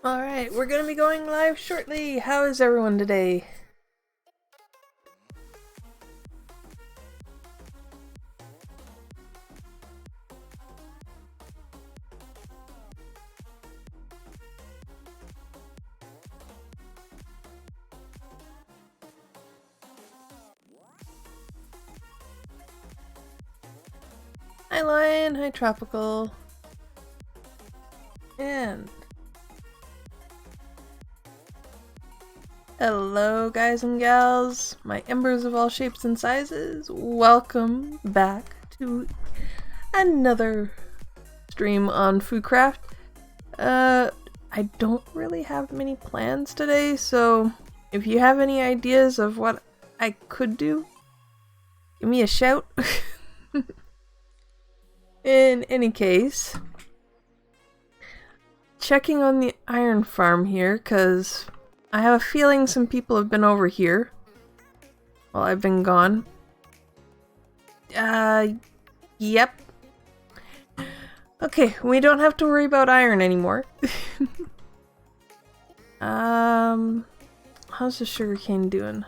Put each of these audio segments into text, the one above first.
Alright, we're gonna be going live shortly. How is everyone today? Hi Lion, hi Tropical. And hello guys and gals, my embers of all shapes and sizes. Welcome back to another stream on FooCraft. I don't really have many plans today, so if you have any ideas of what I could do, give me a shout. In any case, checking on the iron farm here, because I have a feeling some people have been over here while I've been gone. Yep. Okay, we don't have to worry about iron anymore. How's the sugarcane doing?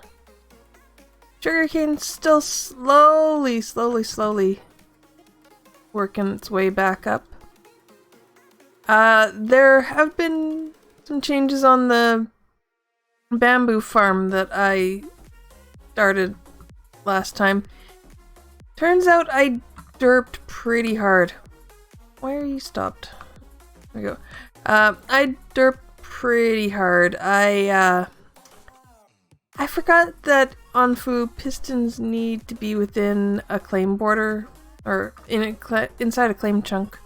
Sugarcane's still slowly working its way back up. There have been some changes on the bamboo farm that I started last time. Turns out I derped pretty hard. Why are you stopped? There we go. I derped pretty hard. I forgot that on Foo, pistons need to be within a claim border, or inside a claim chunk.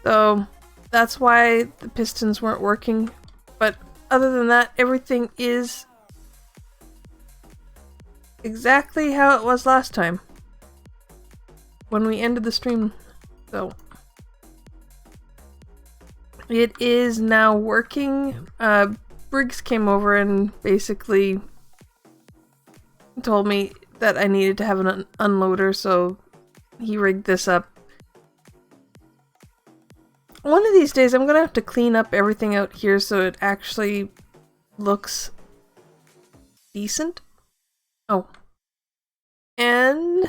So that's why the pistons weren't working. But other than that, everything is exactly how it was last time when we ended the stream. So it is now working. Briggs came over and basically told me that I needed to have an unloader, so he rigged this up. One of these days I'm gonna have to clean up everything out here so it actually looks decent. Oh. And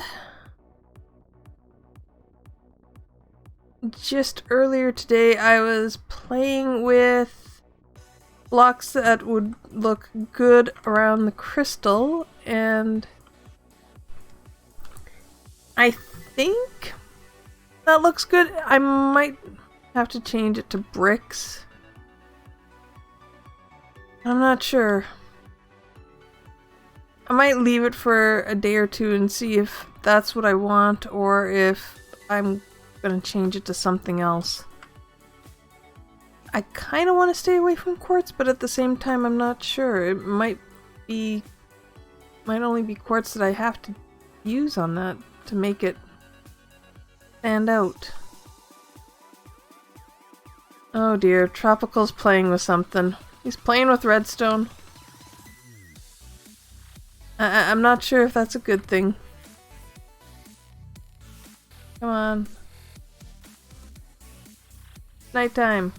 just earlier today I was playing with blocks that would look good around the crystal, and I think that looks good. I might have to change it to bricks. I'm not sure. I might leave it for a day or two and see if that's what I want, or if I'm gonna change it to something else. I kind of want to stay away from quartz, but at the same time I'm not sure. It might only be quartz that I have to use on that to make it stand out. Oh dear, Tropical's playing with something. He's playing with redstone. I'm not sure if that's a good thing. Come on. Nighttime.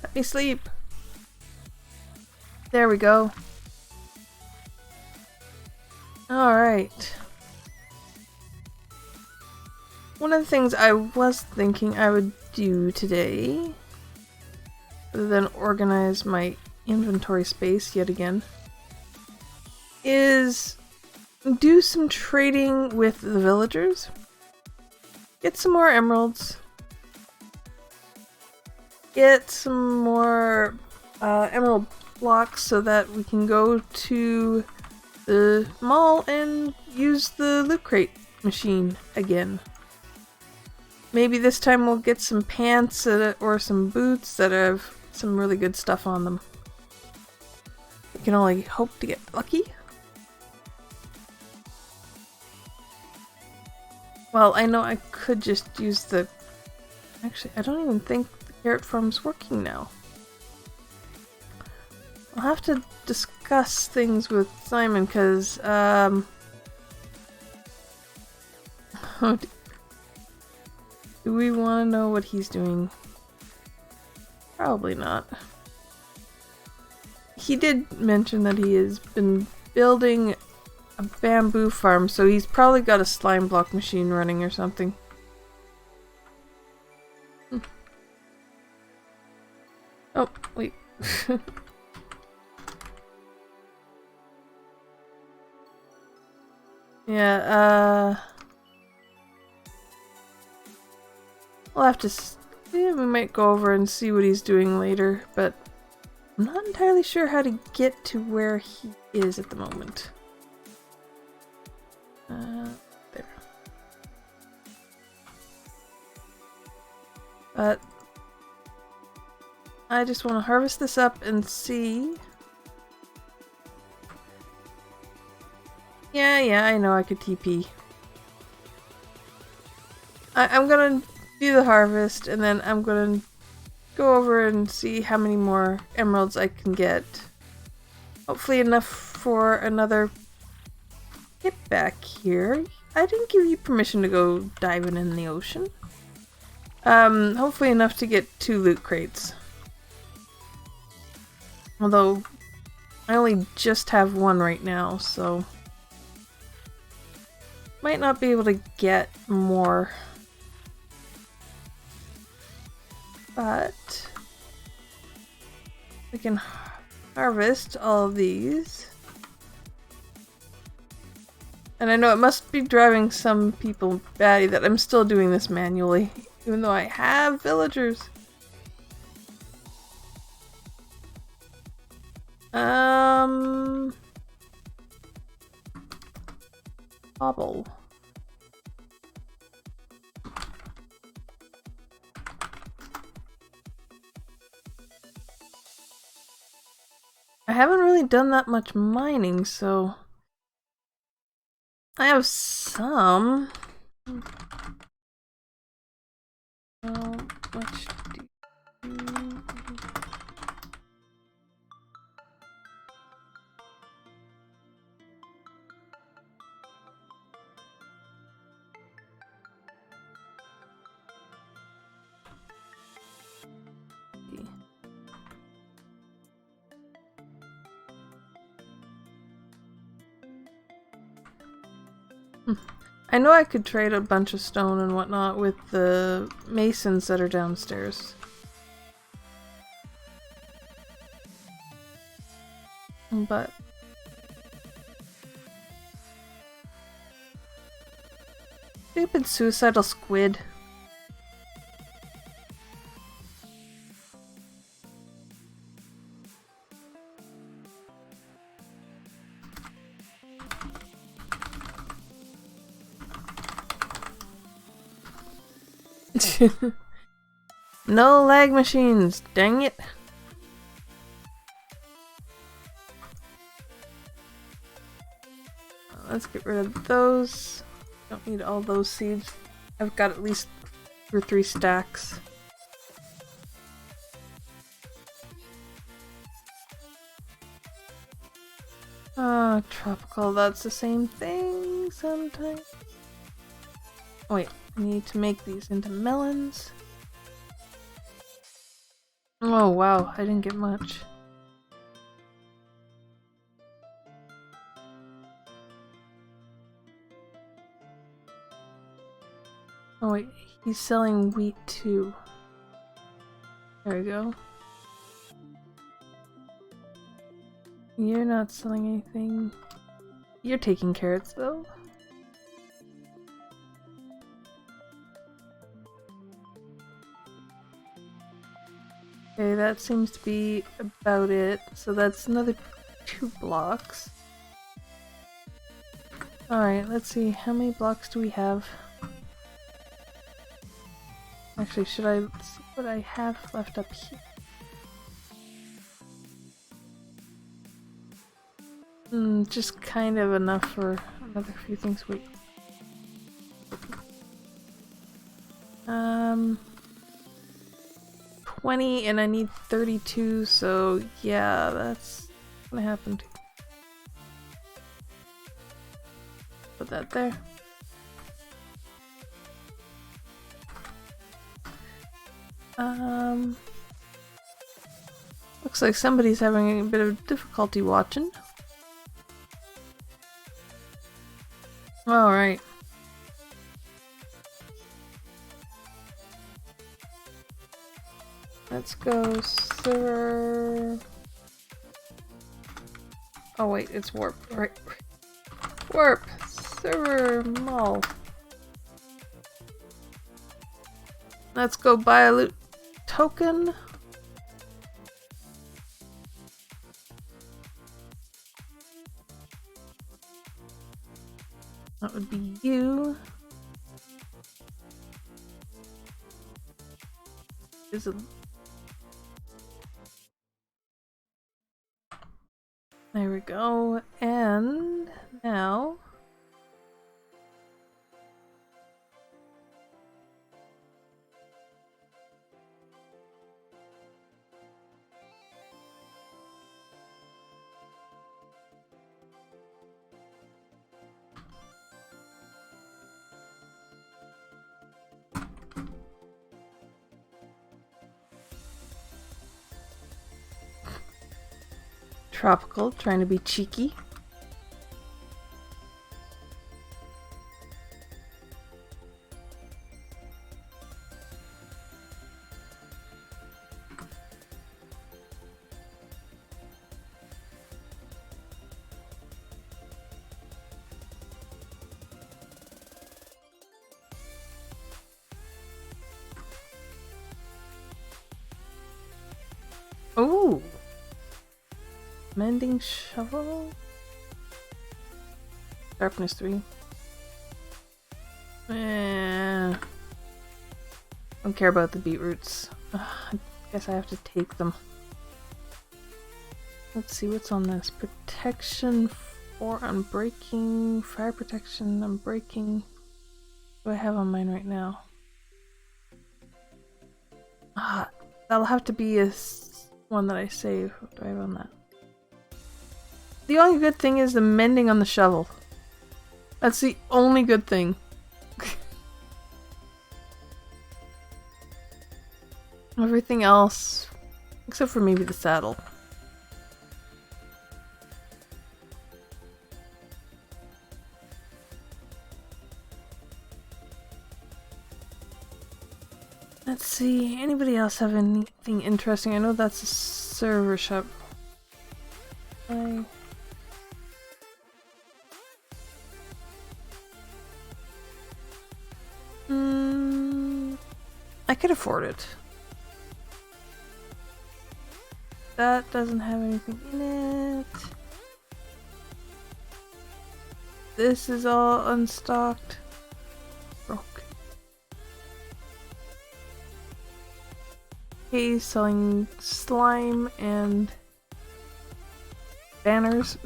Let me sleep. There we go. Alright. One of the things I was thinking I would do today, other than organize my inventory space yet again, is do some trading with the villagers. Get some more emeralds. Get some more emerald blocks so that we can go to the mall and use the loot crate machine again. Maybe this time we'll get some pants or some boots that have some really good stuff on them. We can only hope to get lucky. Well, I know I could just use the... Actually, I don't even think the carrot farm's working now. I'll have to discuss things with Simon, because, oh, do we want to know what he's doing? Probably not. He did mention that he has been building a bamboo farm, so he's probably got a slime block machine running or something. Oh, wait. Yeah, we'll have to yeah, we might go over and see what he's doing later, but I'm not entirely sure how to get to where he is at the moment. There. But I just want to harvest this up and see. Yeah, I know I could TP. I'm gonna do the harvest and then I'm gonna go over and see how many more emeralds I can get. Hopefully enough for another get back here. I didn't give you permission to go diving in the ocean. Hopefully enough to get 2 loot crates. Although, I only just have 1 right now, so might not be able to get more. But we can harvest all of these. And I know it must be driving some people batty that I'm still doing this manually, even though I have villagers. Bobble. I haven't really done that much mining, so I have some. How much do you... I know I could trade a bunch of stone and whatnot with the masons that are downstairs. But stupid suicidal squid. No lag machines, dang it. Let's get rid of those. Don't need all those seeds. I've got at least 2 or 3 stacks. Ah, tropical, that's the same thing sometimes. Oh wait, I need to make these into melons. Oh wow, I didn't get much. Oh wait, he's selling wheat too. There we go. You're not selling anything. You're taking carrots though. Okay, that seems to be about it. So that's another 2 blocks. Alright, let's see. How many blocks do we have? Actually, should I see what I have left up here? Just kind of enough for another few things. Wait. 20 and I need 32, so yeah, that's gonna happen too. Put that there. Looks like somebody's having a bit of difficulty watching. Alright. Let's go server. Oh wait, it's warp, right? Warp! Server mall. Let's go buy a loot token. That would be you. Is it? There we go. And now Tropical, trying to be cheeky. Ooh! Mending shovel? Darkness 3. Don't care about the beetroots. I guess I have to take them. Let's see what's on this. Protection 4 unbreaking. Fire protection unbreaking. What do I have on mine right now? That'll have to be a one that I save. What do I have on that? The only good thing is the mending on the shovel. That's the only good thing. Everything else, except for maybe the saddle. Let's see, anybody else have anything interesting? I know that's a server shop. I could afford it. That doesn't have anything in it. This is all unstocked. Broke. He's selling slime and banners.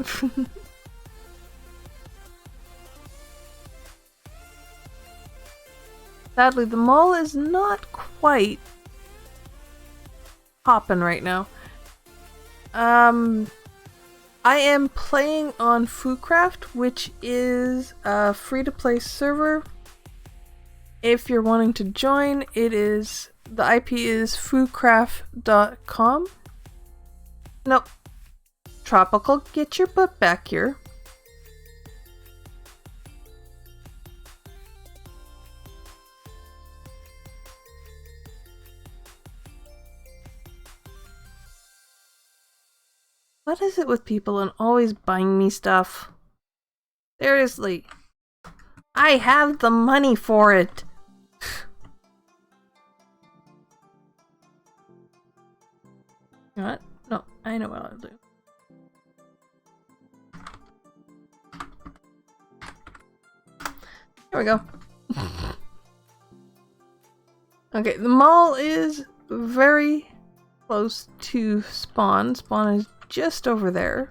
Sadly, the mall is not quite hopping right now. I am playing on FooCraft, which is a free-to-play server. If you're wanting to join, the IP is FooCraft.com. Nope. Tropical, get your butt back here. What is it with people and always buying me stuff? Seriously. I have the money for it. You know what? No, I know what I'll do. There we go. Okay, the mall is very close to spawn. Spawn is just over there.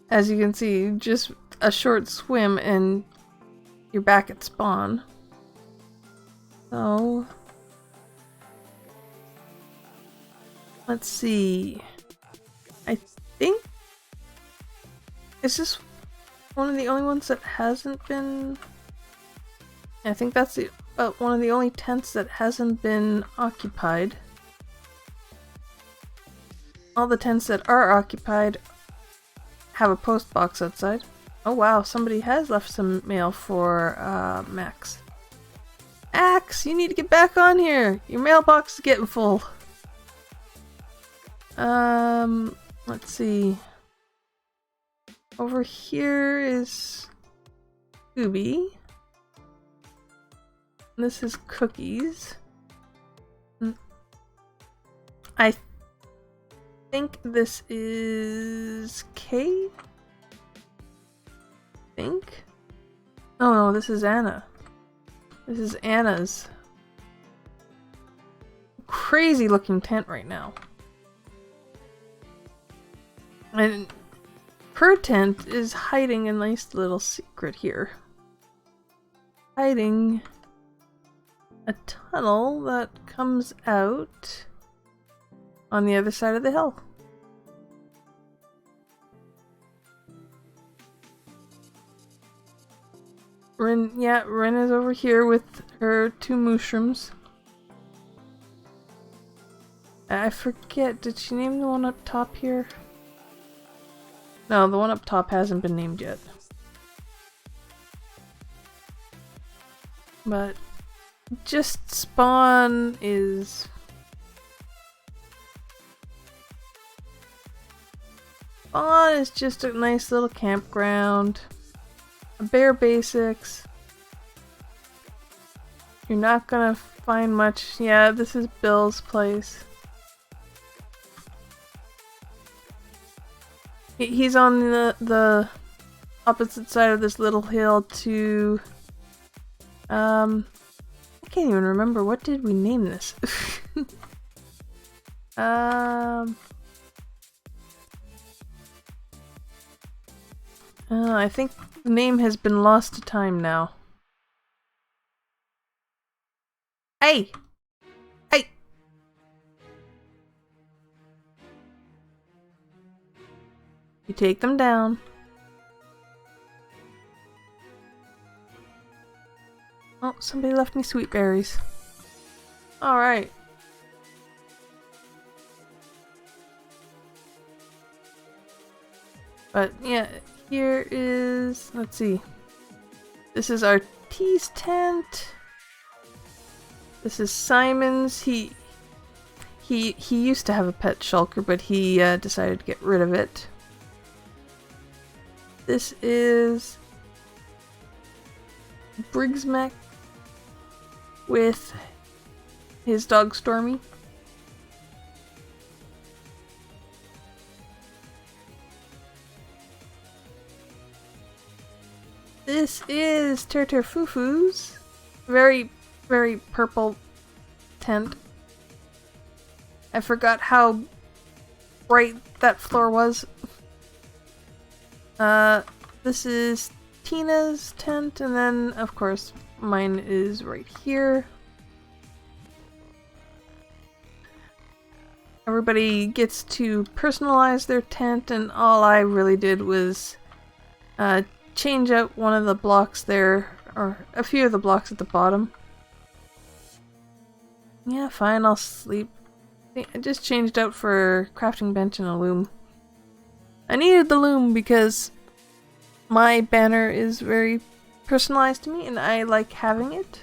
As you can see, just a short swim and you're back at spawn. So let's see. I think, is this one of the only ones that hasn't been I think that's about one of the only tents that hasn't been occupied. All the tents that are occupied have a post box outside. Oh wow, somebody has left some mail for Max. Axe, you need to get back on here! Your mailbox is getting full. Let's see. Over here is Scooby. This is Cookies. I think this is Kay? Think? Oh no, this is Anna. This is Anna's crazy looking tent right now. And her tent is hiding a nice little secret here. Hiding a tunnel that comes out on the other side of the hill. Rin is over here with her 2 mushrooms. I forget, did she name the one up top here? No, the one up top hasn't been named yet. But just spawn is... Spawn is just a nice little campground. Bare basics. You're not gonna find much. Yeah, this is Bill's place. He's on the opposite side of this little hill to... I can't even remember. What did we name this? I think the name has been lost to time now. Hey! Hey! You take them down. Oh, somebody left me sweet berries. Alright. But yeah, here is, let's see. This is our T's tent. This is Simon's. He used to have a pet shulker, but he decided to get rid of it. This is Brigsmack with his dog Stormy. This is Fufu's very, very purple tent. I forgot how bright that floor was. This is Tina's tent, and then, of course, mine is right here. Everybody gets to personalize their tent, and all I really did was change out one of the blocks there, or a few of the blocks at the bottom. Yeah, fine, I'll sleep. I just changed out for crafting bench and a loom. I needed the loom because my banner is very personalized to me and I like having it,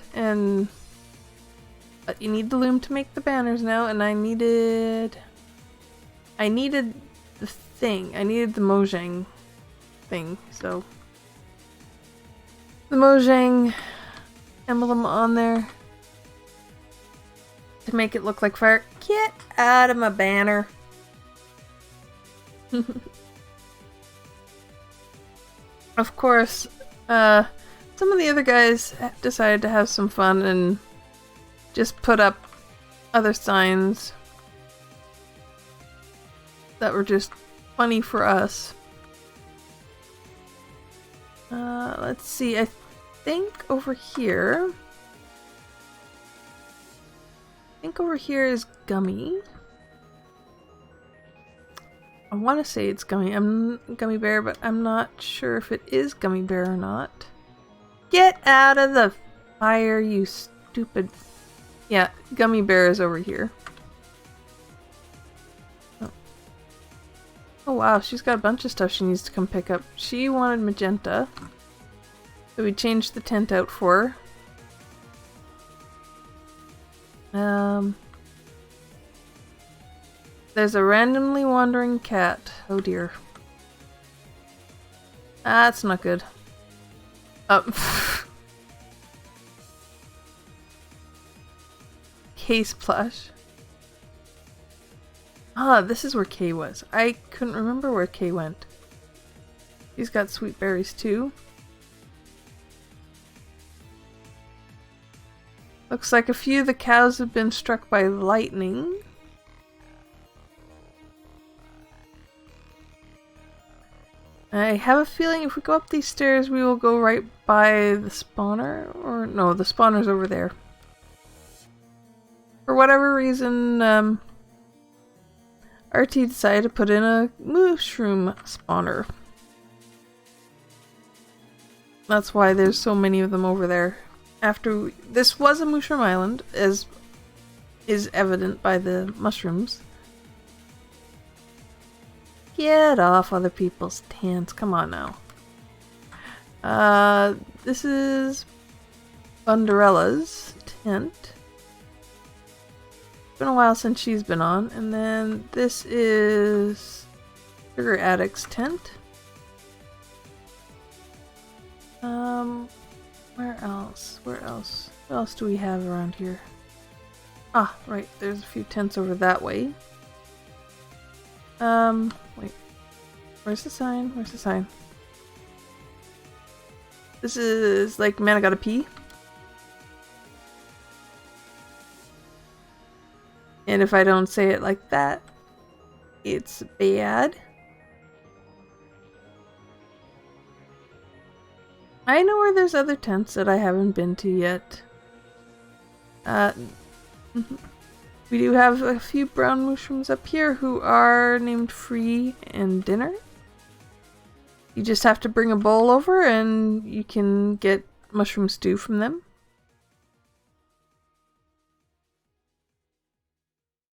but you need the loom to make the banners now, and I needed the thing. I needed the Mojang thing, so the Mojang emblem on there to make it look like fire. Get out of my banner. Of course, some of the other guys decided to have some fun and just put up other signs that were just funny for us. Let's see, I think over here is Gummy. I want to say it's Gummy Bear, but I'm not sure if it is Gummy Bear or not. Get out of the Fire, you stupid... Yeah, Gummy Bear is over here. Oh. Oh wow, she's got a bunch of stuff she needs to come pick up. She wanted magenta. So we changed the tent out for her. There's a randomly wandering cat. Oh dear. That's not good. Case plush. Ah, this is where Kay was. I couldn't remember where Kay went. He's got sweet berries too. Looks like a few of the cows have been struck by lightning. I have a feeling if we go up these stairs we will go right by the spawner. Or no, the spawner's over there. For whatever reason, RT decided to put in a mushroom spawner. That's why there's so many of them over there. This was a mushroom island, as is evident by the mushrooms. Get off other people's tents, come on now. This is Bunderella's tent. It's been a while since she's been on. And then this is Sugar Addict's tent. Where else? Where else? What else do we have around here? Ah, right, there's a few tents over that way. Wait. Where's the sign? Where's the sign? This is like, man, I gotta pee. And if I don't say it like that, it's bad. I know where there's other tents that I haven't been to yet. We do have a few brown mushrooms up here who are named Free and Dinner. You just have to bring a bowl over and you can get mushroom stew from them.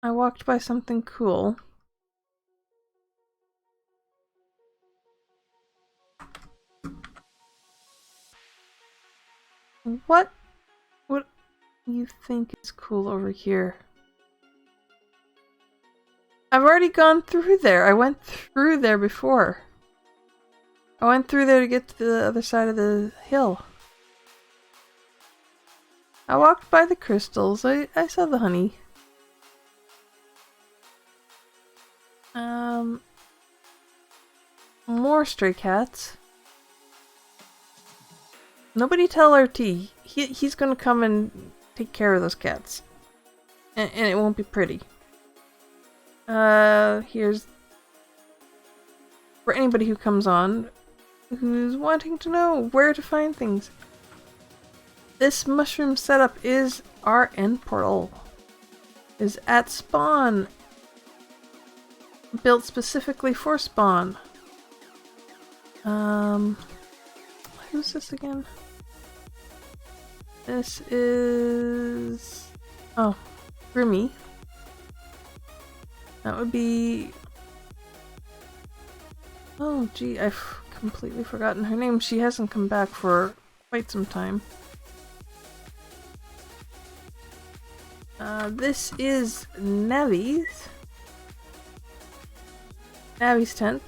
I walked by something cool. What do you think is cool over here? I've already gone through there. I went through there before. I went through there to get to the other side of the hill. I walked by the crystals. I saw the honey. More stray cats. Nobody tell RT. He's gonna come and take care of those cats. And it won't be pretty. Here's... For anybody who comes on, who's wanting to know where to find things. This mushroom setup is our end portal. Is at spawn. Built specifically for spawn. Who's this again? This is... Oh, Grimmy. That would be... Oh gee, I've completely forgotten her name. She hasn't come back for quite some time. This is Navi's. Navi's tent.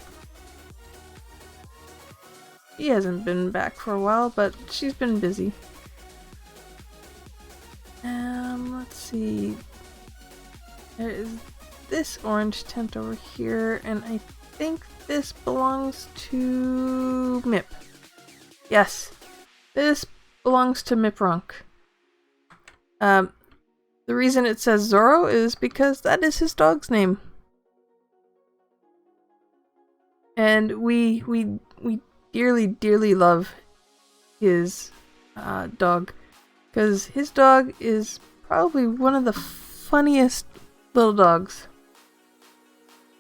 She hasn't been back for a while, but she's been busy. Let's see. There is this orange tent over here, and I think this belongs to Mip. Yes, this belongs to Miprunk. The reason it says Zorro is because that is his dog's name. And we dearly, dearly love his dog. Because his dog is probably one of the funniest little dogs.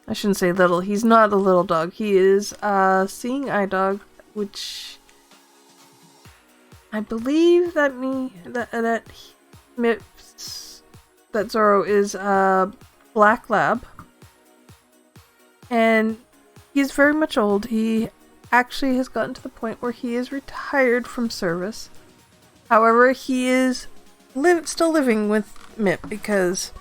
I shouldn't say little. He's not a little dog. He is a seeing eye dog, which... I believe that Zoro is a black lab, and he's very much old. He actually has gotten to the point where he is retired from service. However, he is still living with Mip because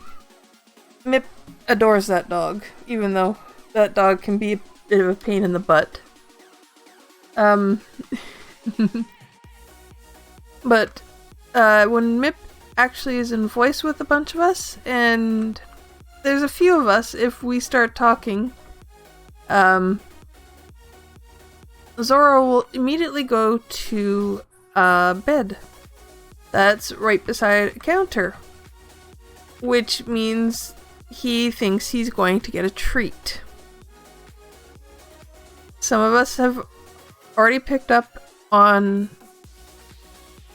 Mip adores that dog, even though that dog can be a bit of a pain in the butt. But when Mip actually is in voice with a bunch of us, and there's a few of us, if we start talking, Zoro will immediately go to a bed that's right beside a counter, which means he thinks he's going to get a treat. Some of us have already picked up on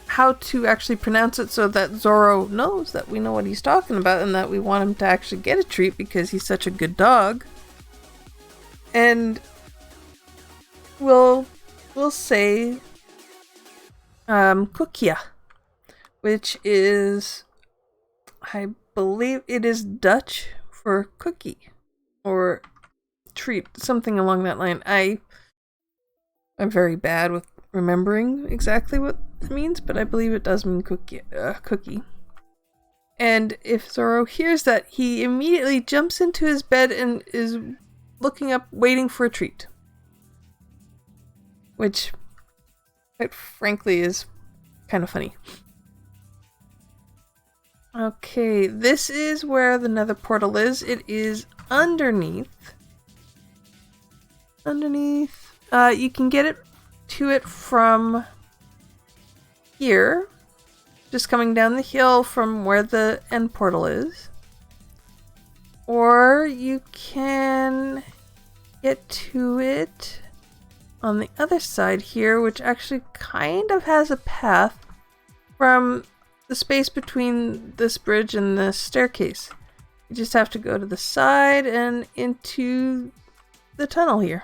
how to actually pronounce it so that Zoro knows that we know what he's talking about and that we want him to actually get a treat because he's such a good dog. And we'll say Kukia, which is, I believe it is Dutch for cookie or treat, something along that line. I'm very bad with remembering exactly what it means, but I believe it does mean cookie. And if Zoro hears that, he immediately jumps into his bed and is looking up, waiting for a treat. Which, quite frankly, is kind of funny. Okay, this is where the nether portal is. It is underneath. You can get to it from here, just coming down the hill from where the end portal is. Or you can get to it on the other side here, which actually kind of has a path from the space between this bridge and the staircase. You just have to go to the side and into the tunnel here.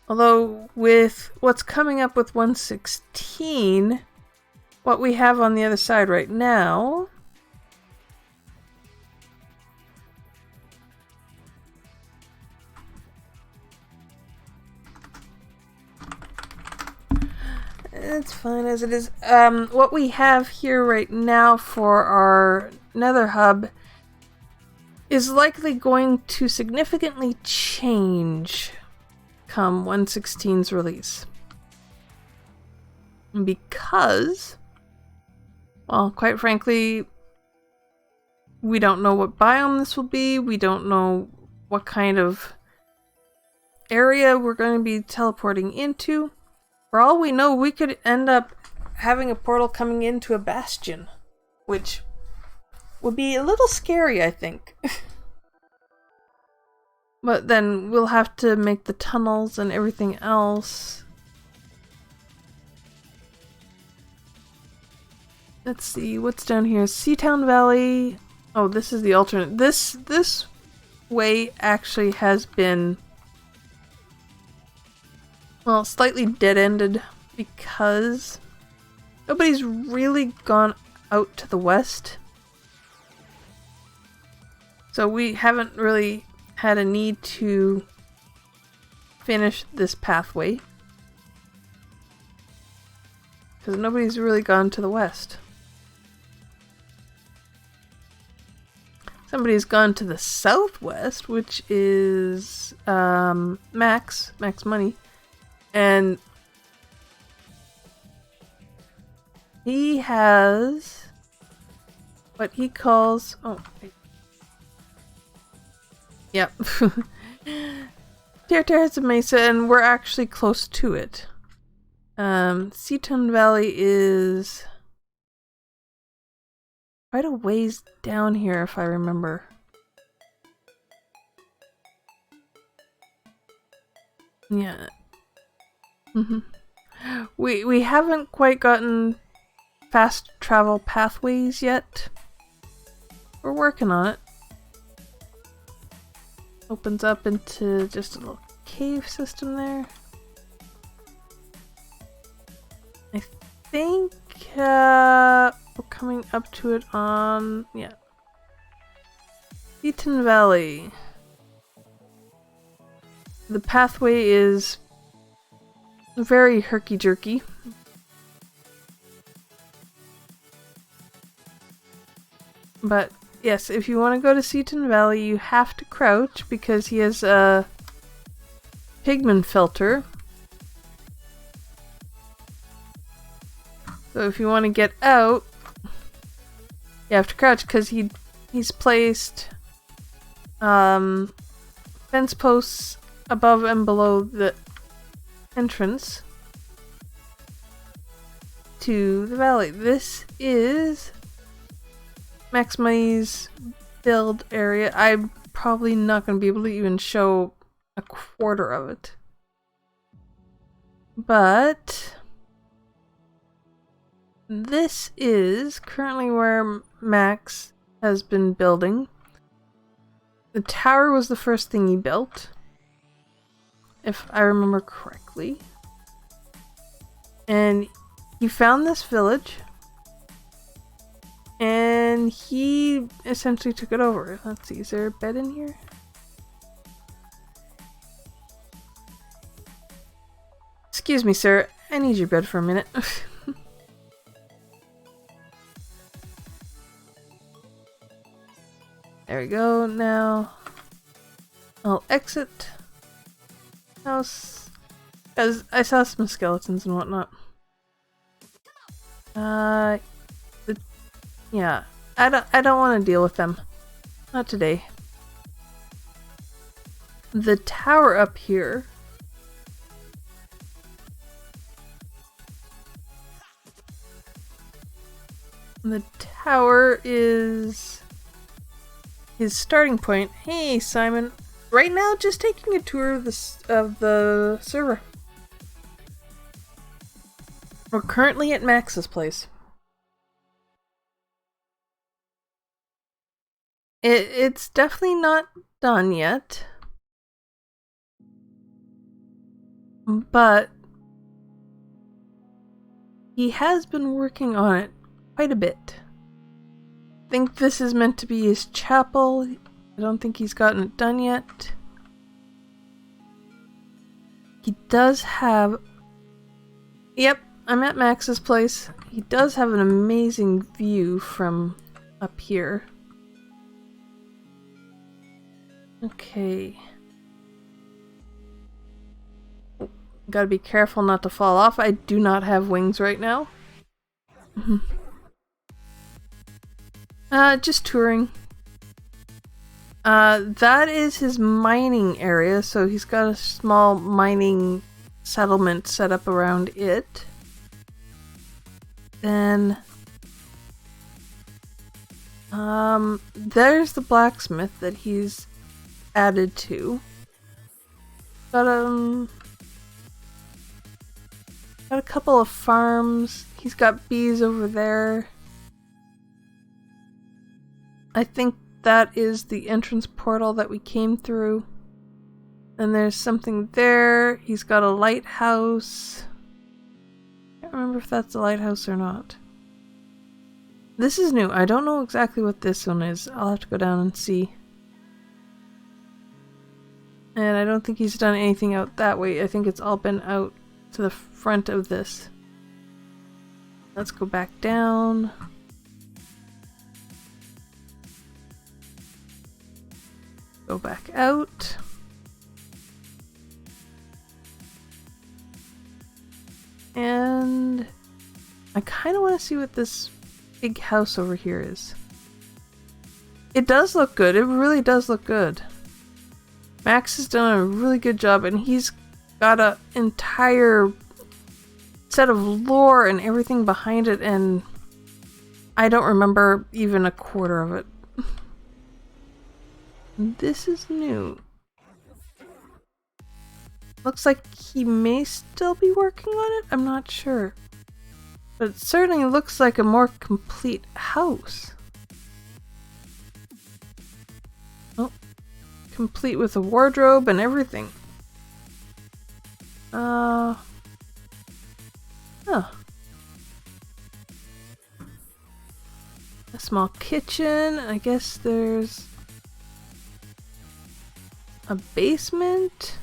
Although with what's coming up with 116, what we have on the other side right now, it's fine as it is. What we have here right now for our nether hub is likely going to significantly change come 116's release. Because, well, quite frankly, we don't know what biome this will be. We don't know what kind of area we're going to be teleporting into. For all we know, we could end up having a portal coming into a bastion, which would be a little scary, I think. But then we'll have to make the tunnels and everything else. Let's see, what's down here? Seatown Valley. Oh, this is the alternate. This way actually has been, well, slightly dead-ended because nobody's really gone out to the west. So we haven't really had a need to finish this pathway because nobody's really gone to the west. Somebody's gone to the southwest, which is Max Money, and he has what he calls, oh wait. Yep. Terre has a mesa, and we're actually close to it. Seaton Valley is quite a ways down here, if I remember. Yeah. We haven't quite gotten fast travel pathways yet. We're working on it. Opens up into just a little cave system there. think we're coming up to it on, yeah. Eaton Valley. The pathway is very herky-jerky. But yes, if you want to go to Seaton Valley, you have to crouch because he has a pigment filter. So if you want to get out, you have to crouch because he's placed fence posts above and below the entrance to the valley. This is Max Money's build area. I'm probably not going to be able to even show a quarter of it. But this is currently where Max has been building. The tower was the first thing he built, if I remember correctly. And he found this village, and he essentially took it over. Let's see, is there a bed in here? Excuse me, sir. I need your bed for a minute. There we go. Now I'll exit house because I saw some skeletons and whatnot. Yeah, I don't want to deal with them. Not today. The tower up here. The tower is his starting point. Hey, Simon. Right now, just taking a tour of the server. We're currently at Max's place. It's definitely not done yet. But he has been working on it quite a bit. I think this is meant to be his chapel. I don't think he's gotten it done yet. He does have... Yep, I'm at Max's place. He does have an amazing view from up here. Okay. Gotta be careful not to fall off. I do not have wings right now. Just touring. That is his mining area, so he's got a small mining settlement set up around it. Then, there's the blacksmith that he's added to. Got a couple of farms. He's got bees over there. I think that is the entrance portal that we came through. And there's something there. He's got a lighthouse. I can't remember if that's a lighthouse or not. This is new. I don't know exactly what this one is. I'll have to go down and see. And I don't think he's done anything out that way. I think it's all been out to the front of this. Let's go back down. Go back out. And I kind of want to see what this big house over here is. It does look good. It really does look good. Max has done a really good job, and he's got an entire set of lore and everything behind it, and I don't remember even a quarter of it. This is new. Looks like he may still be working on it. I'm not sure. But it certainly looks like a more complete house. Oh, complete with a wardrobe and everything. Huh. a small kitchen. I guess there's a basement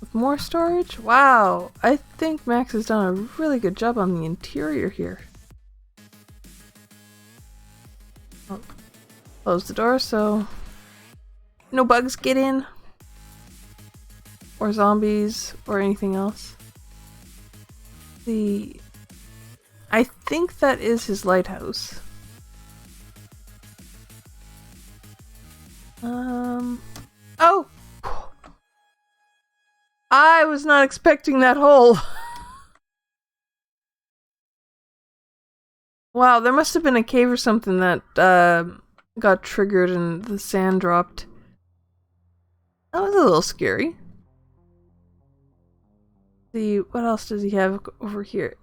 with more storage. Wow, I think Max has done a really good job on the interior here. I'll close the door so no bugs get in. Or zombies or anything else. I think that is his lighthouse. Oh! I was not expecting that hole. Wow, there must have been a cave or something that got triggered and the sand dropped. That was a little scary. See, what else does he have over here?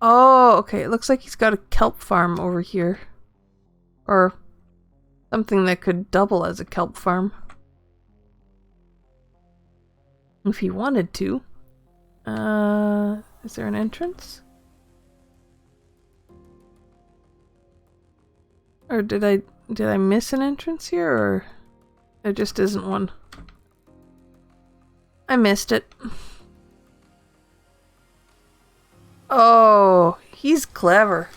Oh, okay. It looks like he's got a kelp farm over here. Or something that could double as a kelp farm. If he wanted to. Is there an entrance? Or did I miss an entrance here, or there just isn't one? I missed it. Oh, he's clever.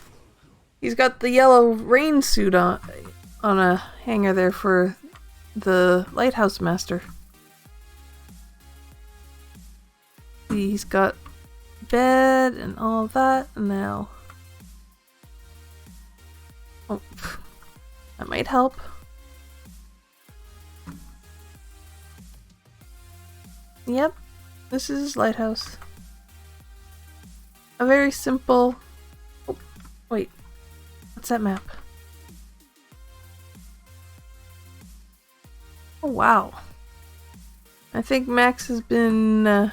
He's got the yellow rain suit on a hanger there for the lighthouse master. He's got bed and all that, and now... Oh, that might help. Yep, this is his lighthouse. A very simple... Oh, wait. What's that map? Oh, wow. I think Max has been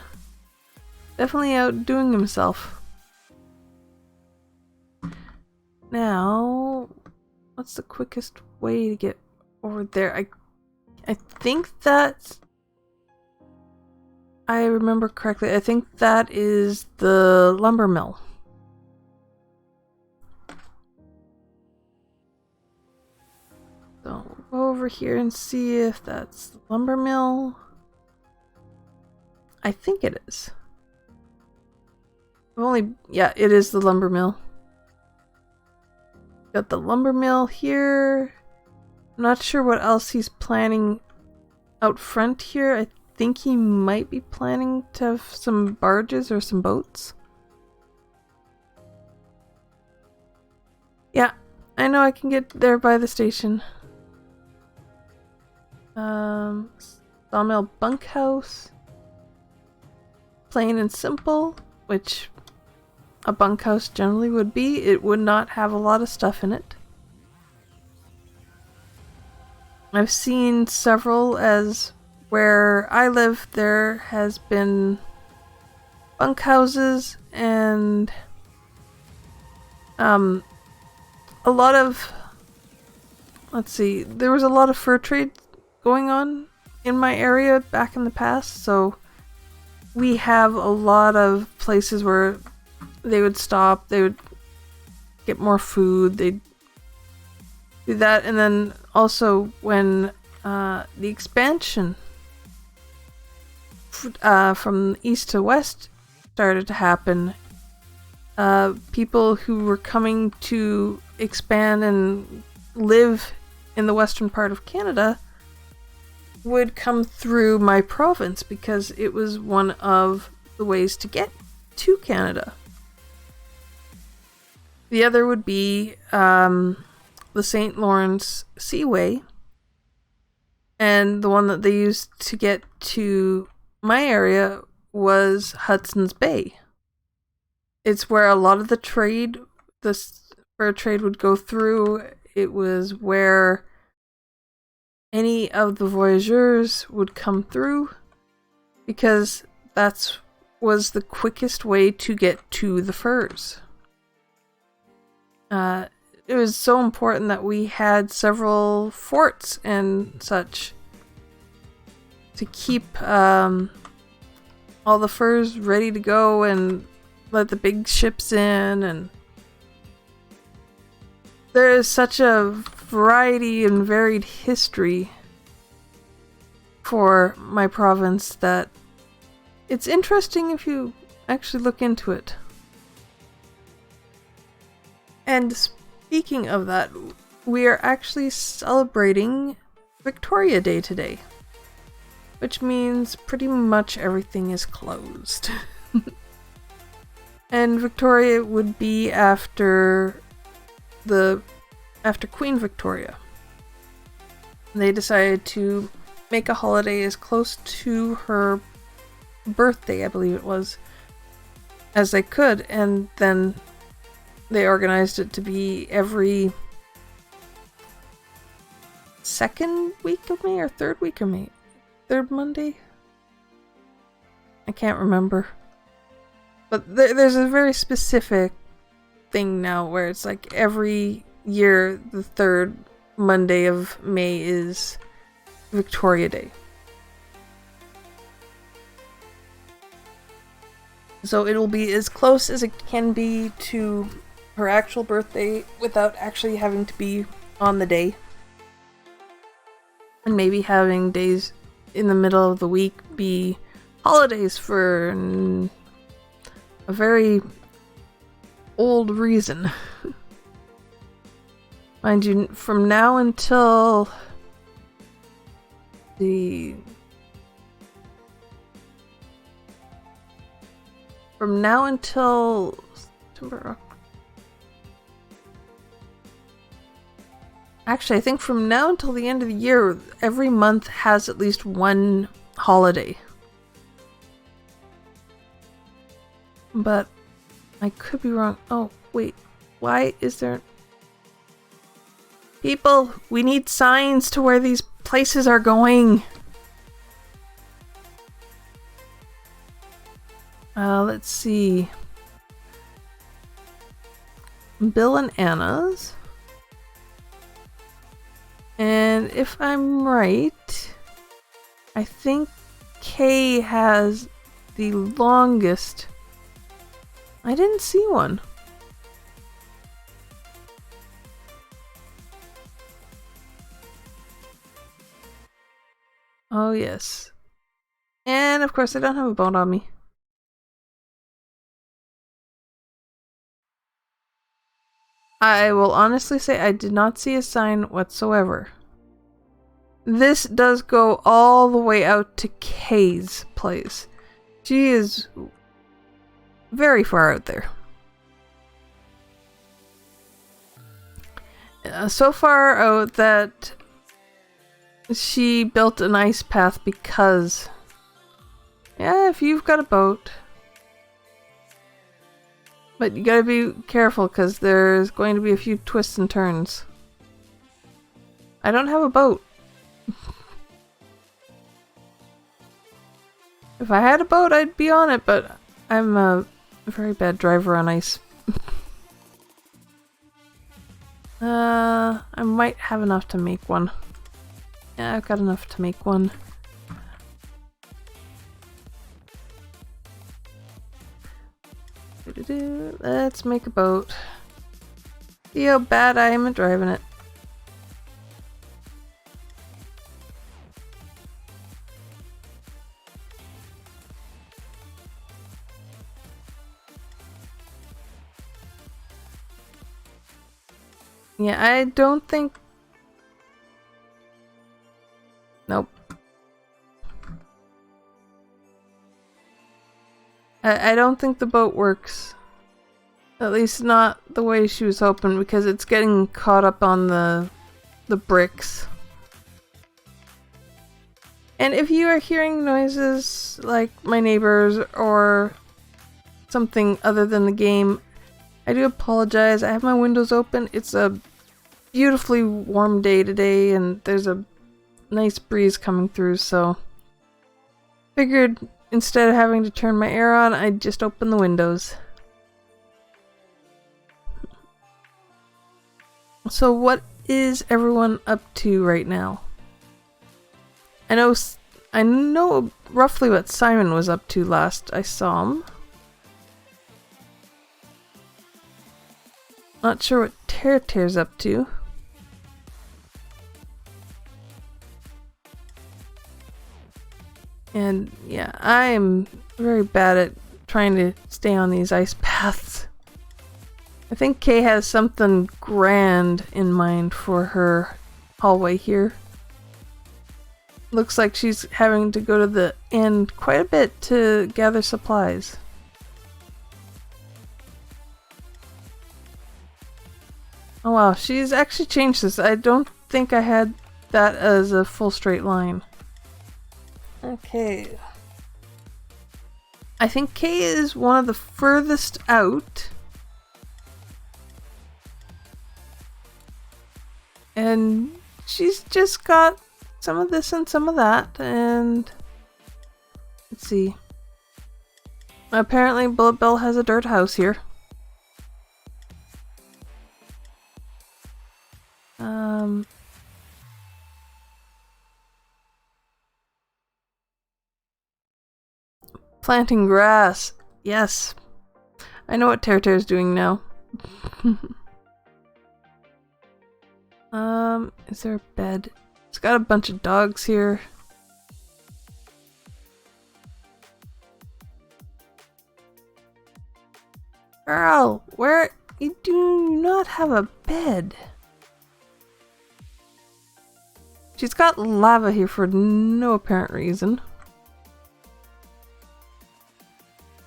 definitely outdoing himself. Now, what's the quickest way to get over there? I think that's... I remember correctly, I think that is the lumber mill. So we'll go over here and see if that's the lumber mill. I think it is. Yeah, it is the lumber mill. Got the lumber mill here. I'm not sure what else he's planning out front here. I think he might be planning to have some barges or some boats. Yeah, I know I can get there by the station. Sawmill bunkhouse. Plain and simple, which a bunkhouse generally would be. It would not have a lot of stuff in it. I've seen several, as where I live there has been bunkhouses and a lot of, let's see, there was a lot of fur trade going on in my area back in the past, so we have a lot of places where they would stop, they would get more food, they'd do that, and then also when the expansion from east to west started to happen, people who were coming to expand and live in the western part of Canada would come through my province because it was one of the ways to get to Canada. The other would be the St. Lawrence Seaway, and the one that they used to get to my area was Hudson's Bay. It's where a lot of the trade, the fur trade, would go through. It was where any of the voyageurs would come through because that was the quickest way to get to the furs. It was so important that we had several forts and such to keep all the furs ready to go and let the big ships in, and there is such a variety and varied history for my province that it's interesting if you actually look into it. And speaking of that, we are actually celebrating Victoria Day today, which means pretty much everything is closed. And Victoria would be after Queen Victoria. They decided to make a holiday as close to her birthday, I believe it was, as they could, and then they organized it to be every second week of May or third week of May? Third Monday? I can't remember. But there's a very specific thing now where it's like every year the third Monday of May is Victoria Day. So it'll be as close as it can be to her actual birthday without actually having to be on the day. And maybe having days in the middle of the week be holidays for a very old reason. Mind you, from now until September. Actually, I think from now until the end of the year, every month has at least one holiday. But I could be wrong. Oh, wait. Why is there... People, we need signs to where these places are going. Let's see. Bill and Anna's. And if I'm right, I think Kay has the longest. I didn't see one. Oh yes. And of course I don't have a boat on me. I will honestly say I did not see a sign whatsoever. This does go all the way out to Kay's place. She is very far out there. So far out that she built an ice path because, yeah, if you've got a boat. But you gotta be careful because there's going to be a few twists and turns. I don't have a boat. If I had a boat, I'd be on it, but I'm a very bad driver on ice. I might have enough to make one. Yeah, I've got enough to make one. Let's make a boat. See how bad I am at driving it. Yeah, I don't think... Nope. I don't think the boat works. At least not the way she was hoping, because it's getting caught up on the bricks. And if you are hearing noises like my neighbors or something other than the game, I do apologize. I have my windows open. It's a beautifully warm day today and there's a nice breeze coming through, so figured instead of having to turn my air on, I'd just open the windows. So what is everyone up to right now? I know roughly what Simon was up to last I saw him. Not sure what Tear's up to. And yeah, I am very bad at trying to stay on these ice paths. I think Kay has something grand in mind for her hallway here. Looks like she's having to go to the end quite a bit to gather supplies. Oh wow, she's actually changed this. I don't think I had that as a full straight line. Okay. I think Kay is one of the furthest out. And she's just got some of this and some of that, and let's see. Apparently Bullet Bill has a dirt house here. Planting grass. Yes. I know what Tear's doing now. Is there a bed? It's got a bunch of dogs here. Girl, where you do not have a bed? She's got lava here for no apparent reason.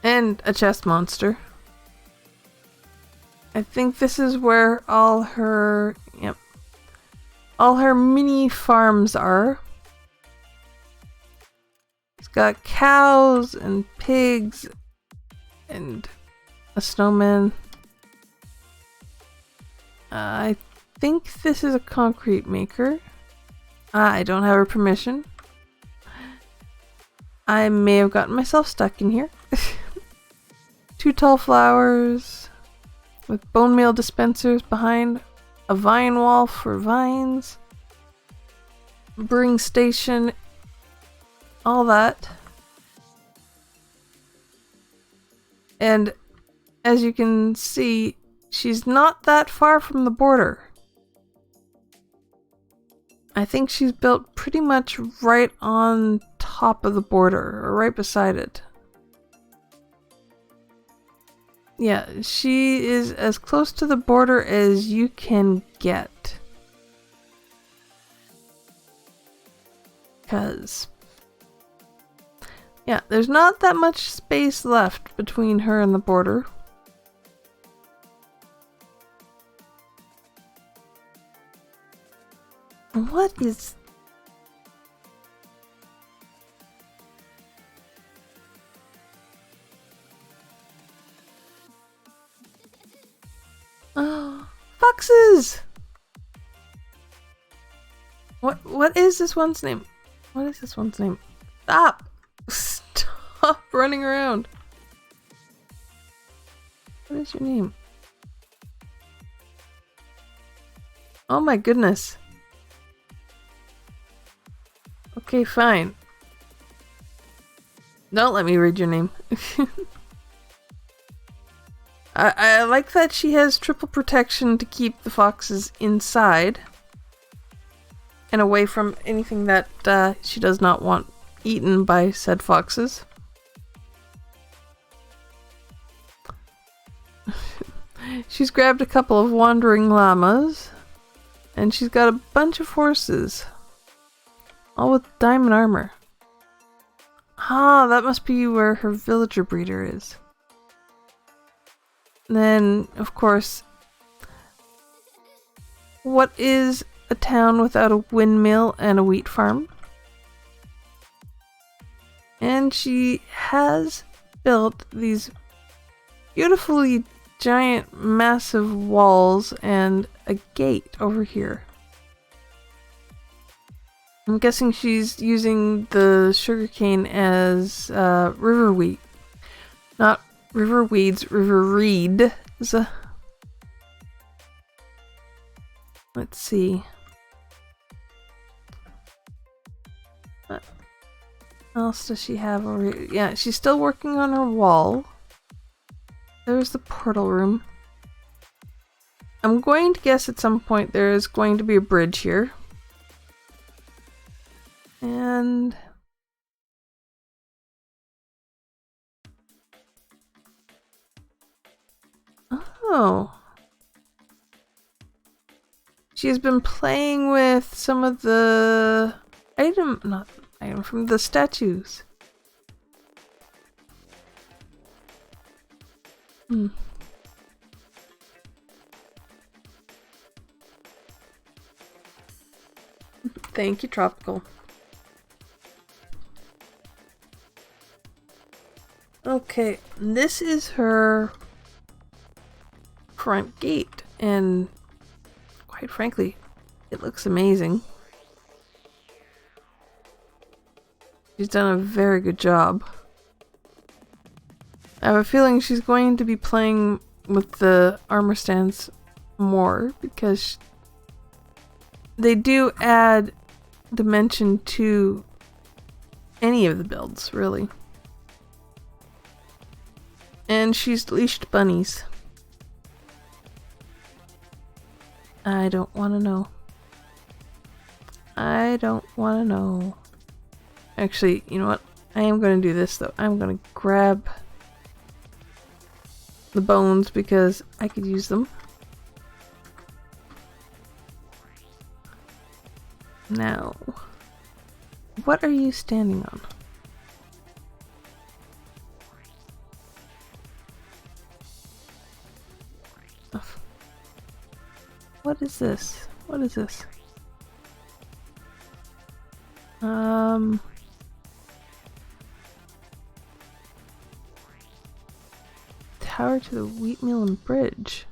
And a chest monster. I think this is where all her, yep, all her mini farms are. She's got cows and pigs and a snowman. I think this is a concrete maker. I don't have her permission. I may have gotten myself stuck in here. 2 tall flowers with bone meal dispensers behind, a vine wall for vines, brewing station, all that. And as you can see, she's not that far from the border. I think she's built pretty much right on top of the border, or right beside it. Yeah, she is as close to the border as you can get. Because, yeah, there's not that much space left between her and the border. What is... Oh, foxes! What is this one's name? What is this one's name? Stop! Stop running around. What is your name? Oh my goodness. Okay, fine. Don't let me read your name. I like that she has triple protection to keep the foxes inside and away from anything that she does not want eaten by said foxes. She's grabbed a couple of wandering llamas, and she's got a bunch of horses, all with diamond armor. Ah, that must be where her villager breeder is. Then, of course, what is a town without a windmill and a wheat farm? And she has built these beautifully giant, massive walls and a gate over here. I'm guessing she's using the sugarcane as river wheat. Not river weeds, river reed. Let's see. What else does she have over here? Yeah, she's still working on her wall. There's the portal room. I'm going to guess at some point there is going to be a bridge here. And oh, she's been playing with some of the not item from the statues. Thank you, Tropical. Okay, this is her front gate, and quite frankly, it looks amazing. She's done a very good job. I have a feeling she's going to be playing with the armor stands more because they do add dimension to any of the builds, really. And she's leashed bunnies. I don't want to know. I don't want to know. Actually, you know what? I am going to do this though. I'm going to grab the bones because I could use them. Now, what are you standing on? What is this? What is this? Tower to the wheat mill and bridge.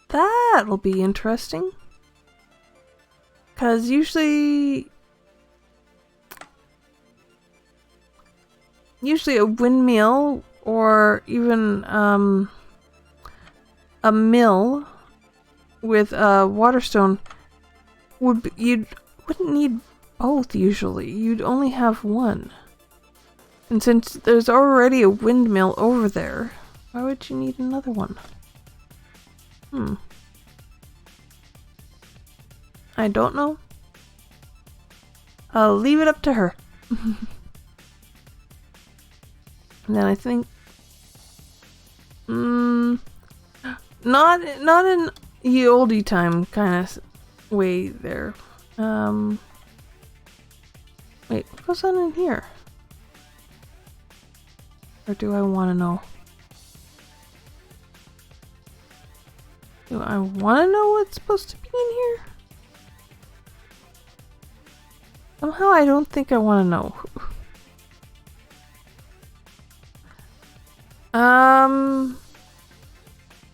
That'll be interesting. 'Cause usually a windmill or even a mill with a waterstone you wouldn't need both usually. You'd only have one. And since there's already a windmill over there, why would you need another one? I don't know. I'll leave it up to her. And then I think not in ye oldie time kind of way there. Wait, what goes on in here? Or do I want to know? Do I want to know what's supposed to be in here? Somehow I don't think I want to know.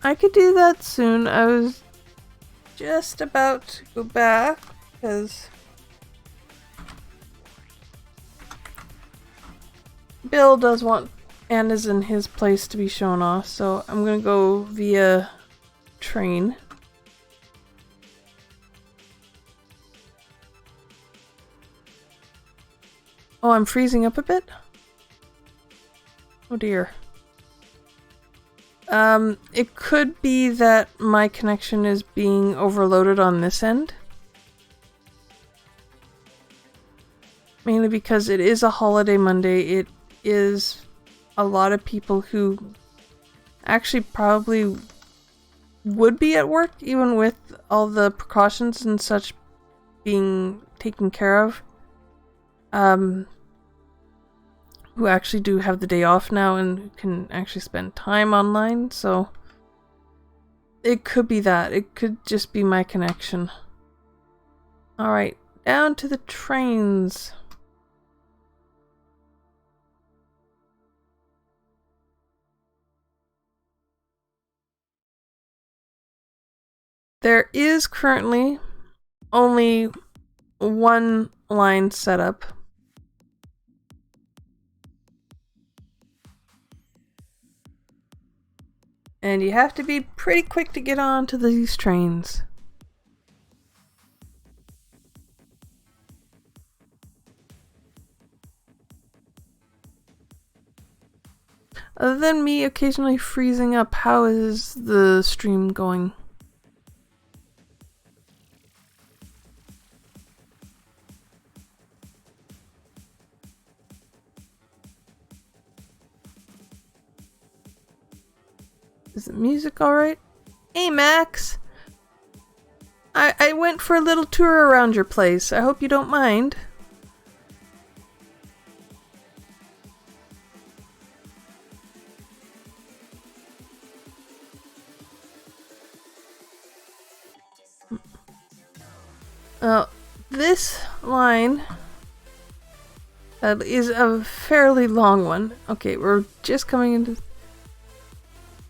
I could do that soon. I was just about to go back because Bill does want Anna's in his place to be shown off, so I'm gonna go via train. Oh, I'm freezing up a bit? Oh dear. It could be that my connection is being overloaded on this end. Mainly because it is a holiday Monday. It is a lot of people who actually probably would be at work even with all the precautions and such being taken care of. Who actually do have the day off now and can actually spend time online, so it could be that. It could just be my connection. Alright, down to the trains. There is currently only one line set up. And you have to be pretty quick to get on to these trains. Other than me occasionally freezing up, how is the stream going? Is the music alright? Hey Max! I went for a little tour around your place. I hope you don't mind. This line is a fairly long one. Okay, we're just coming into...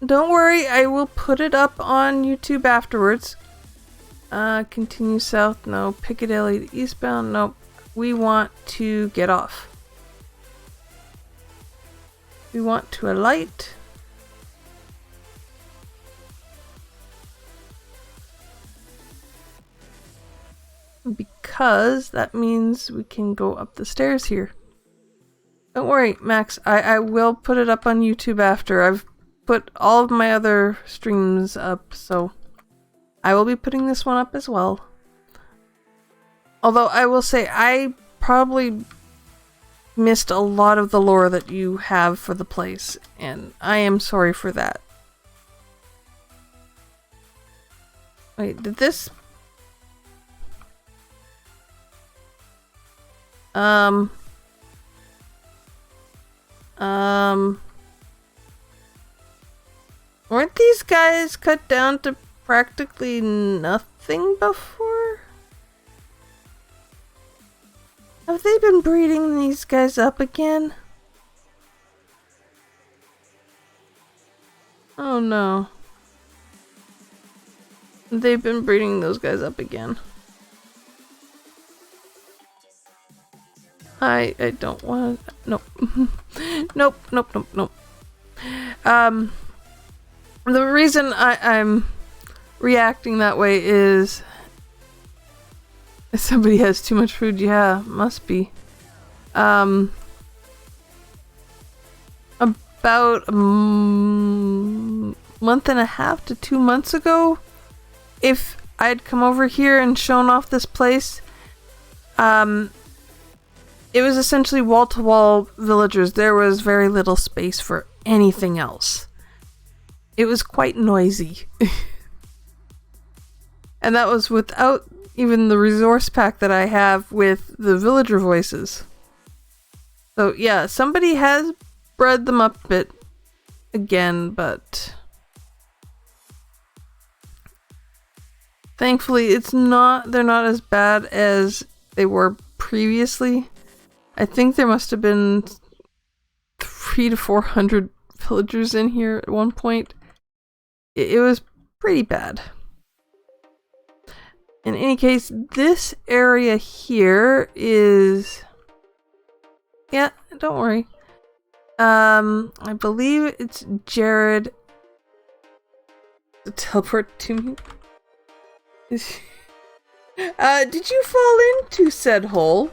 Don't worry, I will put it up on YouTube afterwards. Continue south, no. Piccadilly to eastbound, nope. We want to get off. We want to alight. Because that means we can go up the stairs here. Don't worry, Max, I will put it up on YouTube after. I've put all of my other streams up, so I will be putting this one up as well. Although I will say I probably missed a lot of the lore that you have for the place, and I am sorry for that. Wait, did this... Weren't these guys cut down to practically nothing before? Have they been breeding these guys up again? Oh no. They've been breeding those guys up again. I don't want to... Nope. Nope. The reason I'm reacting that way is... Somebody has too much food. Yeah, must be. About a month and a half to 2 months ago, if I'd come over here and shown off this place, it was essentially wall-to-wall villagers. There was very little space for anything else. It was quite noisy. And that was without even the resource pack that I have with the villager voices. So yeah, somebody has bred them up a bit again, but thankfully they're not as bad as they were previously. I think there must have been 300 to 400 villagers in here at one point. It was pretty bad. In any case, this area here is... Yeah, don't worry. I believe it's Jared to teleport to me. Did you fall into said hole?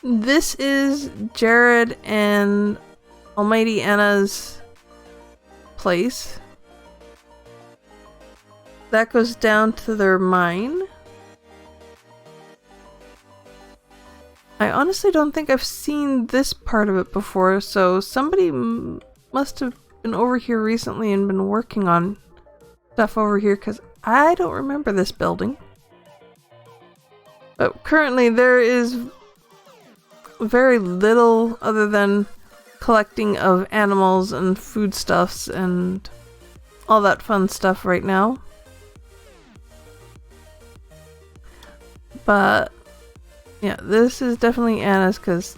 This is Jared and Almighty Anna's place. That goes down to their mine. I honestly don't think I've seen this part of it before, so somebody must have been over here recently and been working on stuff over here, because I don't remember this building. But currently there is very little other than collecting of animals and foodstuffs and all that fun stuff right now. But yeah, this is definitely Anna's because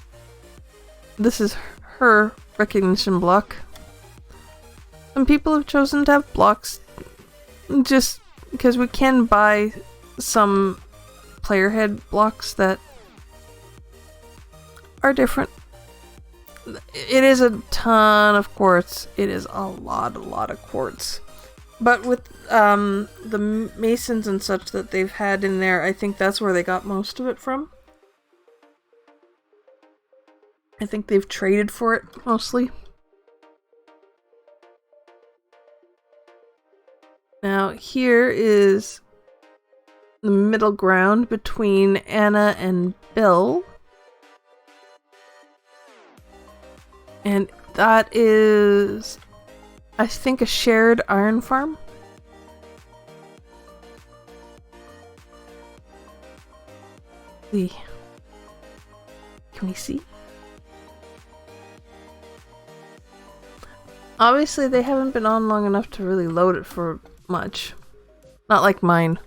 this is her recognition block. Some people have chosen to have blocks just because we can buy some player head blocks that are different. It is a ton of quartz. It is a lot of quartz. But with the masons and such that they've had in there, I think that's where they got most of it from. I think they've traded for it mostly. Now here is the middle ground between Anna and Bill. And that is, I think, a shared iron farm. Can we see? Obviously, they haven't been on long enough to really load it for much. Not like mine.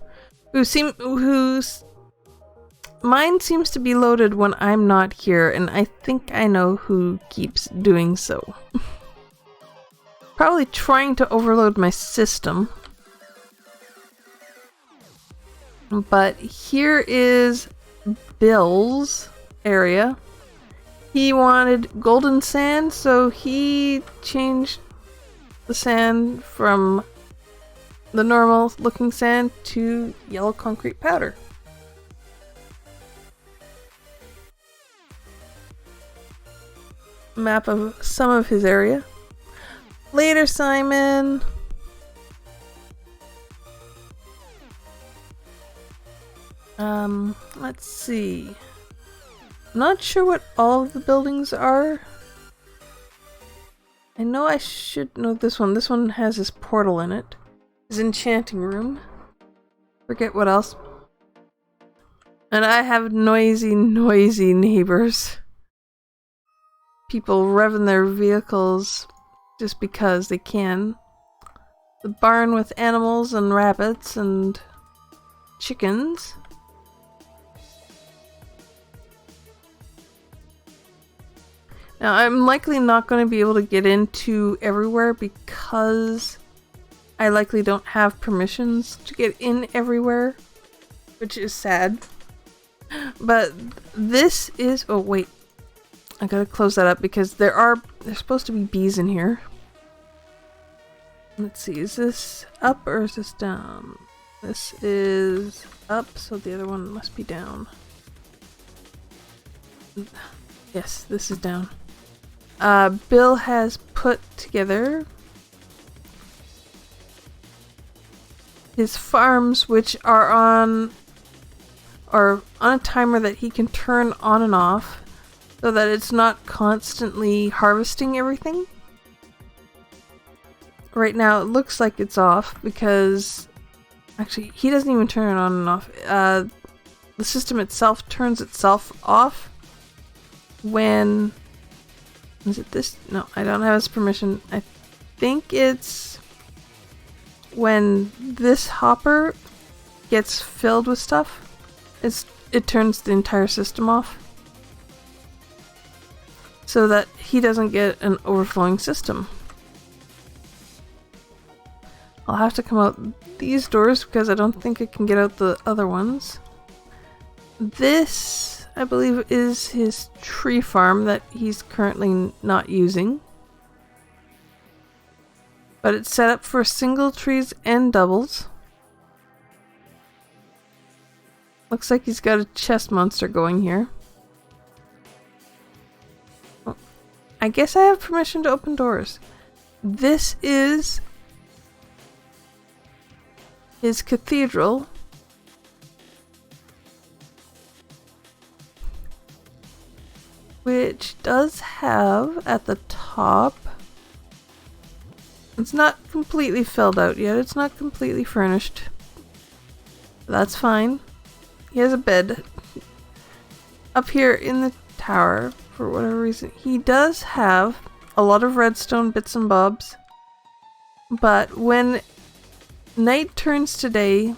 Mine seems to be loaded when I'm not here, and I think I know who keeps doing so. Probably trying to overload my system. But here is Bill's area. He wanted golden sand, so he changed the sand from the normal looking sand to yellow concrete powder. Map of some of his area. Later, Simon. Let's see. I'm not sure what all of the buildings are. I know I should know this one. This one has this portal in it. His enchanting room. Forget what else. And I have noisy neighbors. People revving their vehicles just because they can. The barn with animals and rabbits and chickens. Now, I'm likely not going to be able to get into everywhere because I likely don't have permissions to get in everywhere, which is sad. But this is... oh, wait. I gotta close that up because there's supposed to be bees in here. Let's see, is this up or is this down? This is up, so the other one must be down. Yes, this is down. Bill has put together his farms, which are on a timer that he can turn on and off, so that it's not constantly harvesting everything. Right now it looks like it's off because actually he doesn't even turn it on and off. The system itself turns itself off when... is it this? No, I don't have his permission. I think it's when this hopper gets filled with stuff. It turns the entire system off. So that he doesn't get an overflowing system. I'll have to come out these doors because I don't think I can get out the other ones. This, I believe, is his tree farm that he's currently not using. But it's set up for single trees and doubles. Looks like he's got a chest monster going here. I guess I have permission to open doors. This is his cathedral. Which does have at the top... it's not completely filled out yet. It's not completely furnished. That's fine. He has a bed up here in the tower. For whatever reason, he does have a lot of redstone bits and bobs, but when night turns to day,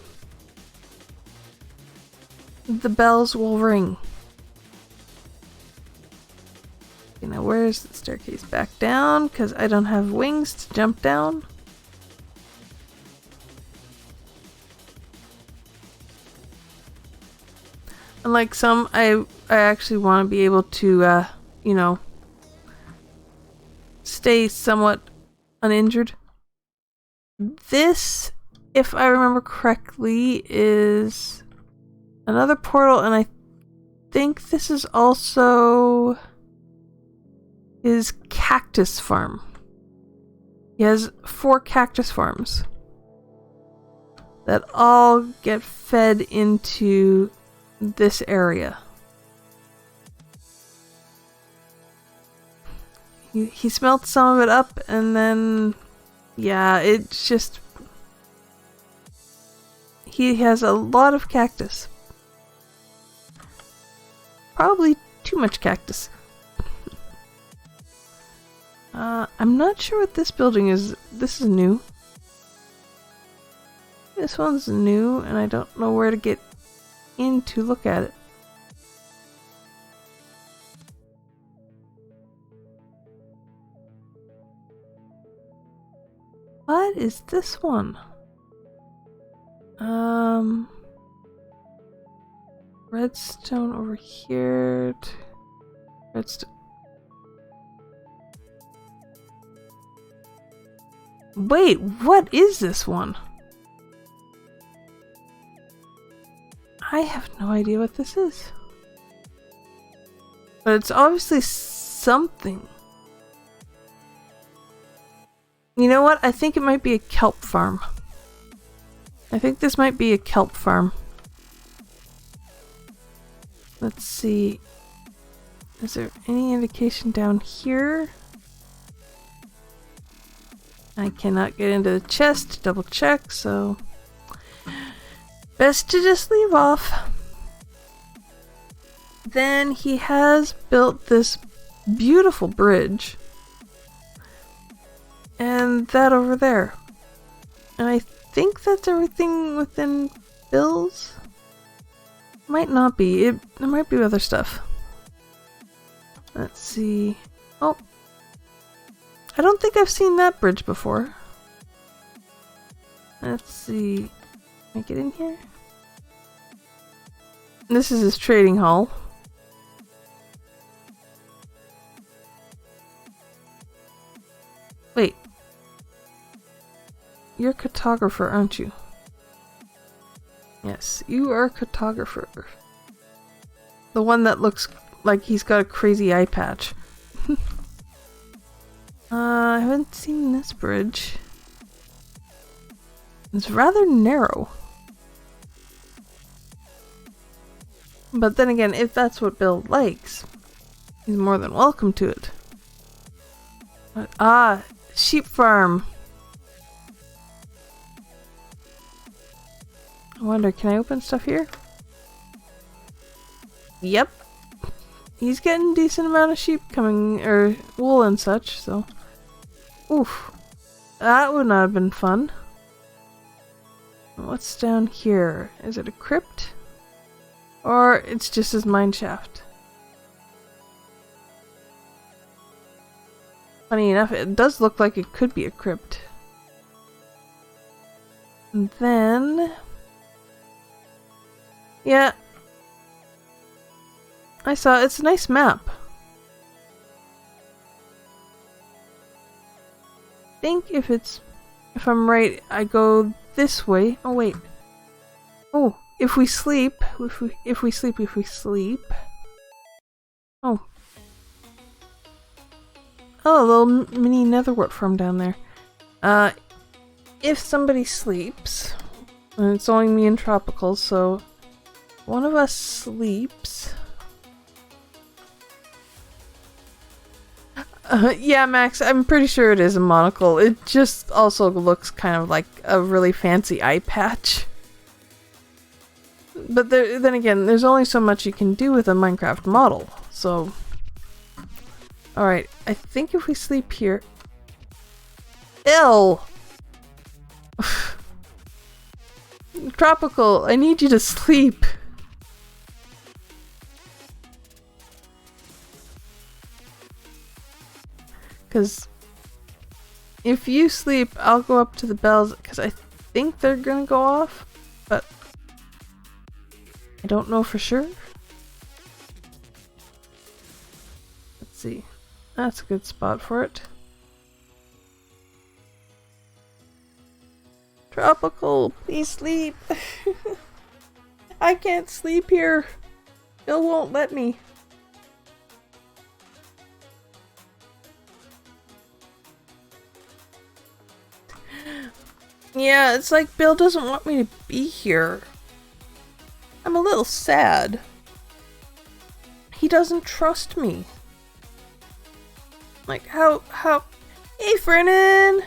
the bells will ring. Okay, now where's the staircase? Back down, because I don't have wings to jump down. Unlike some, I actually want to be able to, you know, stay somewhat uninjured. This, if I remember correctly, is another portal, and I think this is also his cactus farm. He has 4 cactus farms that all get fed into this area. He smelt some of it up, and then, yeah, it's just... He has a lot of cactus. Probably too much cactus. I'm not sure what this building is. This is new. This one's new, and I don't know where to get in to look at it. What is this one? Redstone over here. Redstone. Wait, what is this one? I have no idea what this is. But it's obviously something. You know what? I think it might be a kelp farm. I think this might be a kelp farm. Let's see. Is there any indication down here? I cannot get into the chest to double check, so best to just leave off. Then he has built this beautiful bridge. And that over there. And I think that's everything within Bill's. Might not be. There might be other stuff. Let's see. Oh. I don't think I've seen that bridge before. Let's see. Can I get in here? This is his trading hall. Wait. You're a cartographer, aren't you? Yes, you are a cartographer. The one that looks like he's got a crazy eye patch. I haven't seen this bridge. It's rather narrow. But then again, if that's what Bill likes, he's more than welcome to it. But, sheep farm. I wonder, can I open stuff here? Yep. He's getting a decent amount of sheep coming, or wool and such, so. Oof. That would not have been fun. What's down here? Is it a crypt? Or it's just his mine shaft? Funny enough, it does look like it could be a crypt. And then... yeah. I saw it's a nice map. I think if I'm right, I go this way. Oh wait. Oh, if we sleep. If we sleep. Oh. Oh, a little mini netherwort farm down there. If somebody sleeps, and it's only me and Tropical, so one of us sleeps. Yeah, Max, I'm pretty sure it is a monocle. It just also looks kind of like a really fancy eye patch. But then again, there's only so much you can do with a Minecraft model, so... Alright, I think if we sleep here... Ew! Tropical, I need you to sleep. Because if you sleep, I'll go up to the bells, because I think they're gonna go off, but I don't know for sure. Let's see. That's a good spot for it. Tropical, please sleep. I can't sleep here. Bill won't let me. Yeah, it's like Bill doesn't want me to be here. I'm a little sad. He doesn't trust me. Like, how... Hey, Fernan!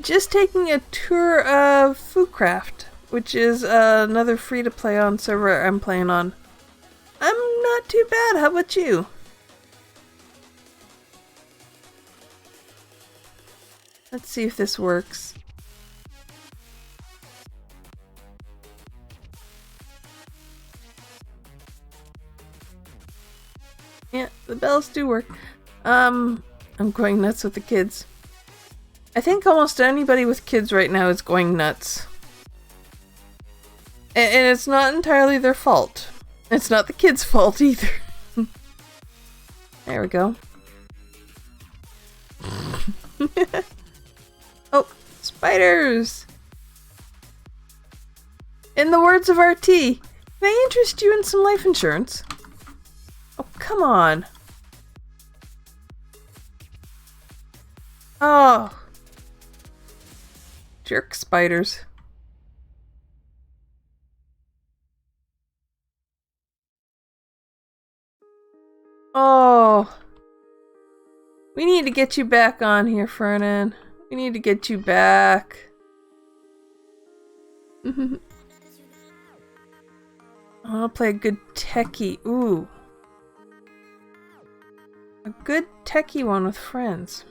Just taking a tour of FooCraft, which is another free-to-play on server I'm playing on. I'm not too bad, how about you? Let's see if this works. Yeah, the bells do work. I'm going nuts with the kids. I think almost anybody with kids right now is going nuts. And it's not entirely their fault. It's not the kids' fault either. There we go. Oh, spiders! In the words of RT, can I interest you in some life insurance? Oh, come on. Oh. Jerk spiders. Oh. We need to get you back on here, Fernan. We need to get you back. I want to play a good techie. Ooh. A good techie one with friends.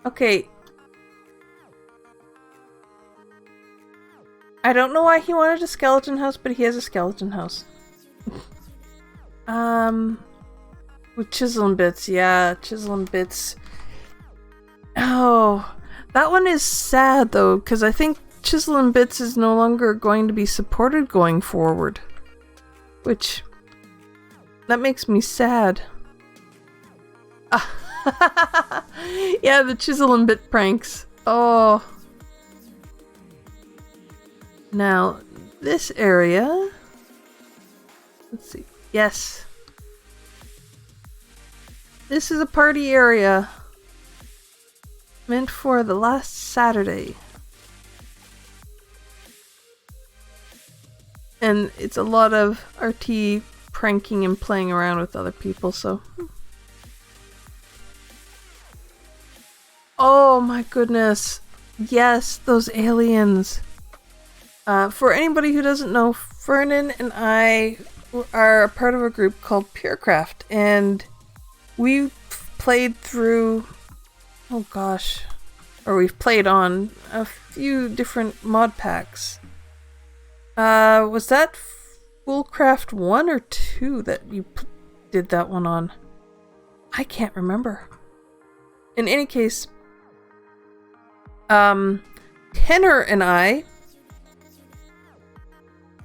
Okay. I don't know why he wanted a skeleton house, but he has a skeleton house. With chisel and bits. Yeah, chisel and bits. Oh, that one is sad though, because I think Chisel and Bits is no longer going to be supported going forward. Which... that makes me sad. Yeah, the Chisel and Bit pranks. Oh. Now, this area... let's see. Yes. This is a party area. Meant for the last Saturday. And it's a lot of RT pranking and playing around with other people, so... oh my goodness. Yes, those aliens. For anybody who doesn't know, Fernan and I are a part of a group called FooCraft, and we played through... oh gosh. Or we've played on a few different mod packs. Was that FooCraft 1 or 2 that you did that one on? I can't remember. In any case, Tenor and I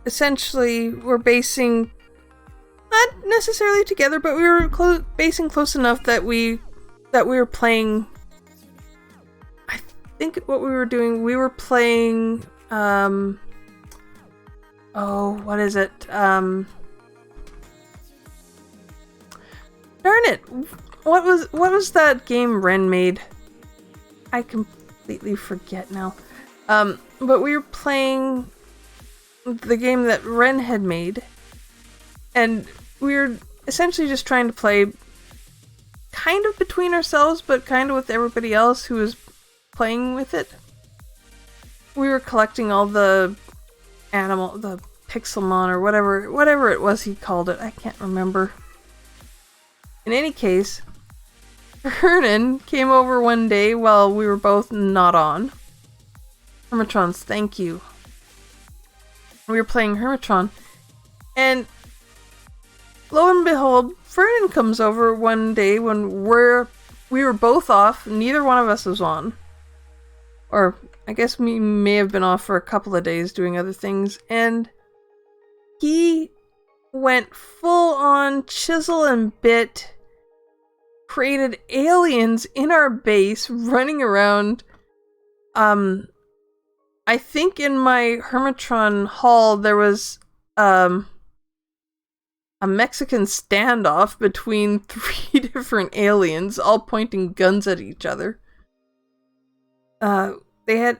essentially were basing, not necessarily together, but we were basing close enough that we were playing. I think what we were doing, we were playing, oh, what is it? Darn it! What was that game Ren made? I completely forget now. But we were playing the game that Ren had made, and we were essentially just trying to play kind of between ourselves, but kind of with everybody else who was playing with it. We were collecting all the the Pixelmon or whatever it was he called it. I can't remember. In any case, Hernan came over one day while we were both not on. Hermitrons, thank you. We were playing Hermitron, and lo and behold, Fernan comes over one day when we were both off. Neither one of us was on. Or, I guess we may have been off for a couple of days doing other things, and he went full on chisel and bit, created aliens in our base, running around. I think in my Hermitron hall there was, a Mexican standoff between 3 different aliens, all pointing guns at each other. They had,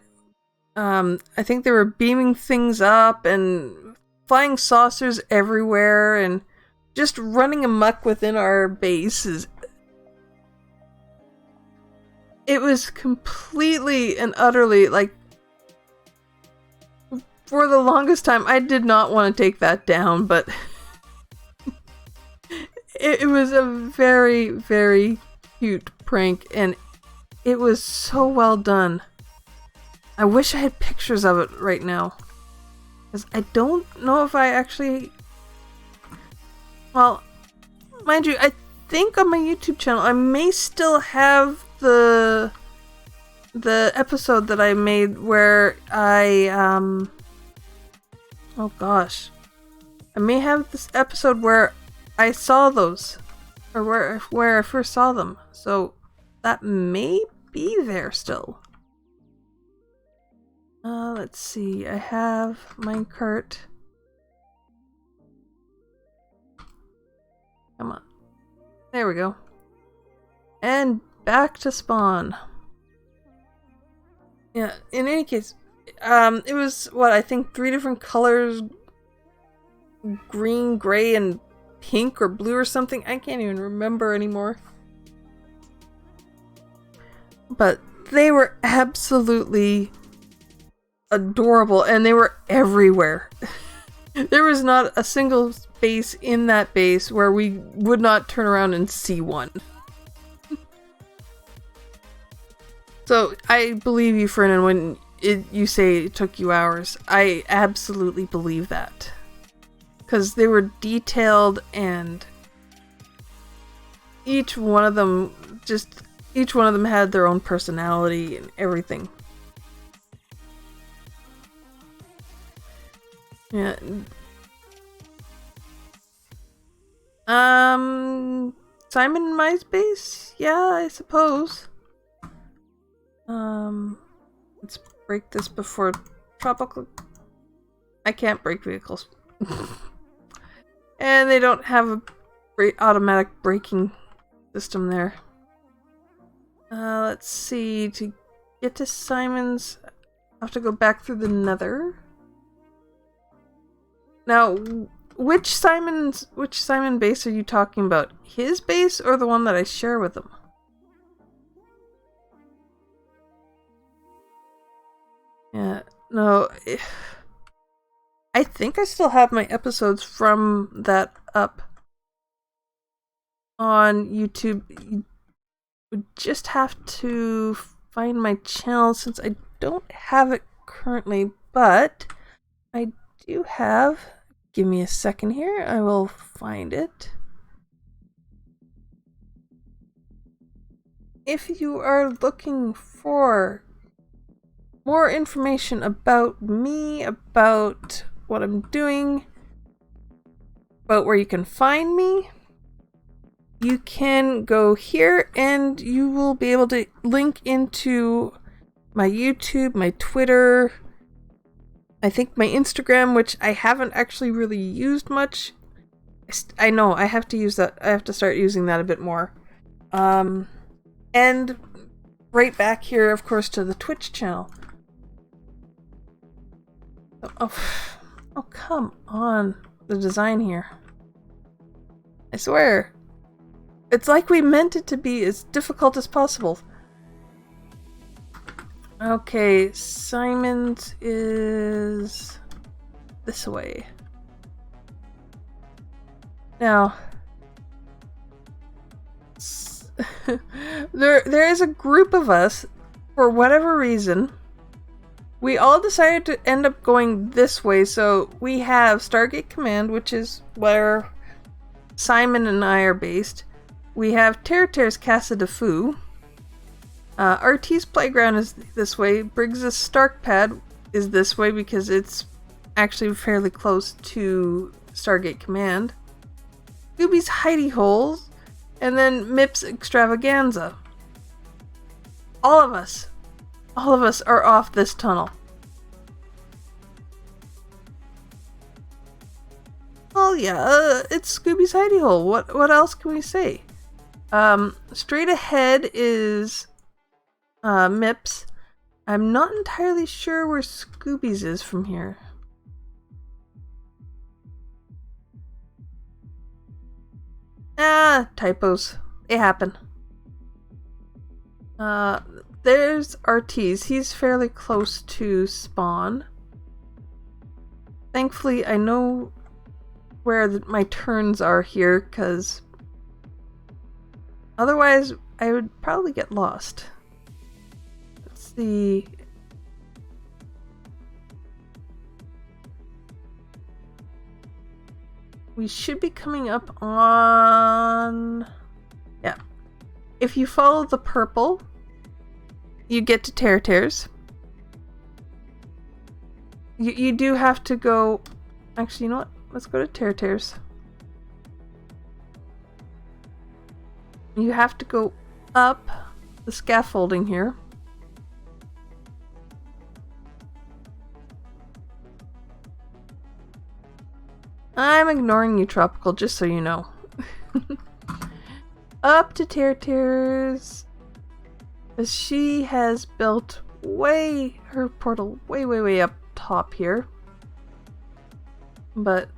I think they were beaming things up and flying saucers everywhere and just running amok within our bases. It was completely and utterly, like, for the longest time, I did not want to take that down, but it was a very, very cute prank, and it was so well done. I wish I had pictures of it right now, because I don't know if I actually... Well, mind you, I think on my YouTube channel, I may still have the episode that I made where I, oh gosh. I may have this episode where I saw those, or where I first saw them, so that may be there still. Let's see, I have minecart. Come on. There we go. And back to spawn. Yeah, in any case, it was, what, I think 3 different colors, green, gray, and pink or blue or something. I can't even remember anymore. But they were absolutely adorable, and they were everywhere. There was not a single space in that base where we would not turn around and see one. So I believe you, Fernan, when you say it took you hours. I absolutely believe that. Because they were detailed, and each one of them had their own personality and everything. Yeah. Simon in my space? Yeah, I suppose. Let's break this before tropical... I can't break vehicles. And they don't have a automatic braking system there. Let's see, to get to Simon's, I have to go back through the nether. Now, which Simon base are you talking about? His base or the one that I share with him? Yeah, no. I think I still have my episodes from that up on YouTube. You would just have to find my channel since I don't have it currently, but I do have... Give me a second here, I will find it. If you are looking for more information about me, about what I'm doing, about where you can find me, you can go here and you will be able to link into my YouTube, my Twitter, I think my Instagram, which I haven't actually really used much. I know, I have to use that. I have to start using that a bit more. And right back here, of course, to the Twitch channel. Oh, come on. The design here. I swear. It's like we meant it to be as difficult as possible. Okay, Simon's is this way. Now, there is a group of us, for whatever reason, we all decided to end up going this way. So we have Stargate Command, which is where Simon and I are based. We have Terra's Casa de Foo. RT's Playground is this way. Briggs's Stark Pad is this way because it's actually fairly close to Stargate Command. Scooby's Hidey Holes, and then Mip's Extravaganza. All of us are off this tunnel. Well, yeah, it's Scooby's hidey hole. What else can we say? Straight ahead is Mips. I'm not entirely sure where Scooby's is from here. Typos. They happen. There's RT's. He's fairly close to spawn. Thankfully, I know where my turns are here, because otherwise I would probably get lost. Let's see. We should be coming up on... Yeah. If you follow the purple, you get to Tears. You do have to go... Actually, you know what? Let's go to Tears. You have to go up the scaffolding here. I'm ignoring you, Tropical, just so you know. Up to Tears. She has built her portal way up top here. But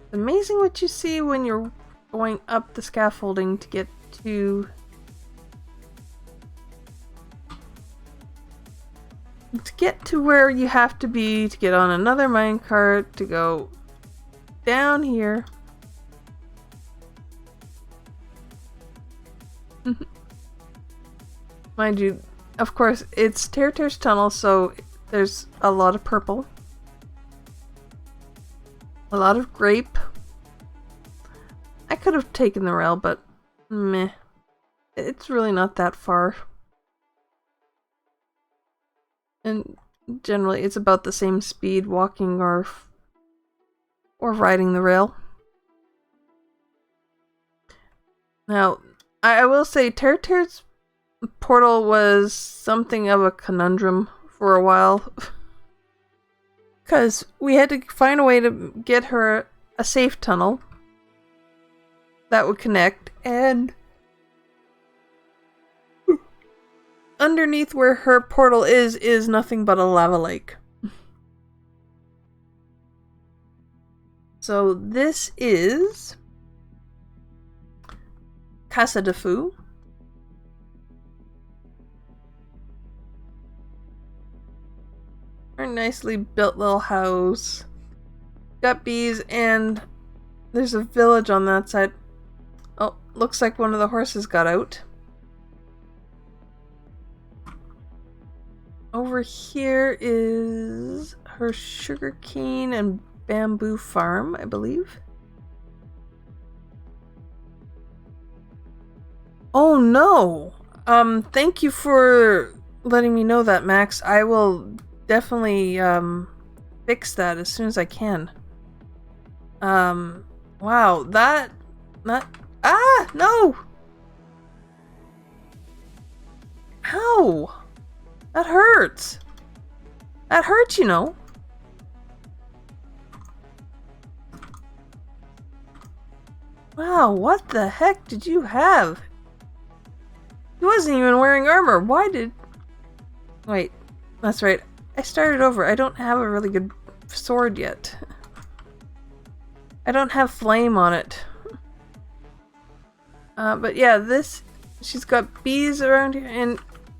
it's amazing what you see when you're going up the scaffolding to get to where you have to be to get on another minecart to go down here. Mind you, of course, it's Tears Tunnel, so there's a lot of purple. A lot of grape. I could have taken the rail, but meh. It's really not that far. And generally it's about the same speed walking or riding the rail. Now, I will say Tears portal was something of a conundrum for a while. Because we had to find a way to get her a safe tunnel that would connect, and underneath where her portal is nothing but a lava lake. So this is Casa de Foo. Our nicely built little house. Got bees, and there's a village on that side. Oh, looks like one of the horses got out. Over here is her sugarcane and bamboo farm, I believe. Oh no! Thank you for letting me know that, Max. I will definitely fix that as soon as I can. Wow, no! Ow! That hurts! That hurts, you know. Wow, what the heck did you have? He wasn't even wearing armor. Why did... Wait, that's right. I started over. I don't have a really good sword yet. I don't have flame on it. But yeah, she's got bees around here and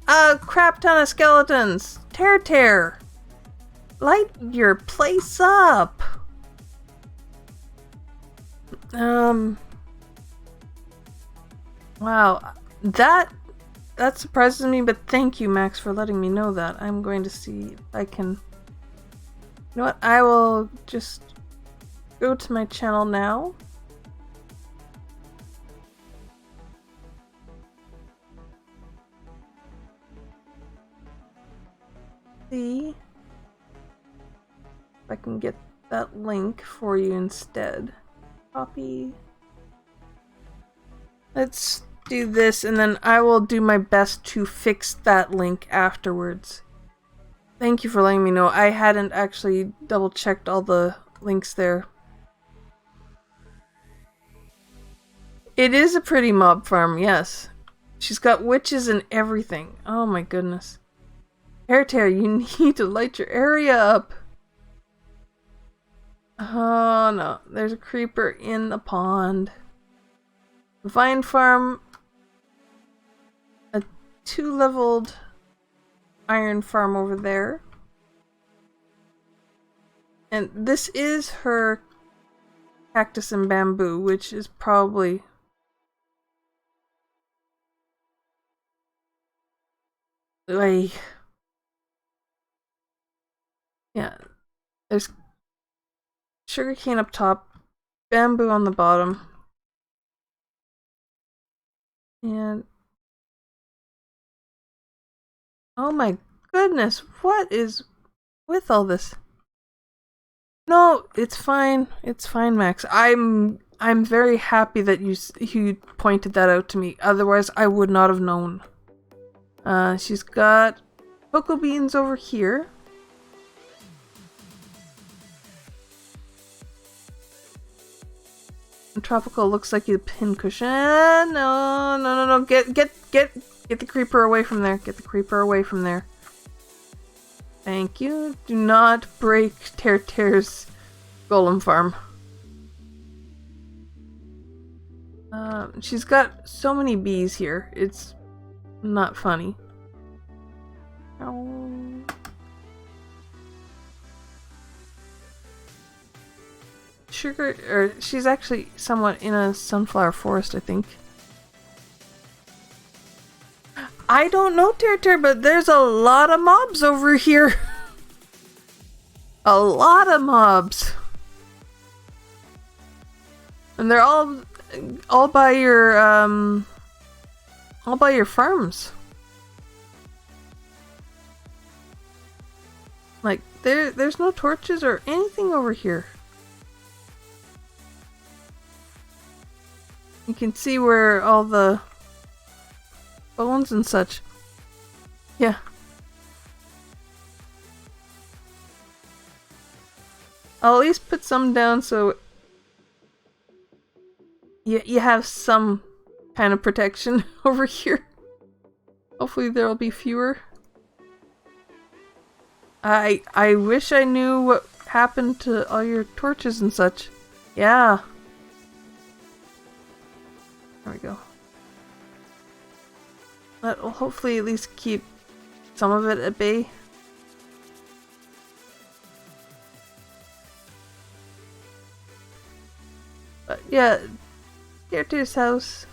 a crap ton of skeletons. Tear. Light your place up. Wow. That surprises me, but thank you, Max, for letting me know that. I'm going to see if I can... You know what? I will just go to my channel now. See if I can get that link for you instead. Copy. Let's do this, and then I will do my best to fix that link afterwards. Thank you for letting me know. I hadn't actually double checked all the links there. It is a pretty mob farm, yes. She's got witches and everything. Oh my goodness. Tear, you need to light your area up. Oh no, there's a creeper in the pond. Vine farm. A 2-leveled iron farm over there. And this is her cactus and bamboo, which is probably... Like... Yeah, there's sugarcane up top, bamboo on the bottom, and oh my goodness, what is with all this? No, it's fine, Max. I'm very happy that you pointed that out to me. Otherwise, I would not have known. She's got cocoa beans over here. Tropical looks like a pincushion. No. Get the creeper away from there. Get the creeper away from there. Thank you. Do not break Tear's golem farm. She's got so many bees here. It's not funny. She's actually somewhat in a sunflower forest, I think. I don't know, Tear, but there's a lot of mobs over here. A lot of mobs. And they're all by your farms. Like there's no torches or anything over here. You can see where all the bones and such. Yeah. I'll at least put some down so you have some kind of protection over here. Hopefully there'll be fewer. I wish I knew what happened to all your torches and such. Yeah. There we go. That will hopefully at least keep some of it at bay. But yeah, Tear's house,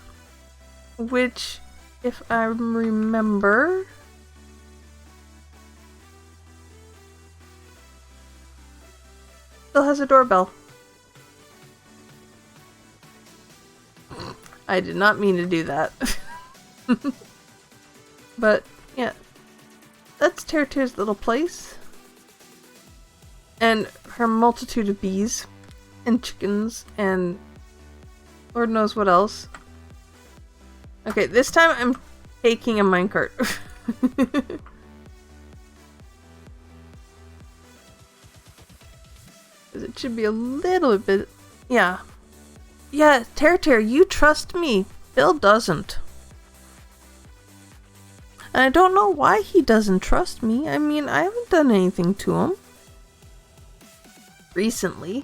which, if I remember, still has a doorbell. I did not mean to do that. But, yeah. That's Tear's little place. And her multitude of bees. And chickens. And Lord knows what else. Okay, this time I'm taking a minecart. Because it should be a little bit... Yeah. Yeah, Tear, you trust me. Bill doesn't. And I don't know why he doesn't trust me. I mean, I haven't done anything to him. Recently.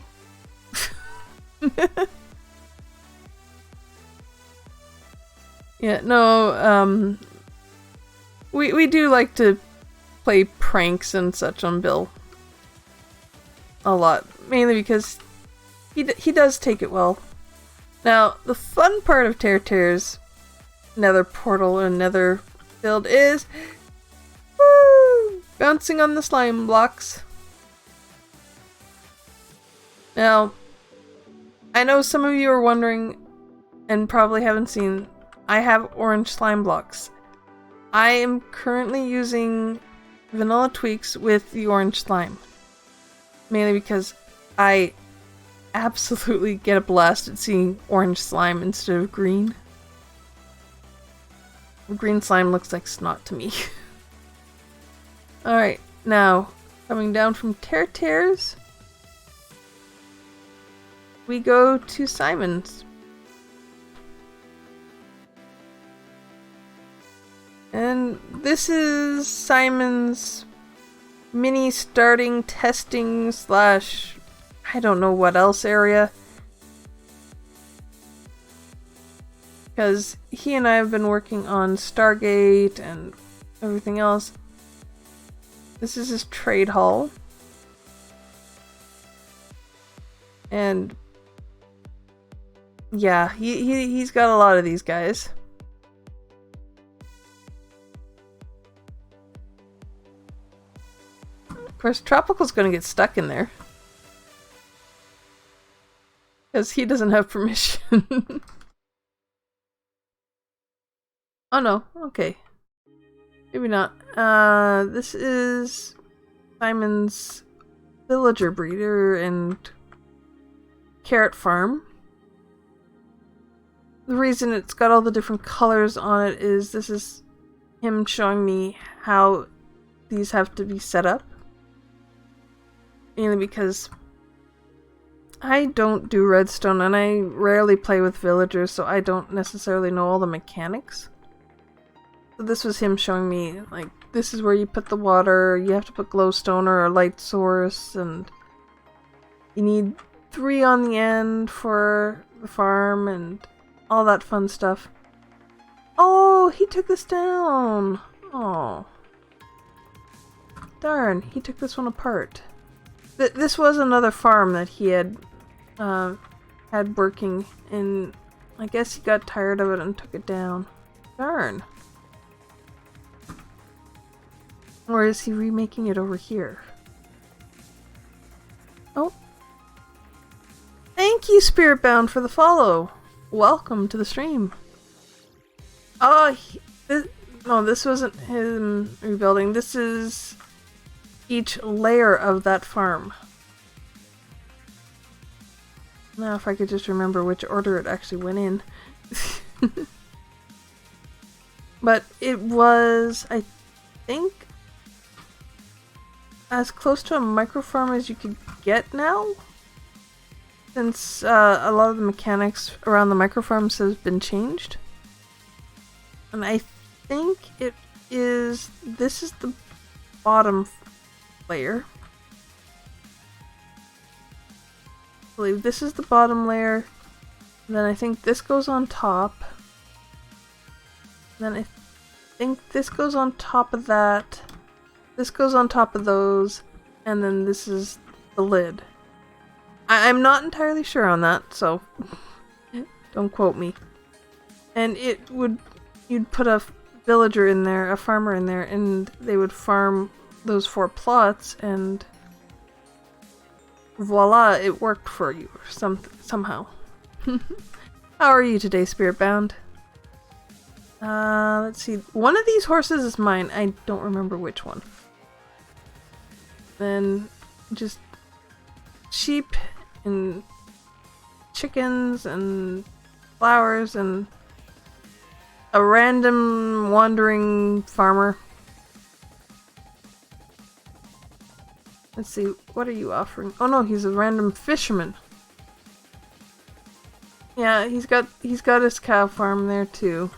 Yeah, no, we do like to play pranks and such on Bill. A lot. Mainly because he does take it well. Now, the fun part of Tear's nether portal and nether build is woo, bouncing on the slime blocks. Now, I know some of you are wondering and probably haven't seen, I have orange slime blocks. I am currently using vanilla tweaks with the orange slime. Mainly because I absolutely get a blast at seeing orange slime instead of green. Green slime looks like snot to me. Alright, now, coming down from Tear's, we go to Simon's. And this is Simon's mini starting testing slash I don't know what else area. Because he and I have been working on Stargate and everything else. This is his trade hall. And yeah, he's got a lot of these guys. Of course, Tropical's gonna get stuck in there. Because he doesn't have permission. Oh no, okay. Maybe not. This is Simon's villager breeder and carrot farm. The reason it's got all the different colors on it is this is him showing me how these have to be set up. Mainly because I don't do redstone and I rarely play with villagers, so I don't necessarily know all the mechanics. So this was him showing me, like, this is where you put the water, you have to put glowstone or a light source, and you need 3 on the end for the farm and all that fun stuff. Oh, he took this down! Oh. Darn, he took this one apart. This was another farm that he had had working, and I guess he got tired of it and took it down. Darn. Or is he remaking it over here? Oh. Thank you, Spiritbound, for the follow. Welcome to the stream. Oh, no, this wasn't him rebuilding. This is each layer of that farm. Now, if I could just remember which order it actually went in. But it was, I think, as close to a microfarm as you could get now. Since a lot of the mechanics around the microfarms has been changed. And I think it is, this is the bottom layer. I believe this is the bottom layer. And then I think this goes on top. Then I think this goes on top of that. This goes on top of those. And then this is the lid. I'm not entirely sure on that, so don't quote me. And it would, you'd put a villager in there, a farmer in there, and they would farm those 4 plots, and voila, it worked for you somehow. How are you today, Spiritbound? Let's see. One of these horses is mine. I don't remember which one. Then just sheep and chickens and flowers and a random wandering farmer. Let's see, what are you offering? Oh no, he's a random fisherman. Yeah, he's got his cow farm there too.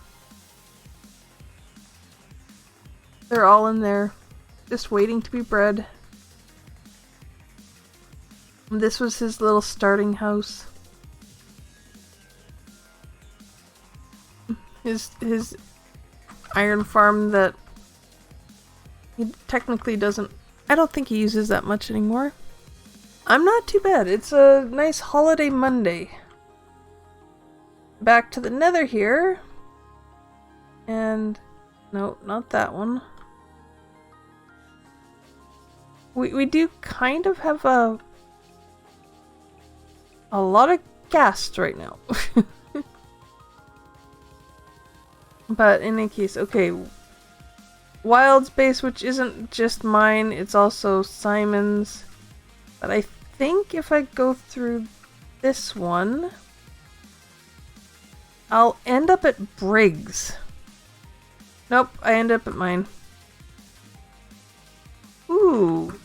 They're all in there, just waiting to be bred. This was his little starting house. His iron farm that he technically doesn't, I don't think he uses that much anymore. I'm not too bad. It's a nice holiday Monday. Back to the nether here. And no, not that one. We do kind of have a lot of gas right now. But in any case, okay. Wild's base, which isn't just mine, it's also Simon's. But I think if I go through this one, I'll end up at Briggs. Nope, I end up at mine. Ooh.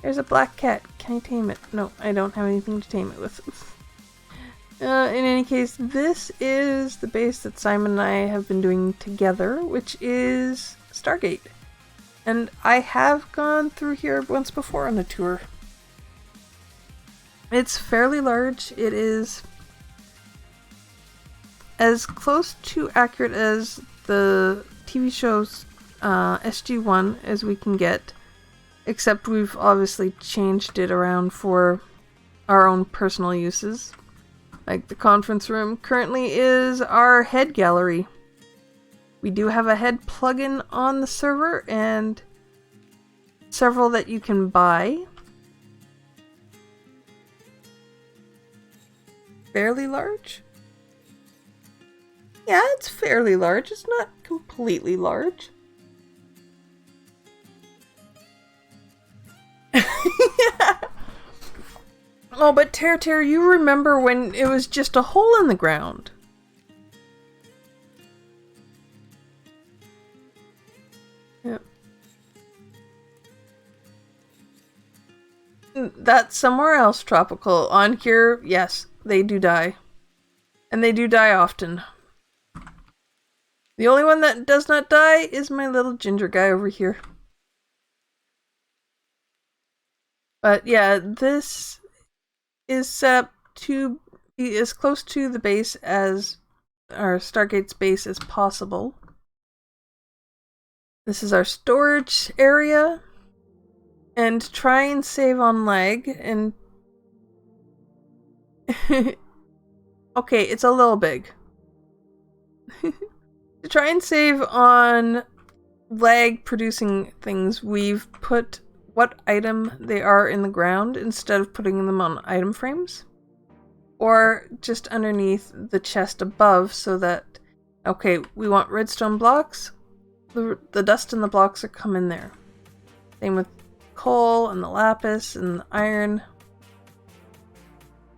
There's a black cat. Can I tame it? No, I don't have anything to tame it with. In any case, this is the base that Simon and I have been doing together, which is Stargate. And I have gone through here once before on a tour. It's fairly large. It is as close to accurate as the TV show's SG-1 as we can get, except we've obviously changed it around for our own personal uses. Like the conference room currently is our head gallery. We do have a head plugin on the server and several that you can buy. Fairly large? Yeah, it's fairly large. It's not completely large. Yeah. Oh, but Ter, you remember when it was just a hole in the ground? Yep. That's somewhere else tropical. On here, yes, they do die. And they do die often. The only one that does not die is my little ginger guy over here. But yeah, this is set up to be as close to the base as our Stargate's base as possible. This is our storage area. And try and save on lag and okay, it's a little big. To try and save on lag producing things, we've put what item they are in the ground instead of putting them on item frames. Or just underneath the chest above so that, okay, we want redstone blocks, the dust in the blocks are coming there. Same with coal and the lapis and the iron.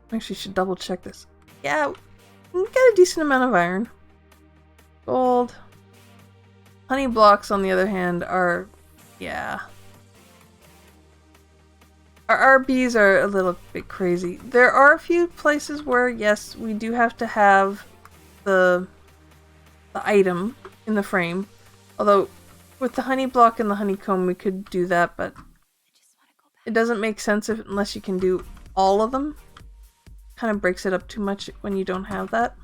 I actually should double check this. Yeah, we got a decent amount of iron. Gold. Honey blocks, on the other hand, are, yeah. Our RBs are a little bit crazy. There are a few places where, yes, we do have to have the item in the frame. Although, with the honey block and the honeycomb, we could do that, but it doesn't make sense unless you can do all of them. Kind of breaks it up too much when you don't have that.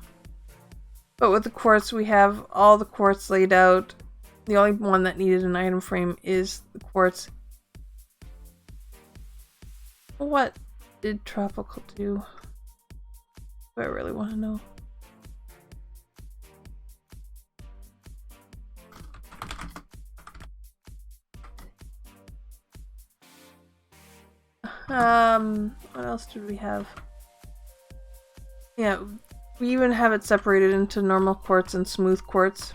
But with the quartz, we have all the quartz laid out. The only one that needed an item frame is the quartz. What did Tropical do? Do I really want to know? What else did we have? Yeah, we even have it separated into normal quartz and smooth quartz.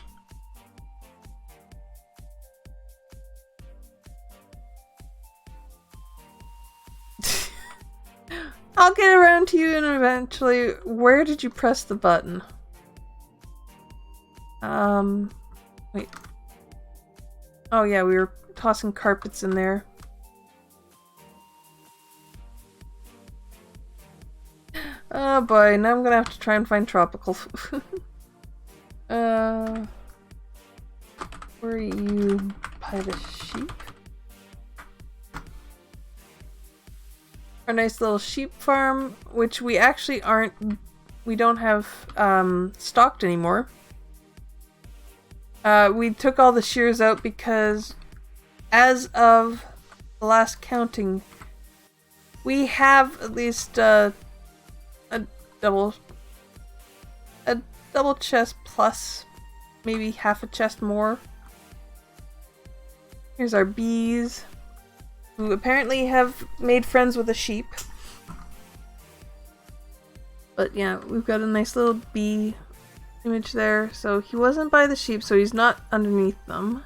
I'll get around to you and eventually. Where did you press the button? Wait. Oh yeah, we were tossing carpets in there. Oh boy, now I'm gonna have to try and find Tropical. Where are you by the sheep? Our nice little sheep farm, which we actually we don't have stocked anymore. We took all the shears out because as of the last counting, we have at least a double chest plus maybe half a chest more. Here's our bees, who apparently have made friends with a sheep. But yeah, we've got a nice little bee image there. So he wasn't by the sheep, so he's not underneath them.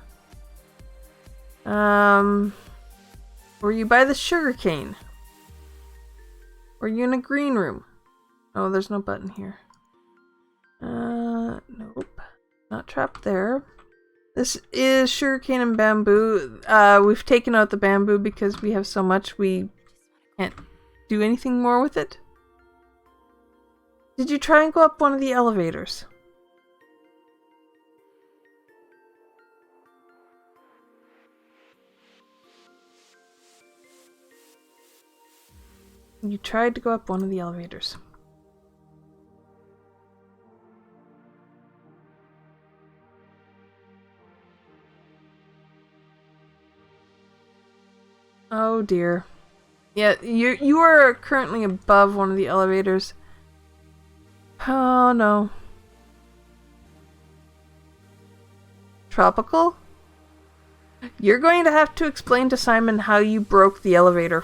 Were you by the sugarcane? Were you in a green room? Oh, there's no button here. Nope. Not trapped there. This is sugarcane and bamboo. We've taken out the bamboo because we have so much we can't do anything more with it. Did you try and go up one of the elevators? You tried to go up one of the elevators. Oh dear. Yeah, you are currently above one of the elevators. Oh no. Tropical? You're going to have to explain to Simon how you broke the elevator.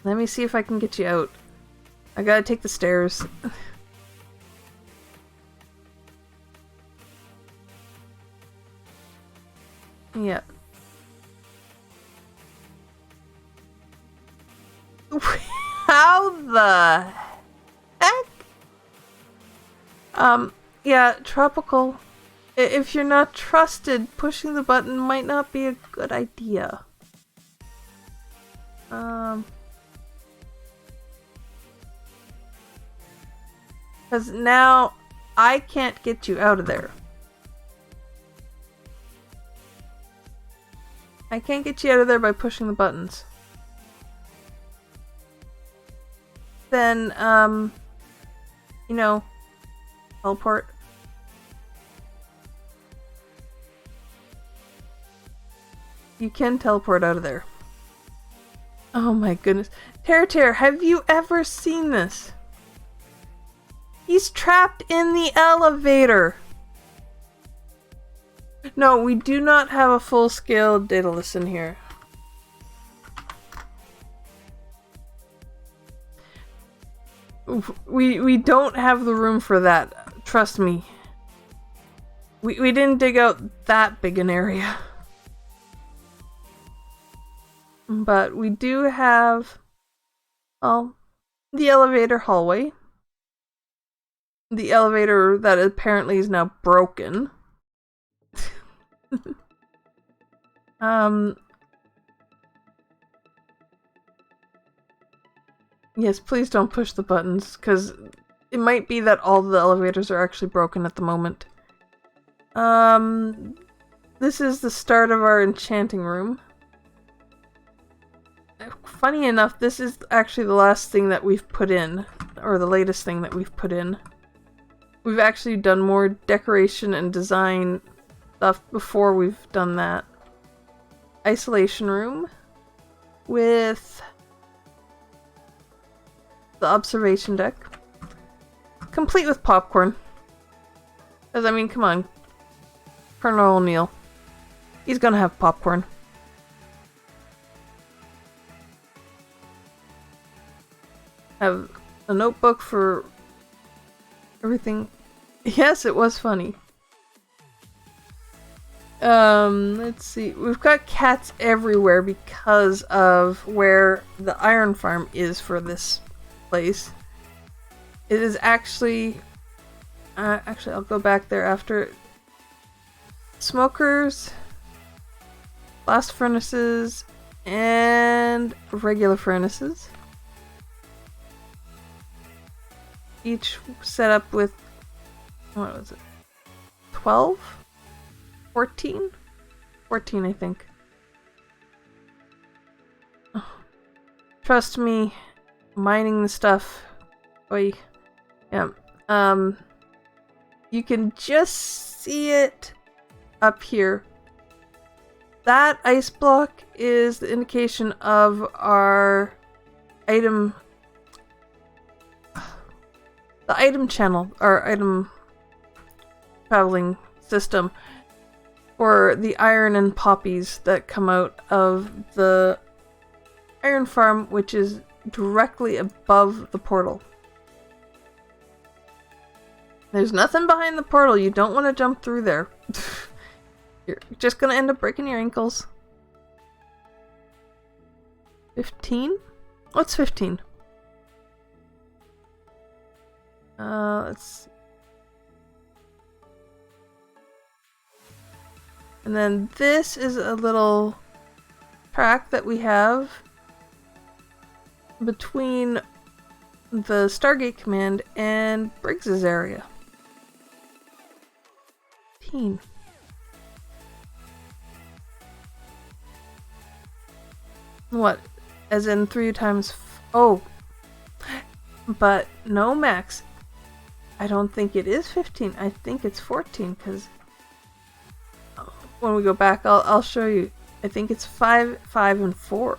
Let me see if I can get you out. I gotta take the stairs. Yeah. How the heck? Yeah, tropical. If you're not trusted, pushing the button might not be a good idea. Because now I can't get you out of there. I can't get you out of there by pushing the buttons. Then, you know, teleport. You can teleport out of there. Oh my goodness. Terra, have you ever seen this? He's trapped in the elevator! No, we do not have a full-scale Daedalus in here. We don't have the room for that. Trust me. We didn't dig out that big an area. But we do have, well, the elevator hallway. The elevator that apparently is now broken. Yes, please don't push the buttons, because it might be that all the elevators are actually broken at the moment. This is the start of our enchanting room. Funny enough, this is actually the last thing that we've put in, or the latest thing that we've put in. We've actually done more decoration and design stuff before we've done that. Isolation room with the observation deck, complete with popcorn. Because I mean, come on, Colonel O'Neill, he's gonna have popcorn. Have a notebook for everything. Yes, it was funny. Let's see. We've got cats everywhere because of where the iron farm is for this place. It is actually... actually, I'll go back there after. Smokers, blast furnaces, and regular furnaces. Each set up with, what was it, 12? 14? 14, I think. Oh. Trust me, mining the stuff. Oy. Yeah. You can just see it up here. That ice block is the indication of our item... the item channel, our item traveling system for the iron and poppies that come out of the iron farm, which is directly above the portal. There's nothing behind the portal. You don't want to jump through there. You're just going to end up breaking your ankles. 15? What's 15? Let's see. And then this is a little track that we have between the Stargate Command and Briggs's area. 15. What? As in 3 times... Oh. But no, Max. I don't think it is 15. I think it's 14, because... When we go back, I'll show you. I think it's 5, 5, and 4.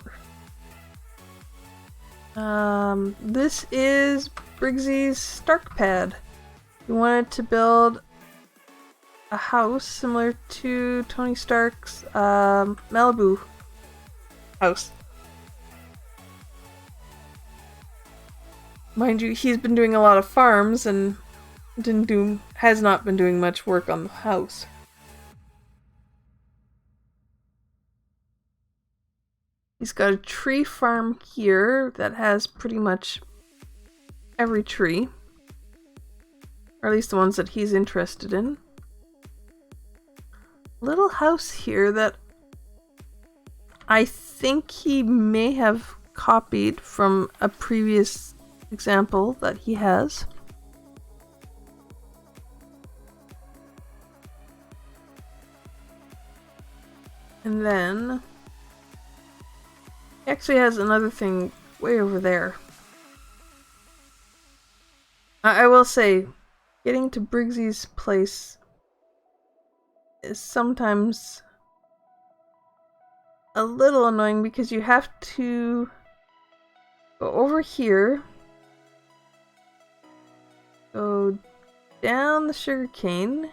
This is Briggsy's Stark Pad. He wanted to build a house similar to Tony Stark's Malibu house. Mind you, he's been doing a lot of farms and has not been doing much work on the house. He's got a tree farm here that has pretty much every tree. Or at least the ones that he's interested in. Little house here that I think he may have copied from a previous example that he has. And then he actually has another thing way over there. I will say, getting to Briggsy's place is sometimes a little annoying because you have to go over here, go down the sugarcane,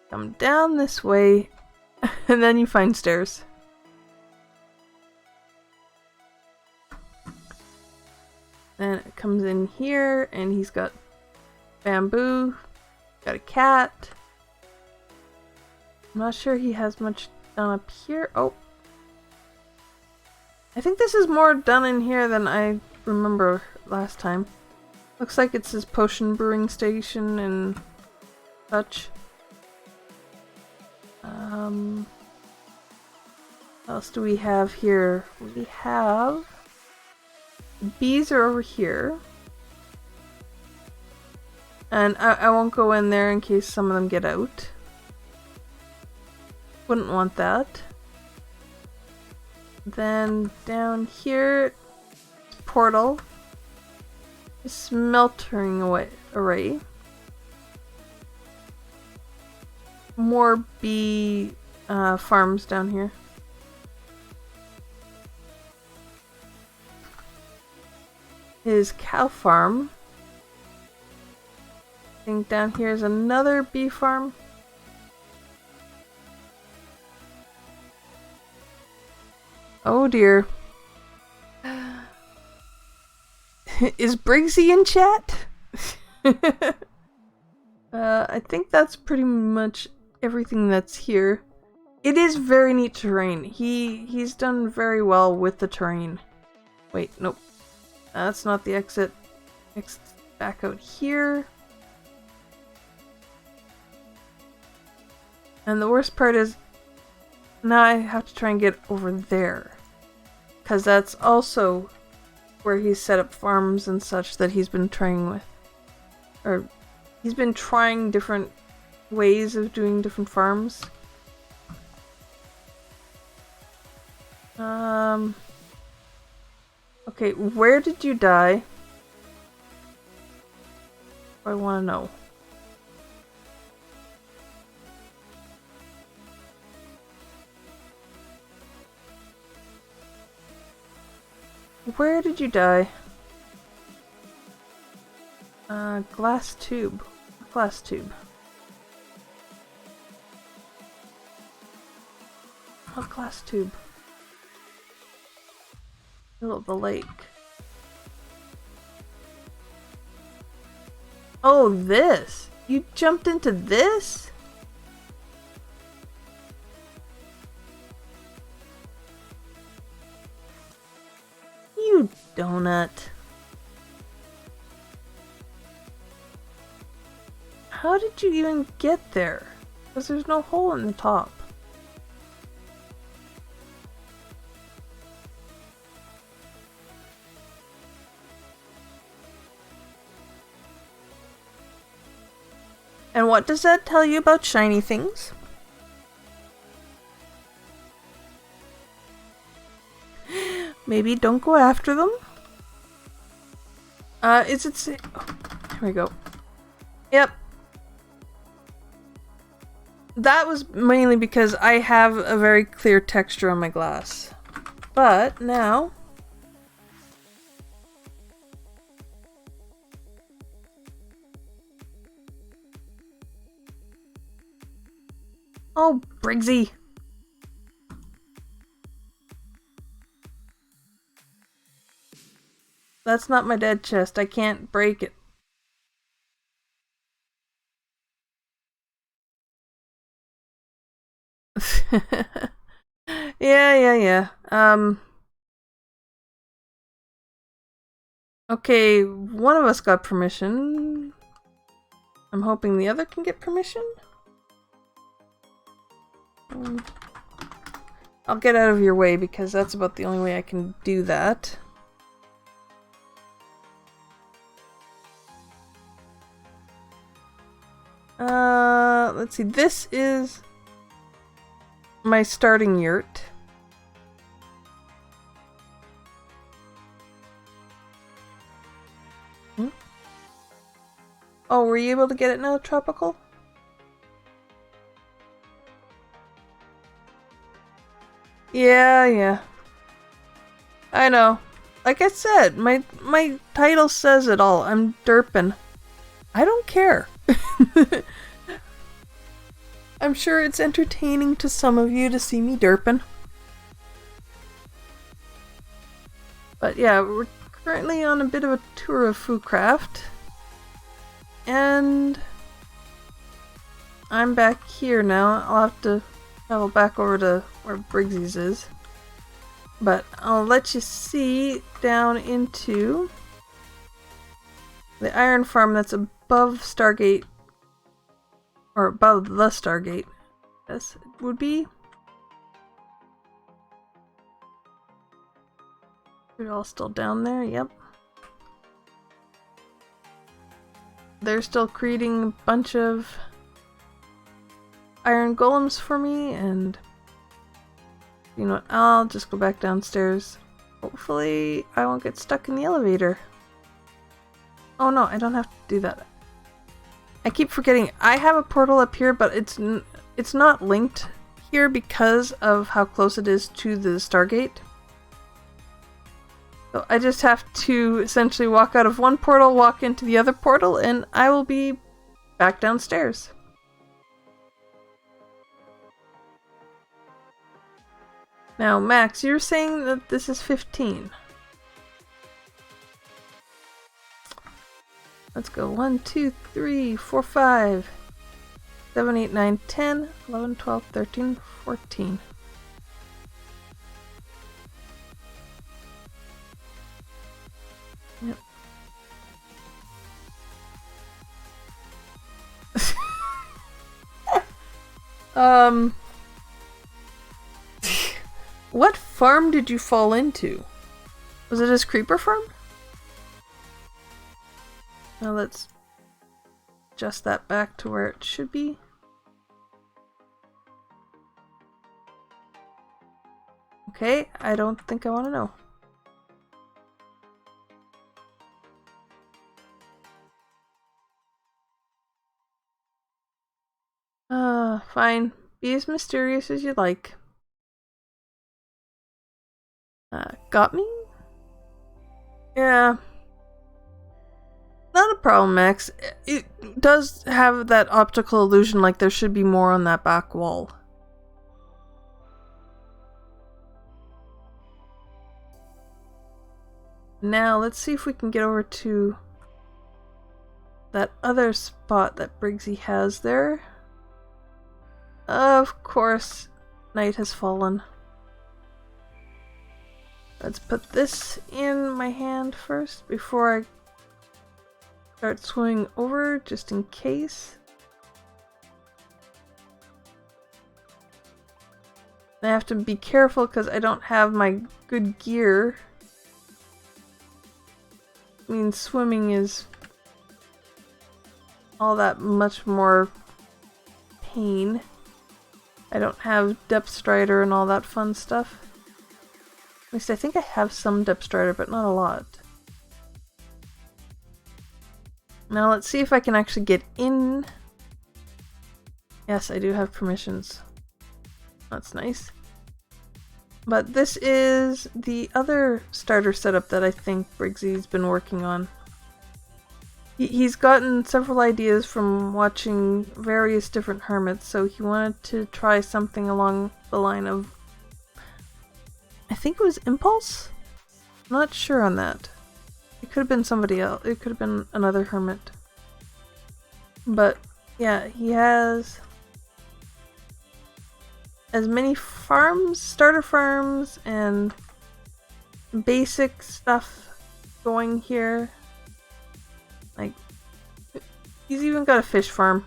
come down this way, and then you find stairs. Then it comes in here, and he's got bamboo, got a cat. I'm not sure he has much done up here. Oh. I think this is more done in here than I remember last time. Looks like it's his potion brewing station and such. What else do we have here? We have... The bees are over here. And I won't go in there in case some of them get out. Wouldn't want that. Then down here, portal. Smeltering array. More bee farms down here. His cow farm. I think down here is another bee farm. Oh dear. Is Briggsy in chat? I think that's pretty much everything that's here. It is very neat terrain. He's done very well with the terrain. Wait, nope. That's not the exit. Exit back out here. And the worst part is now I have to try and get over there. Because that's also where he's set up farms and such that he's been trying with. Or he's been trying different ways of doing different farms. Okay, where did you die? I want to know. Where did you die? Glass tube. Glass tube. What glass tube? Middle of the lake. Oh, this! You jumped into this? You donut. How did you even get there? Because there's no hole in the top. And what does that tell you about shiny things? Maybe don't go after them? Is it oh, here we go. Yep. That was mainly because I have a very clear texture on my glass. But now... Oh, Briggsy! That's not my dead chest. I can't break it. Yeah. Okay, one of us got permission. I'm hoping the other can get permission. I'll get out of your way because that's about the only way I can do that. Let's see. This is my starting yurt. Oh, were you able to get it now, Tropical? Yeah. I know. Like I said, my title says it all. I'm derping. I don't care. I'm sure it's entertaining to some of you to see me derping. But yeah, we're currently on a bit of a tour of FooCraft. And I'm back here now. I'll have to travel back over to where Briggsy's is. But I'll let you see down into the iron farm that's above Stargate. Or above the Stargate. Yes, it would be. They're all still down there, yep. They're still creating a bunch of iron golems for me, and you know what, I'll just go back downstairs. Hopefully I won't get stuck in the elevator. Oh no, I don't have to do that. I keep forgetting, I have a portal up here, but it's not linked here because of how close it is to the Stargate. So I just have to essentially walk out of one portal, walk into the other portal, and I will be back downstairs. Now, Max, you're saying that this is 15. Let's go 1, 2, 3, 4, 5, 7, 8, 9, 10, 11, 12, 13, 14. Yep. What farm did you fall into? Was it his creeper farm? Now let's adjust that back to where it should be. Okay, I don't think I want to know. Fine. Be as mysterious as you like. Got me? Yeah. Not a problem, Max. It does have that optical illusion like there should be more on that back wall. Now, let's see if we can get over to that other spot that Briggsy has there. Of course, night has fallen. Let's put this in my hand first before I start swimming over, just in case. I have to be careful because I don't have my good gear. I mean, swimming is all that much more pain. I don't have Depth Strider and all that fun stuff. At least I think I have some Depth Strider, but not a lot. Now let's see if I can actually get in. Yes, I do have permissions. That's nice. But this is the other starter setup that I think Briggsy's been working on. He's gotten several ideas from watching various different hermits, so he wanted to try something along the line of... I think it was Impulse? I'm not sure on that. It could have been somebody else. It could have been another hermit. But yeah, he has as many farms, starter farms, and basic stuff going here. Like, he's even got a fish farm.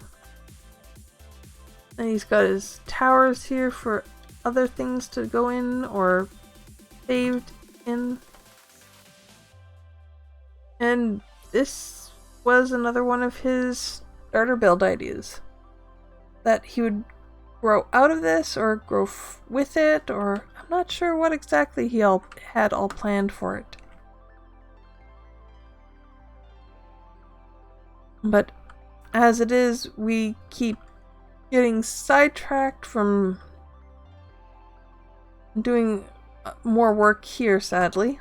And he's got his towers here for other things to go in or saved in. And this was another one of his starter build ideas. That he would grow out of this or grow with it, or I'm not sure what exactly he had all planned for it. But as it is, we keep getting sidetracked from doing more work here, sadly.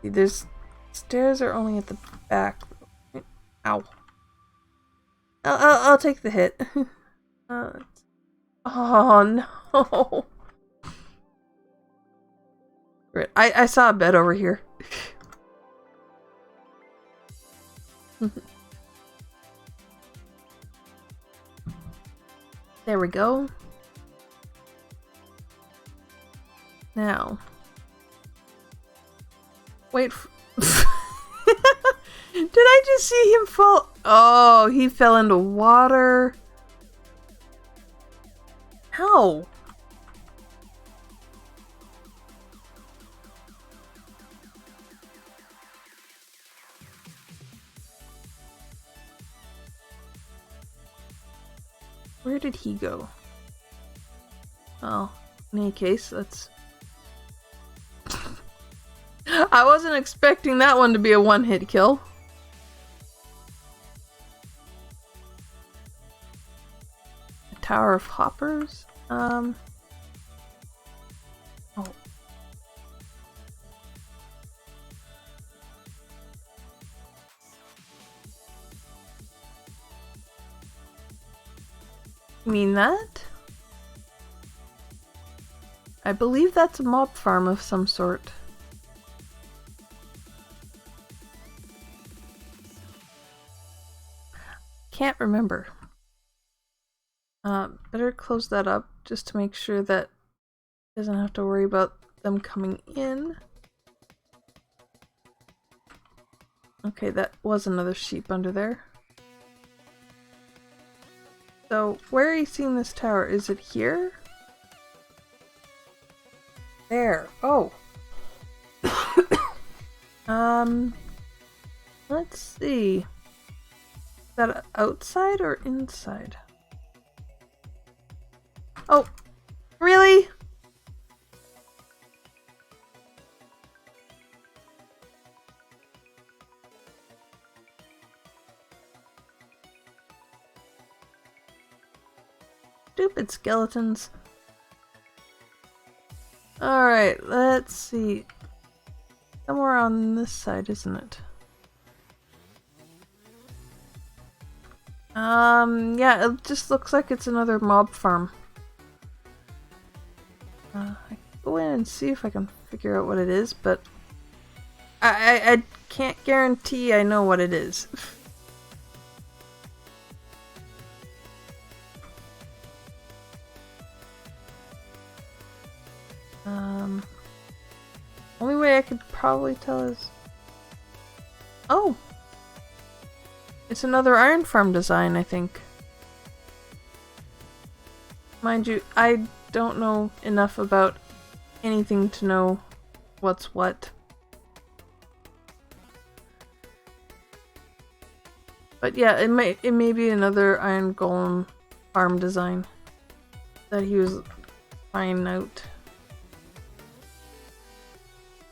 See, there's stairs are only at the back. Ow. I'll take the hit. Oh no. Right, I saw a bed over here. There we go. Now. Wait. Did I just see him fall? Oh, he fell into water. How? Where did he go? Well, in any case, let's... I wasn't expecting that one to be a one-hit kill. Tower of Hoppers? Oh. You mean that? I believe that's a mob farm of some sort. Can't remember. Better close that up just to make sure that he doesn't have to worry about them coming in. Okay, that was another sheep under there. So, where are you seeing this tower? Is it here? There. Oh. Let's see. Is that outside or inside? Oh, really? Stupid skeletons. Alright, let's see. Somewhere on this side, isn't it? Yeah, it just looks like it's another mob farm. I can go in and see if I can figure out what it is, but I can't guarantee I know what it is. Only way I could probably tell is... Oh! It's another iron farm design, I think. Mind you, I don't know enough about anything to know what's what. But yeah, it may be another Iron Golem farm design that he was trying out.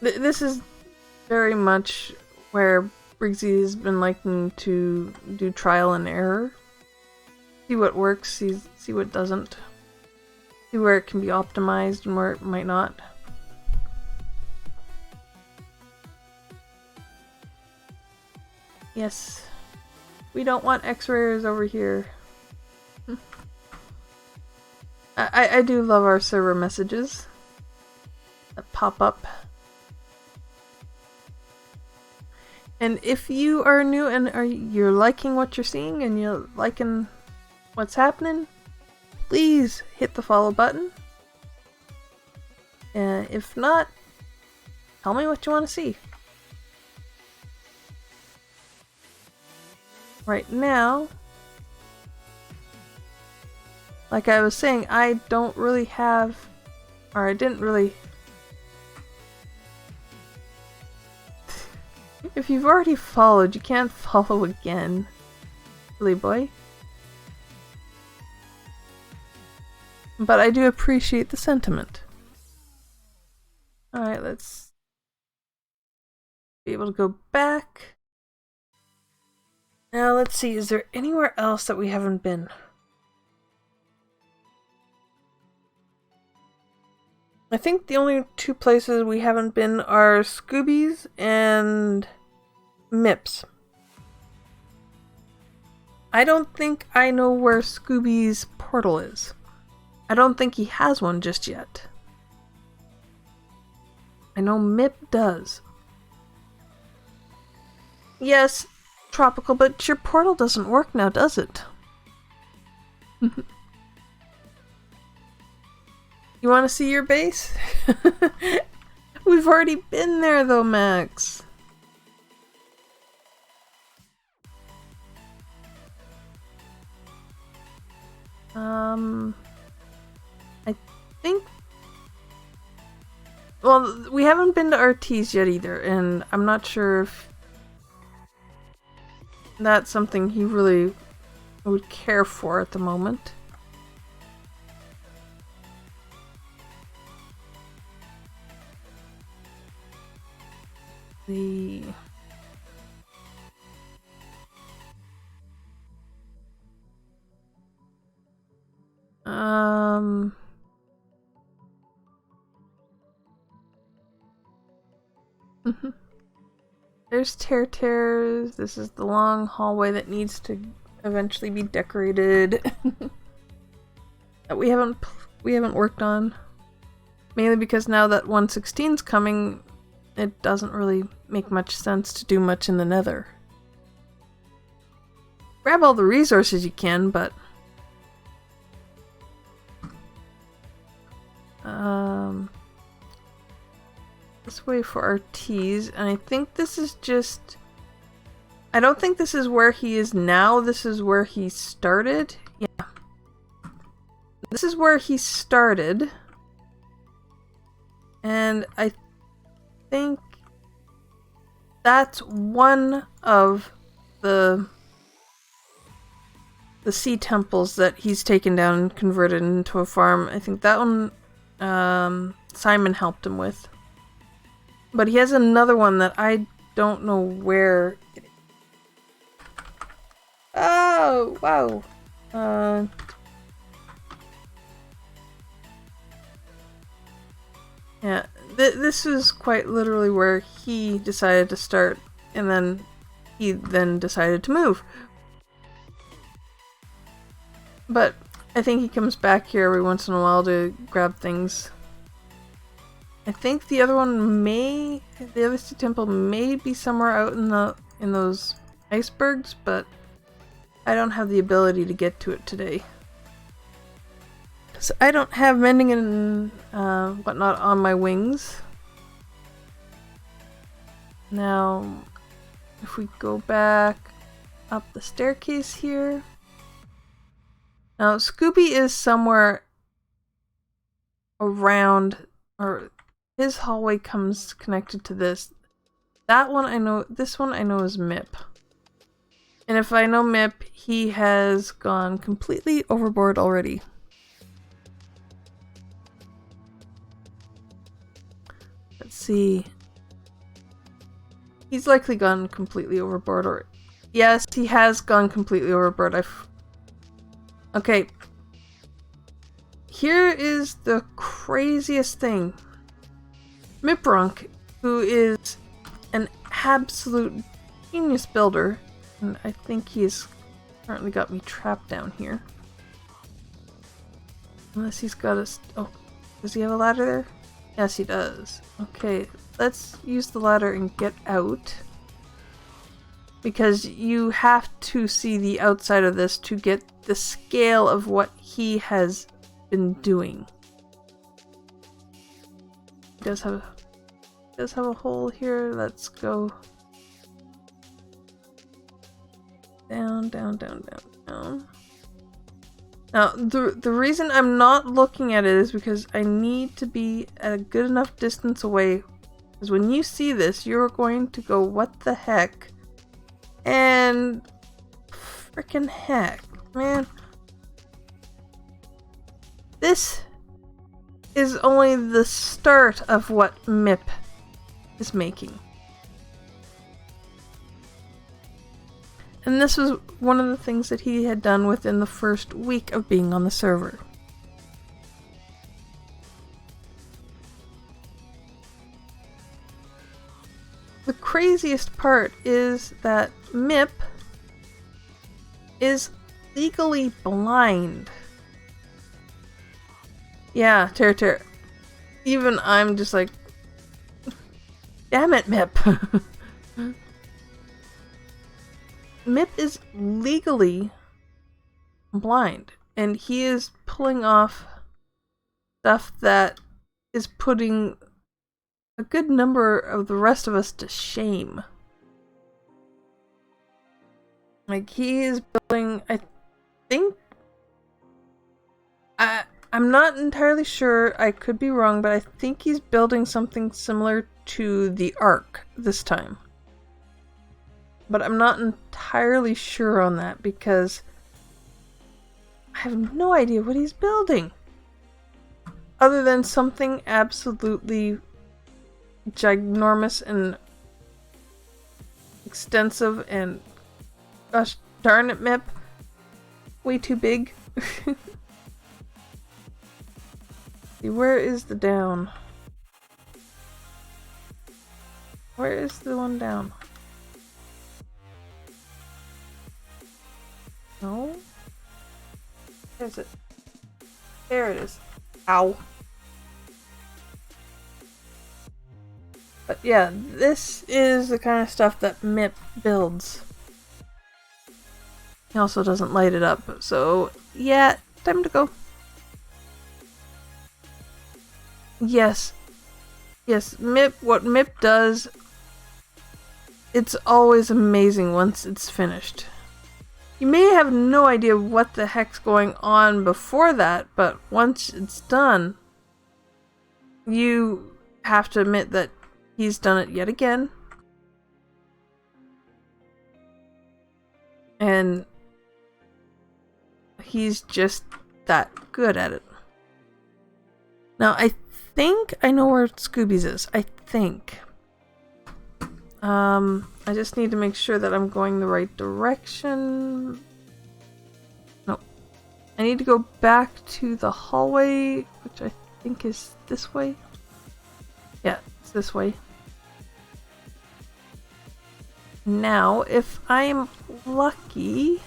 This is very much where Briggsy has been liking to do trial and error. See what works, see what doesn't. See where it can be optimized and where it might not. Yes. We don't want X-rays over here. I do love our server messages that pop up. And if you are new and you're liking what you're seeing and you're liking what's happening, please hit the follow button. If not, tell me what you want to see. Right now, like I was saying, I don't really have, or I didn't really. If you've already followed, you can't follow again. Silly boy. But I do appreciate the sentiment. Alright, let's be able to go back. Now let's see, is there anywhere else that we haven't been? I think the only two places we haven't been are Scooby's and Mips. I don't think I know where Scooby's portal is. I don't think he has one just yet. I know Mip does. Yes, Tropical, but your portal doesn't work now, does it? You want to see your base? We've already been there though, Max. I think... Well, we haven't been to RT's yet either, and I'm not sure if that's something he really would care for at the moment. There's tears. This is the long hallway that needs to eventually be decorated. That we haven't worked on. Mainly because now that 116's coming, it doesn't really make much sense to do much in the Nether. Grab all the resources you can, but this way for our teas, and I think this is just... I don't think this is where he is now, this is where he started. Yeah. This is where he started. And I think that's one of the sea temples that he's taken down and converted into a farm. I think that one Simon helped him with. But he has another one that I don't know where it is. Oh, wow. Yeah, this is quite literally where he decided to start, and then he decided to move. But I think he comes back here every once in a while to grab things. I think the other sea temple may be somewhere out in those icebergs, but I don't have the ability to get to it today. So I don't have mending and whatnot on my wings. Now, if we go back up the staircase here. Now, Scooby is somewhere around, or his hallway comes connected to this. That one I know, this one I know is Mip. And if I know Mip, he has gone completely overboard already. Let's see. He's likely gone completely overboard, or... Yes, he has gone completely overboard. Okay. Here is the craziest thing. Miprunk, who is an absolute genius builder, and I think he's currently got me trapped down here. Unless he's got a... Oh, does he have a ladder there? Yes, he does. Okay, let's use the ladder and get out. Because you have to see the outside of this to get the scale of what he has been doing. He does have a hole here. Let's go down, down, down, down, down. Now, the reason I'm not looking at it is because I need to be at a good enough distance away. Because when you see this, you're going to go, what the heck? And freaking heck, man. This is only the start of what Mip is making. And this was one of the things that he had done within the first week of being on the server. The craziest part is that Mip is legally blind. Yeah, Ter. Even I'm just like, damn it, Mip. Mip is legally blind, and he is pulling off stuff that is putting a good number of the rest of us to shame. Like, he is building, I think, I'm not entirely sure, I could be wrong, but I think he's building something similar to the Ark this time. But I'm not entirely sure on that because I have no idea what he's building. Other than something absolutely ginormous and extensive and gosh darn it, Mip. Way too big. See, where is the down? Where is the one down? No? Where is it? There it is. Ow. But yeah, this is the kind of stuff that Mip builds. He also doesn't light it up, so yeah, time to go. Yes. Yes, what Mip does, it's always amazing once it's finished. You may have no idea what the heck's going on before that, but once it's done, you have to admit that he's done it yet again. And he's just that good at it. Now, I think I know where Scooby's is. I think. I just need to make sure that I'm going the right direction. No. I need to go back to the hallway, which I think is this way. Yeah, it's this way. Now, if I'm lucky,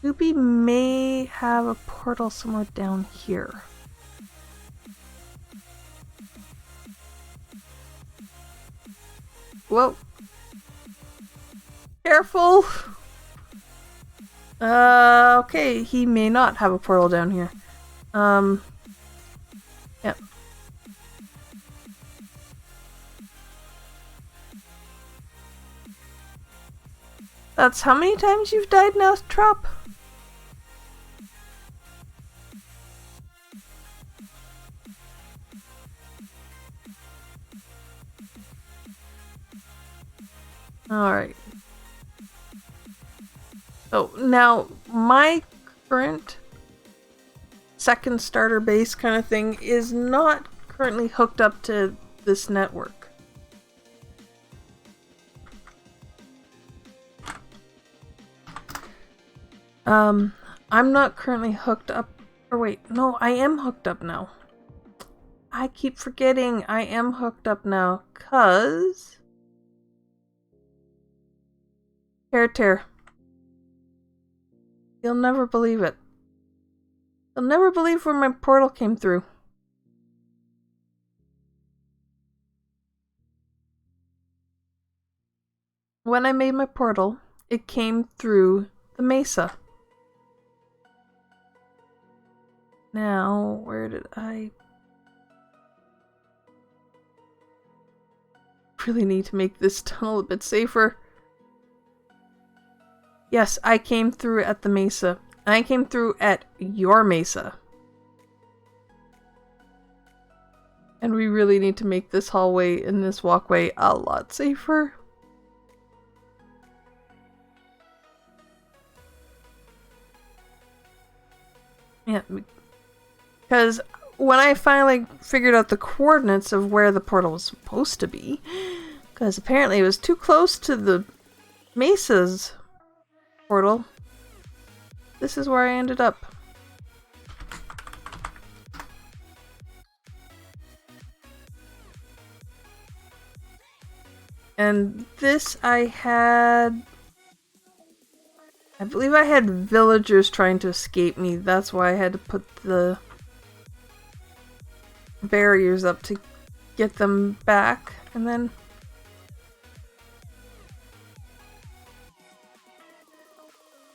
Scooby may have a portal somewhere down here. Whoa. Careful! Okay, he may not have a portal down here. Yep. That's how many times you've died now, Trop? Alright. So now my current second starter base kind of thing is not currently hooked up to this network. I'm not currently hooked up, or wait, no, I am hooked up now. I keep forgetting I am hooked up now, cause... Tear. You'll never believe it. You'll never believe where my portal came through. When I made my portal, it came through the mesa. Now, where did I... really need to make this tunnel a bit safer. Yes, I came through at the mesa. I came through at your mesa. And we really need to make this hallway and this walkway a lot safer. Yeah, because when I finally figured out the coordinates of where the portal was supposed to be, because apparently it was too close to the mesa's portal, this is where I ended up. And this I believe I had villagers trying to escape me. That's why I had to put the barriers up to get them back. And then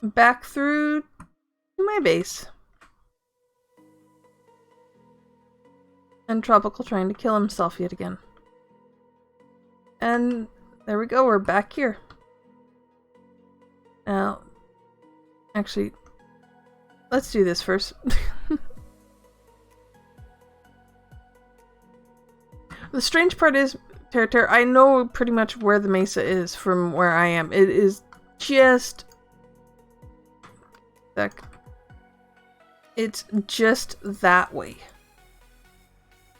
back through to my base. And Tropical trying to kill himself yet again. And there we go, we're back here. Now, actually, let's do this first. The strange part is, Terra, I know pretty much where the mesa is from where I am. It is just... It's just that way.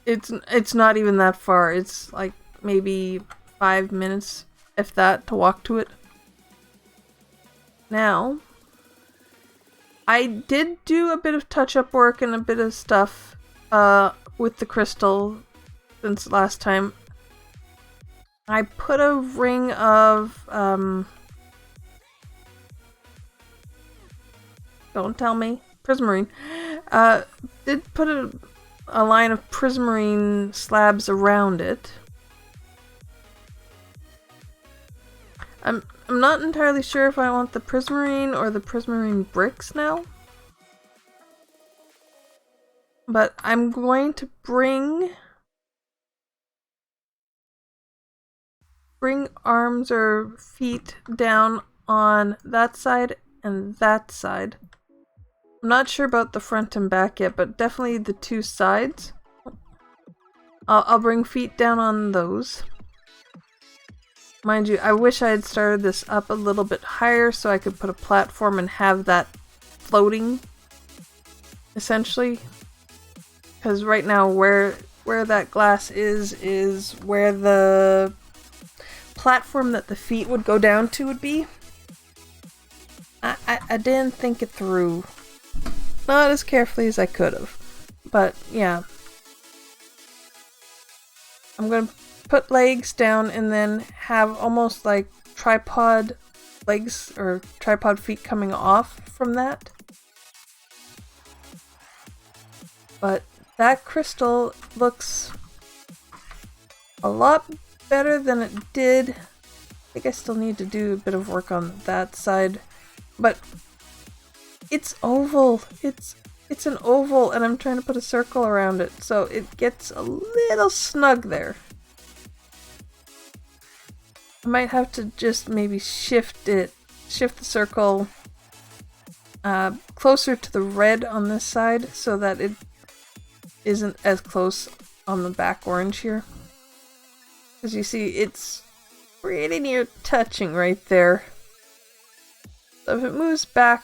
It's not even that far. It's like maybe 5 minutes, if that, to walk to it. Now, I did do a bit of touch-up work and a bit of stuff with the crystal since last time. I put a ring of don't tell me, prismarine. Did put a line of prismarine slabs around it. I'm not entirely sure if I want the prismarine or the prismarine bricks now. But I'm going to bring arms or feet down on that side and that side. I'm not sure about the front and back yet, but definitely the two sides. I'll bring feet down on those. Mind you, I wish I had started this up a little bit higher so I could put a platform and have that floating, essentially. Because right now where that glass is where the platform that the feet would go down to would be. I didn't think it through. Not as carefully as I could have. But yeah. I'm going to put legs down and then have almost like tripod legs or tripod feet coming off from that. But that crystal looks a lot better than it did. I think I still need to do a bit of work on that side. But it's oval. It's an oval and I'm trying to put a circle around it. So it gets a little snug there. I might have to just maybe shift the circle closer to the red on this side so that it isn't as close on the back orange here. Because you see, it's pretty near touching right there. So if it moves back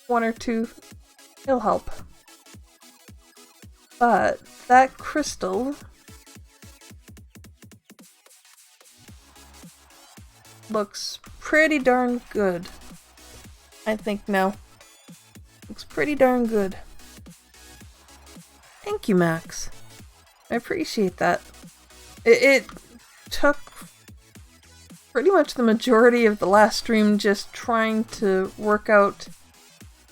one or two, it'll help. But that crystal looks pretty darn good. I think now. Looks pretty darn good. Thank you, Max. I appreciate that. It took pretty much the majority of the last stream just trying to work out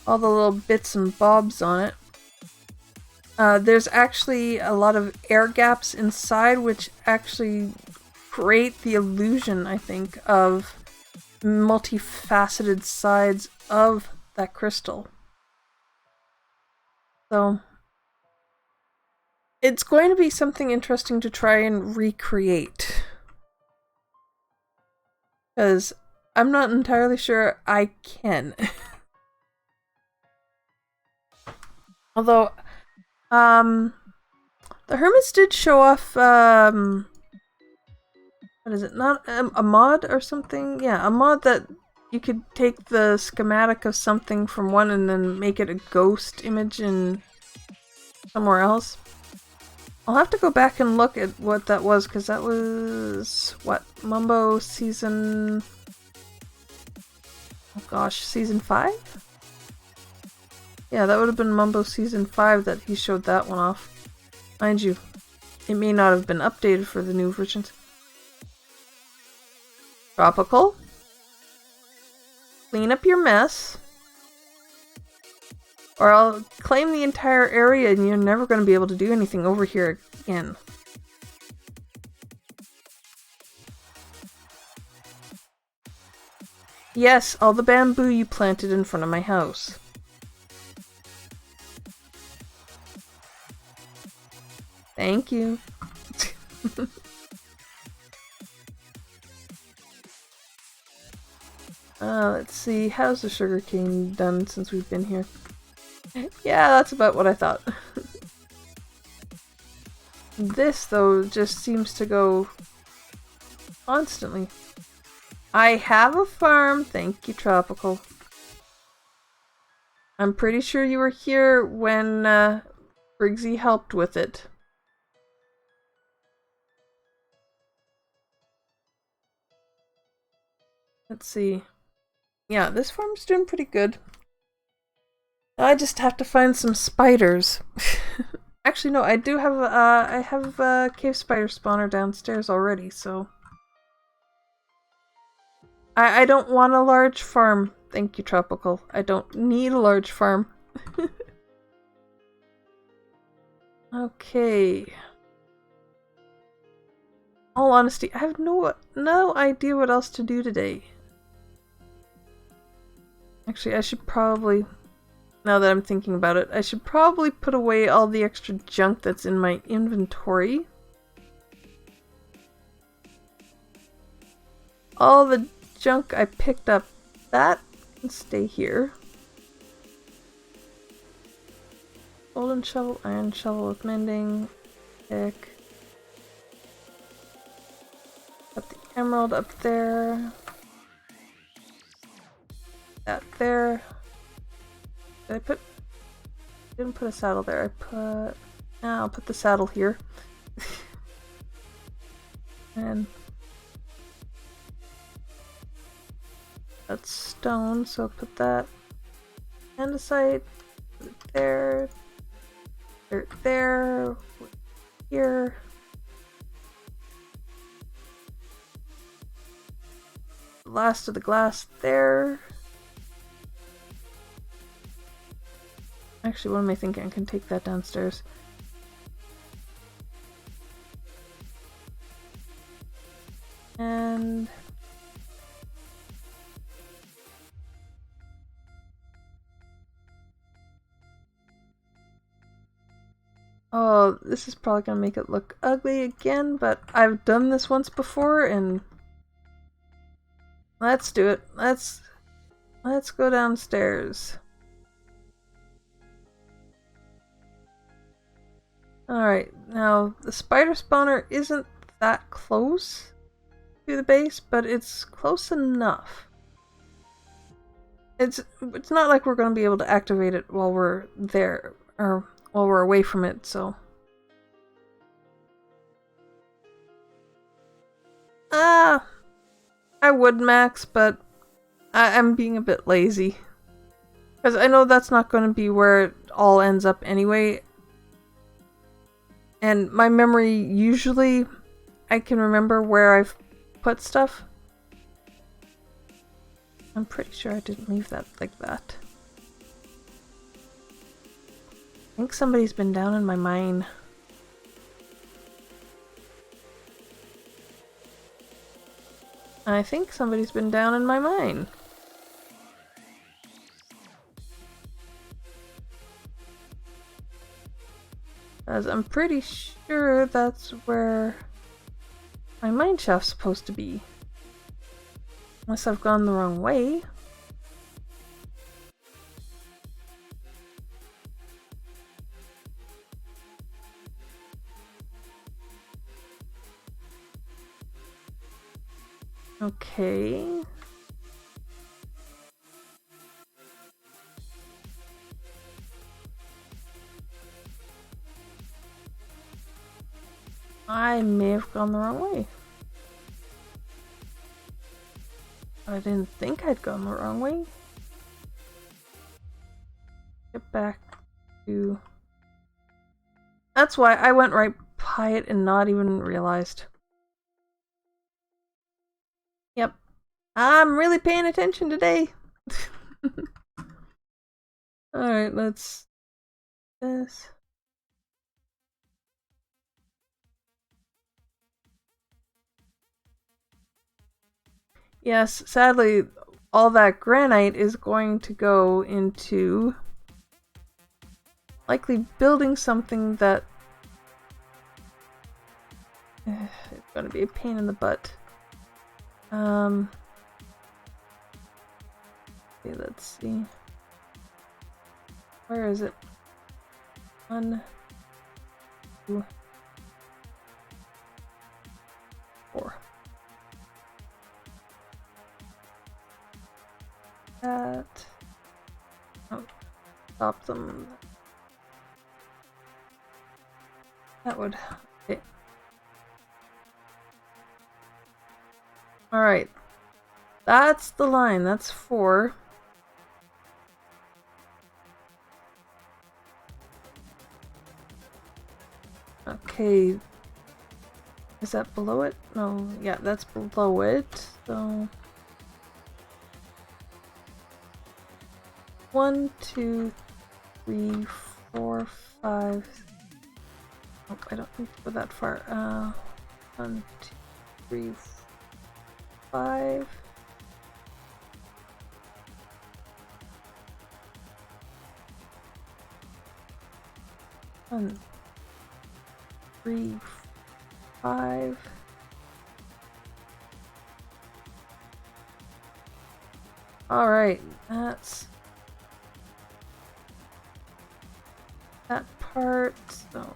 all the little bits and bobs on it. There's actually a lot of air gaps inside which actually create the illusion, I think, of multifaceted sides of that crystal. So it's going to be something interesting to try and recreate. Because I'm not entirely sure I can. Although, the hermits did show off, what is it? Not a mod or something? Yeah, a mod that you could take the schematic of something from one and then make it a ghost image in somewhere else. I'll have to go back and look at what that was, because that was, what, Mumbo season... oh gosh, season 5? Yeah, that would have been Mumbo season 5 that he showed that one off. Mind you, it may not have been updated for the new versions. Tropical. Clean up your mess. Or I'll claim the entire area and you're never going to be able to do anything over here again. Yes, all the bamboo you planted in front of my house. Thank you. Let's see, how's the sugarcane done since we've been here? Yeah, that's about what I thought. This, though, just seems to go constantly. I have a farm, thank you, Tropical. I'm pretty sure you were here when Briggsy helped with it. Let's see. Yeah, this farm's doing pretty good. I just have to find some spiders. Actually, no, I do have I have a cave spider spawner downstairs already, so I don't want a large farm. Thank you, Tropical. I don't need a large farm. Okay. All honesty, I have no idea what else to do today. Actually, I should probably, now that I'm thinking about it, I should probably put away all the extra junk that's in my inventory. All the junk I picked up, that can stay here. Golden shovel, iron shovel with mending, pick. Put the emerald up there. That there. Did I put... didn't put a saddle there. I put... I'll put the saddle here. And... that's stone, so I'll put that... andesite. Put it there. Dirt there. Here. The last of the glass there. Actually, what am I thinking? I can take that downstairs. And... oh, this is probably gonna make it look ugly again, but I've done this once before, and... let's do it. Let's go downstairs. Alright, now the spider spawner isn't that close to the base, but it's close enough. I It's not like we're going to be able to activate it while we're there, or while we're away from it, so... I would max, but I'm being a bit lazy. Because I know that's not going to be where it all ends up anyway. And my memory, usually, I can remember where I've put stuff. I'm pretty sure I didn't leave that like that. I think somebody's been down in my mine. I think somebody's been down in my mine. As I'm pretty sure that's where my mine shaft's supposed to be. Unless I've gone the wrong way. Okay. I may have gone the wrong way. I didn't think I'd gone the wrong way. Get back to... That's why I went right by it and not even realized. Yep. I'm really paying attention today. Alright, let's... this. Yes, sadly, all that granite is going to go into likely building something that it's going to be a pain in the butt. Okay, let's see. Where is it? 1, 2, 4. That. Oh, stop them. That would. Okay. Alright. That's the line. That's 4. Okay. Is that below it? No. Yeah, that's below it. So. 1, 2, 3, 4, 5. Oh, I don't think to go that far. 1, 2, 3, 5. One, 3, 5. All right, that's that part. So.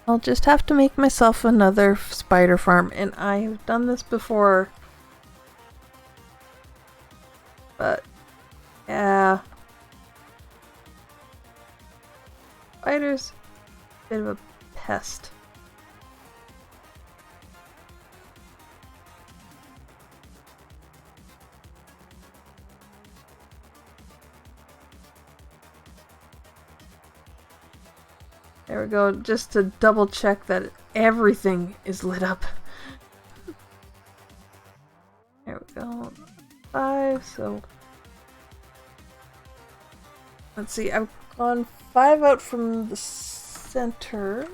I'll just have to make myself another spider farm, and I've done this before. But, yeah. Spiders, bit of a pest. There we go, just to double check that everything is lit up. There we go. 5, so... Let's see, I've gone 5 out from the center.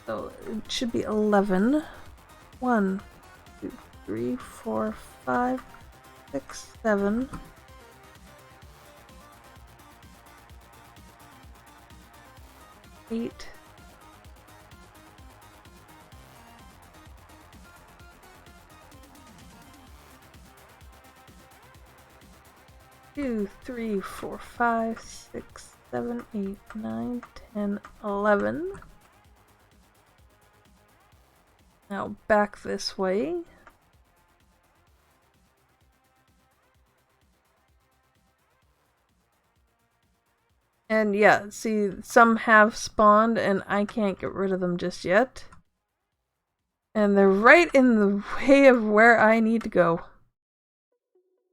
So it should be 11. 1, 2, 3, 4, 5, 6, 7. 8. 2, 3, 4, 5, 6, 7, 8, 9, 10, 11. Now back this way. And yeah, see, some have spawned and I can't get rid of them just yet. And they're right in the way of where I need to go.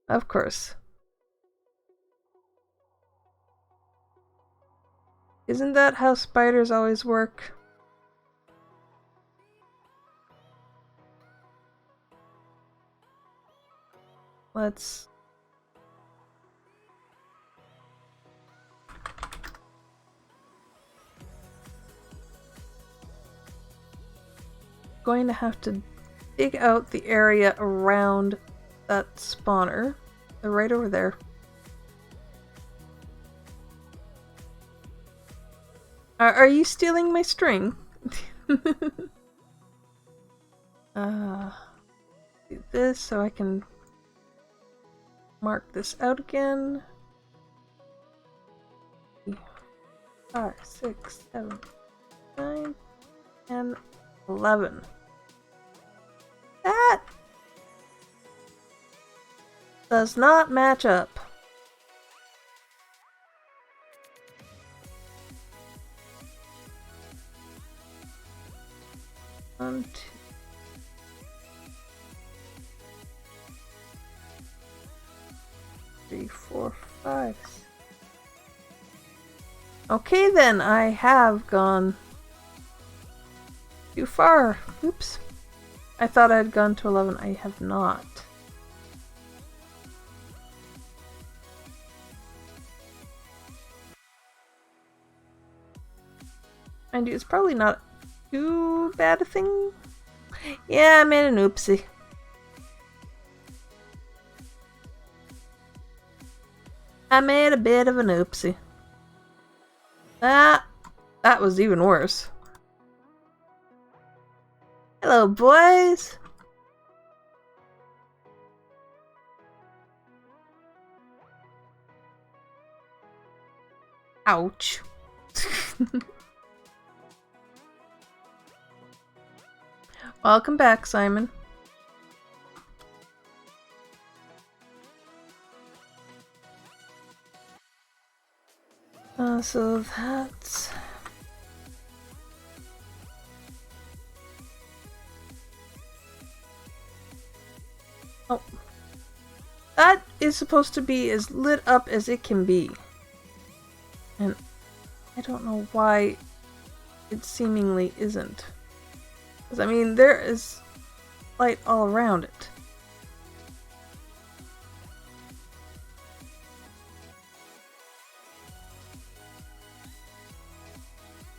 Of course. Isn't that how spiders always work? Let's... going to have to dig out the area around that spawner. They're right over there. Are you stealing my string? Do this so I can mark this out again. 5, 6, 7, 9, 10, 11. That does not match up. One, 2. 3, 4, 5. Okay then, I have gone too far. Oops. I thought I had gone to 11. I have not. Mind you, it's probably not too bad a thing. Yeah, I made an oopsie. I made a bit of an oopsie. That was even worse. Hello, boys. Ouch. Welcome back, Simon. So that's... Oh. That is supposed to be as lit up as it can be. And I don't know why it seemingly isn't. Because, I mean, there is light all around it.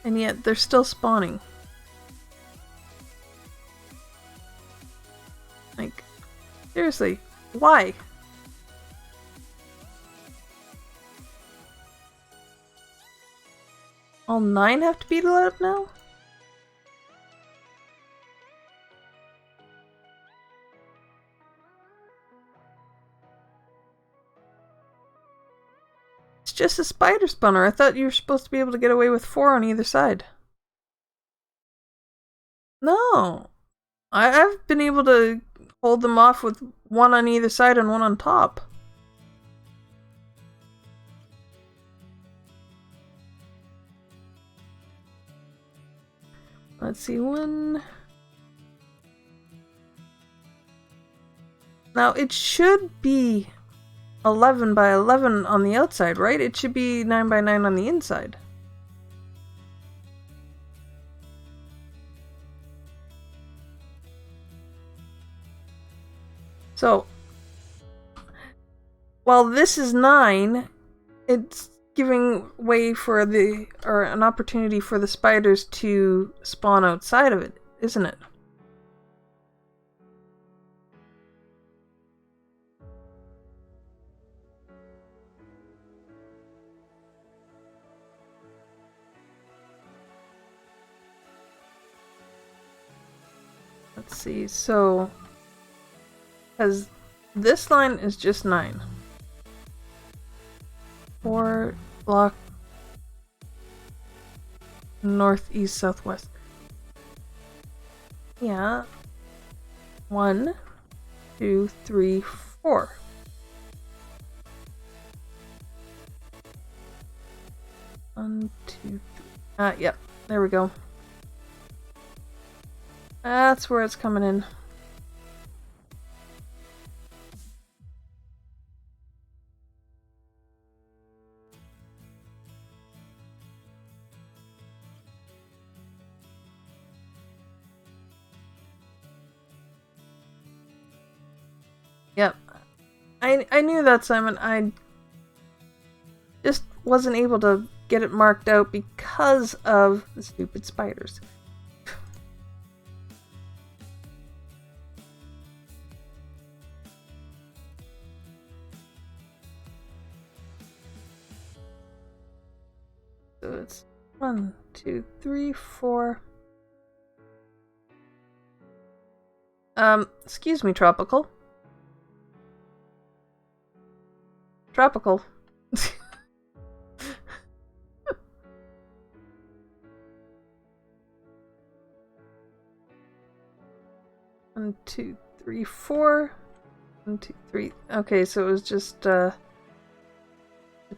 And yet, they're still spawning. Like, seriously, why? All 9 have to be lit up now? It's just a spider spawner. I thought you were supposed to be able to get away with 4 on either side. No. I've been able to hold them off with 1 on either side and 1 on top. Let's see, 1... Now, it should be 11 by 11 on the outside, right? It should be 9 by 9 on the inside. So, while this is 9, it's giving way for an opportunity for the spiders to spawn outside of it, isn't it? Let's see, so... Because this line is just 9. 4 block northeast, southwest. Yeah. 1, 2, 3, 4. One, two, three. Yep. There we go. That's where it's coming in. Yep. I knew that, Simon. I just wasn't able to get it marked out because of the stupid spiders. So it's 1, 2, 3, 4. Excuse me, Tropical. Tropical. 1, 2, 3, 4. 1, 2, 3. Okay, so it was just the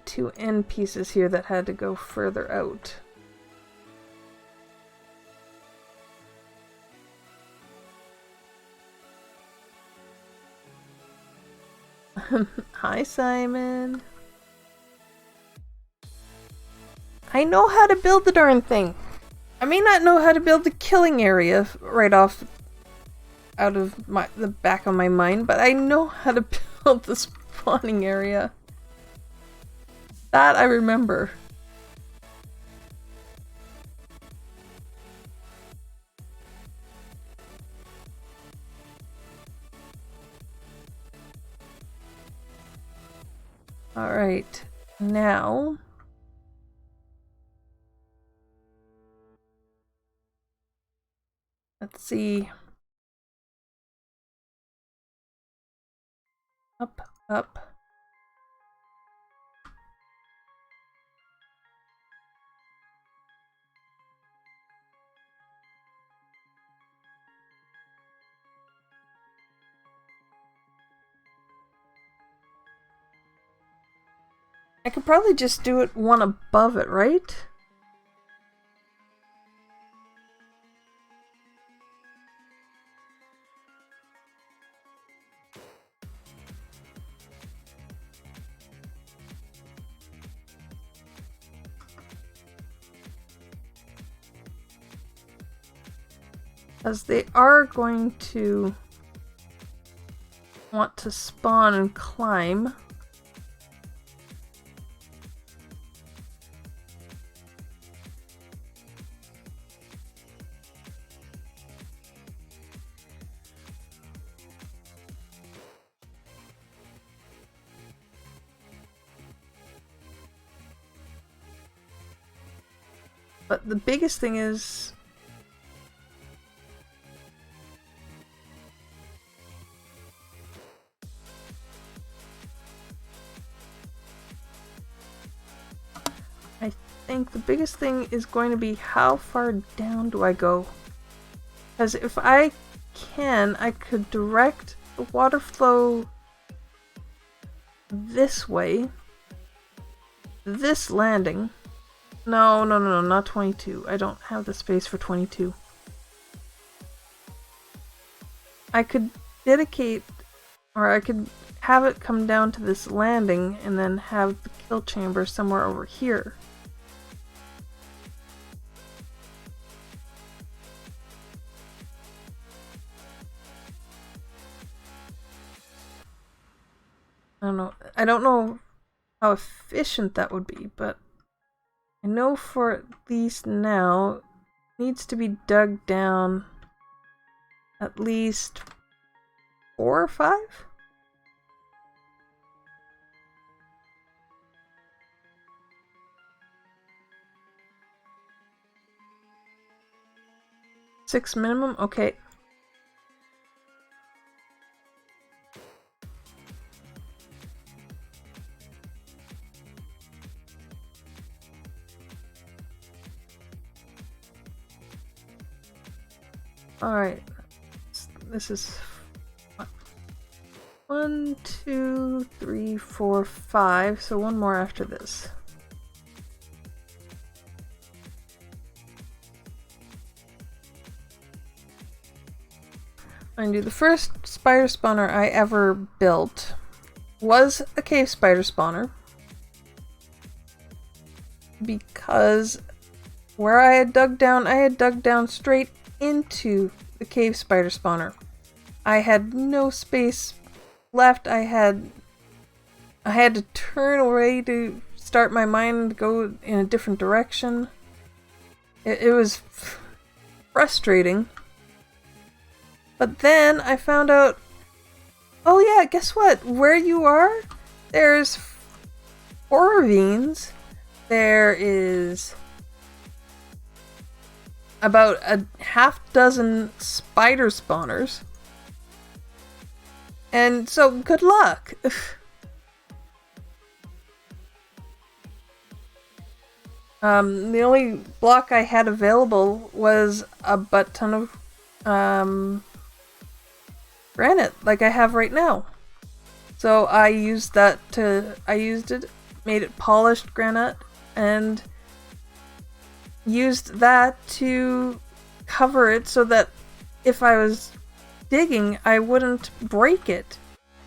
2 end pieces here that had to go further out. Hi, Simon. I know how to build the darn thing. I may not know how to build the killing area right off out of the back of my mind, but I know how to build the spawning area. That I remember. Alright, now let's see. Up, up. I could probably just do it one above it, right? As they are going to want to spawn and climb. But the biggest thing is I think the biggest thing is going to be how far down do I go? Because if I can, I could direct the water flow this way. This landing. No, not 22. I don't have the space for 22. I could dedicate, or I could have it come down to this landing and then have the kill chamber somewhere over here. I don't know how efficient that would be, but I know for at least now it needs to be dug down at least 4 or 5? Six minimum? Okay. Alright. This is 1, 2, 3, 4, 5. So one more after this. Mind you, the first spider spawner I ever built was a cave spider spawner. Because where I had dug down straight into the cave spider spawner. I had no space left. I had to turn away to start my mine to go in a different direction. It was frustrating. But then I found out, oh yeah, guess what? Where you are, there's 4 ravines. There is about a half dozen spider spawners. And so, good luck! The only block I had available was a butt ton of granite, like I have right now. So I used it, made it polished granite, and used that to cover it so that if I was digging, I wouldn't break it,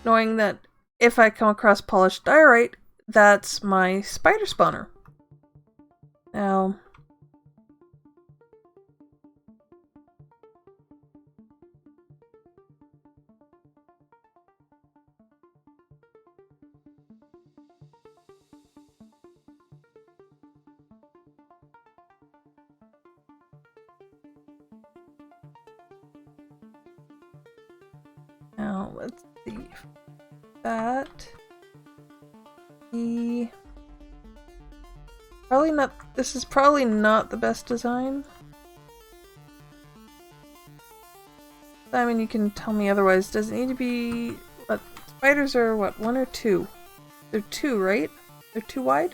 knowing that if I come across polished diorite, that's my spider spawner. Now, let's see. That. Probably not. This is probably not the best design. Simon, you can tell me otherwise. Does it need to be. What? Spiders are what? 1 or 2? They're 2, right? They're 2 wide?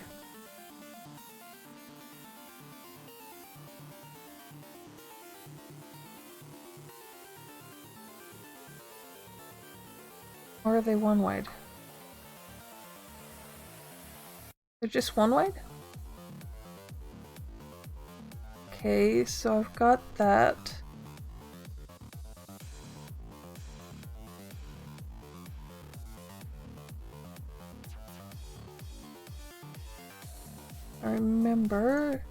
Or are they 1 wide? They're just 1 wide? Okay, so I've got that. I remember.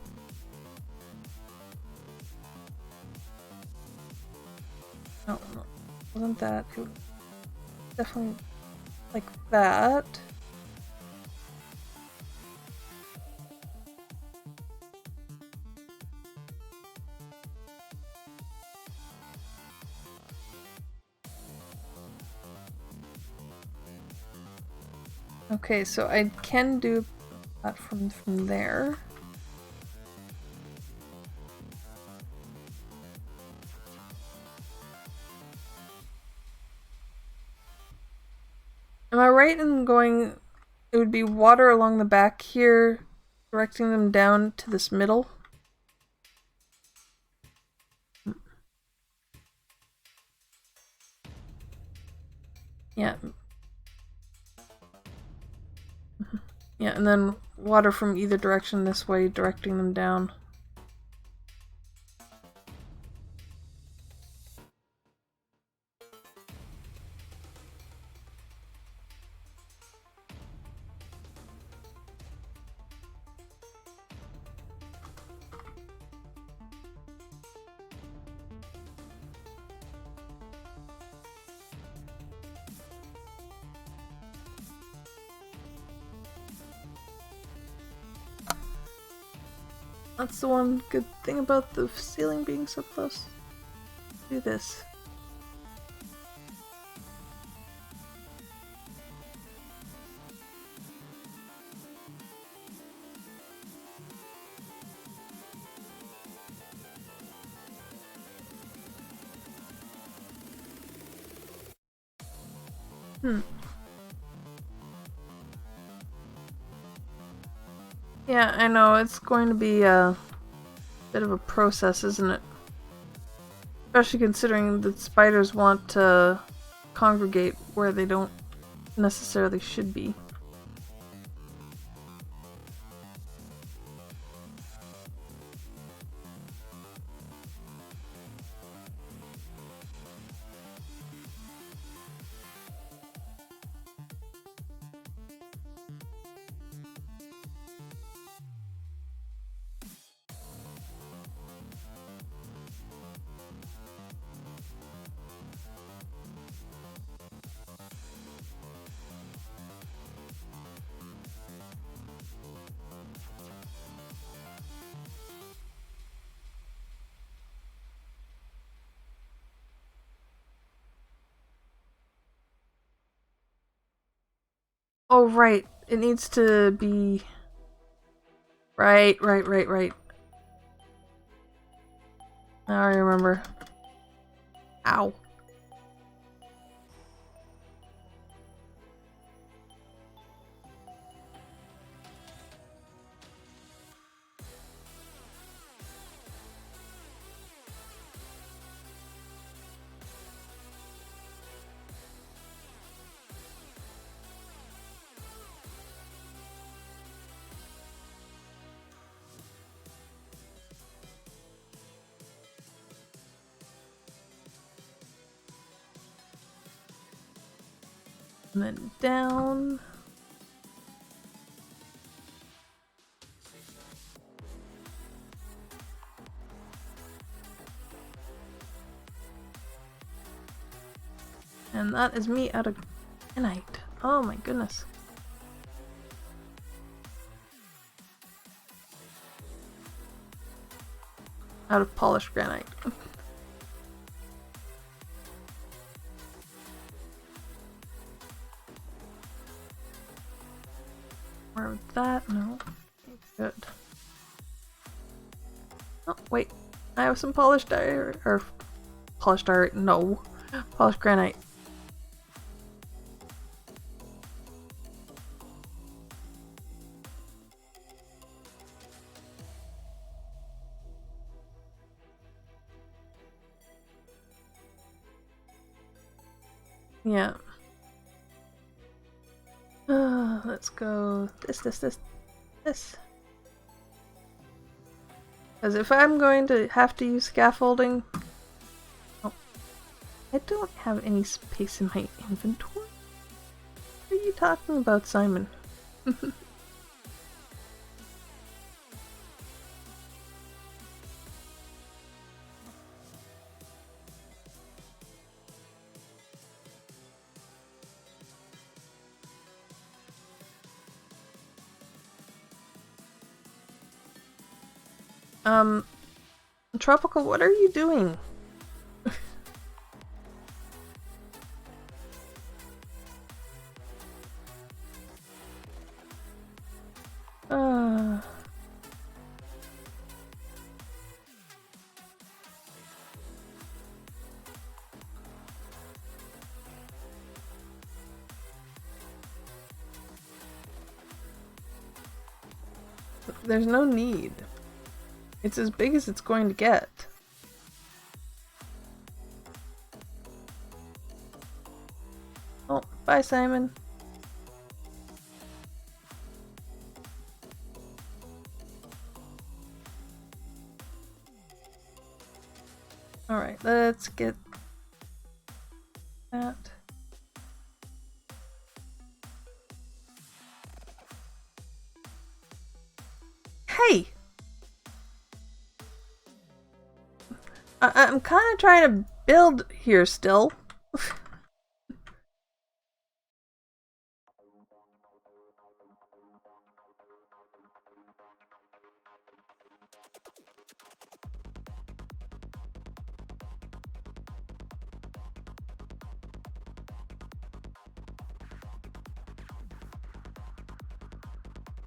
No, wasn't that. It was definitely like that. Okay, so I can do that from there. Am I right in going, it would be water along the back here, directing them down to this middle? Yeah. Yeah, and then water from either direction this way, directing them down. That's the one good thing about the ceiling being so close. Do this. Yeah, I know, it's going to be a bit of a process, isn't it? Especially considering that spiders want to congregate where they don't necessarily should be. Oh, right. It needs to be... Right. Now I remember. Ow. And then down. And that is me out of granite. Oh my goodness. Out of polished granite. More of that? No. Good. Oh, wait. I have some polished iron. Or polished iron. No. Polished granite. Yeah. Let's go this. Because if I'm going to have to use scaffolding... Oh, I don't have any space in my inventory. What are you talking about, Simon? Tropical, what are you doing? There's no need. It's as big as it's going to get. Oh, bye, Simon. Alright, let's get that. Hey! I'm kind of trying to build here still.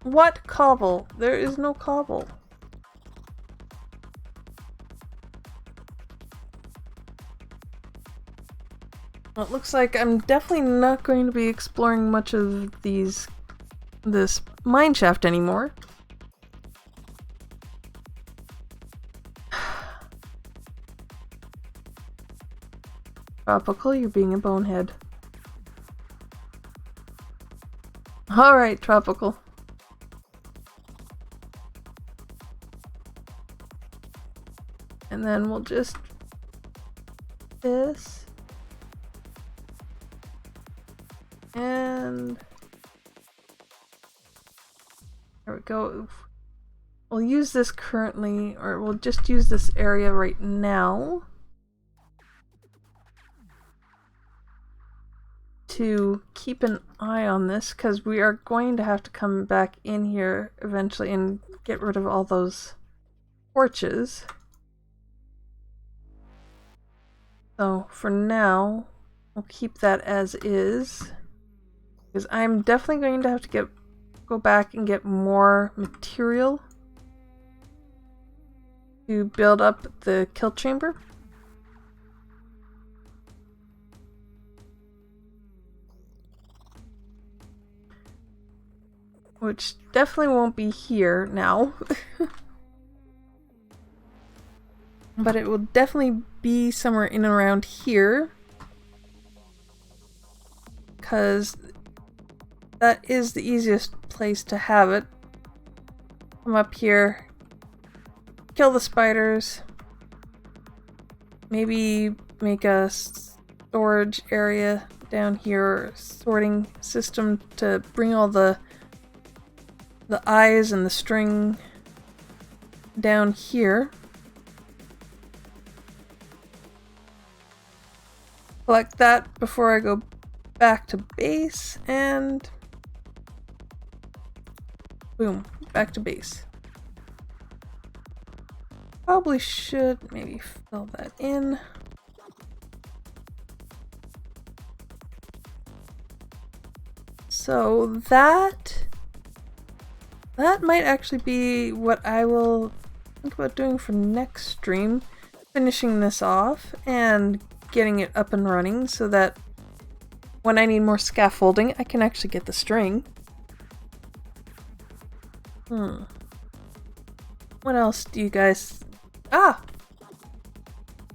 What cobble? There is no cobble. Well, it looks like I'm definitely not going to be exploring much of this mine shaft anymore. Tropical, you're being a bonehead. Alright, Tropical. And then we'll just this. And there we go. We'll use this currently, or we'll just use this area right now to keep an eye on this, because we are going to have to come back in here eventually and get rid of all those porches. So for now, we'll keep that as is, because I'm definitely going to have to go back and get more material to build up the kill chamber. Which definitely won't be here now. But it will definitely be somewhere in and around here, because that is the easiest place to have it. Come up here, kill the spiders, maybe make a storage area down here, sorting system to bring all the eyes and the string down here. Collect that before I go back to base, and boom, back to base. Probably should maybe fill that in. So that might actually be what I will think about doing for next stream. Finishing this off and getting it up and running so that when I need more scaffolding, I can actually get the string. What else do you guys...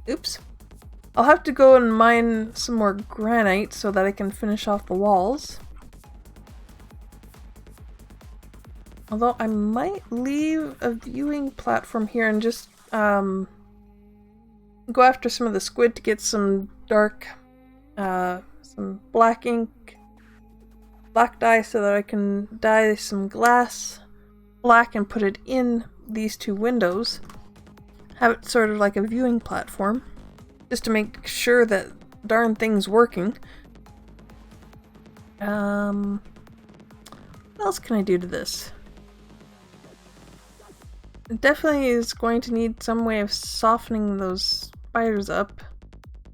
Oops. I'll have to go and mine some more granite so that I can finish off the walls. Although I might leave a viewing platform here and just go after some of the squid to get some dark, some black ink, black dye, so that I can dye some glass black and put it in these two windows. Have it sort of like a viewing platform, just to make sure that darn thing's working. What else can I do to this? It definitely is going to need some way of softening those spiders up.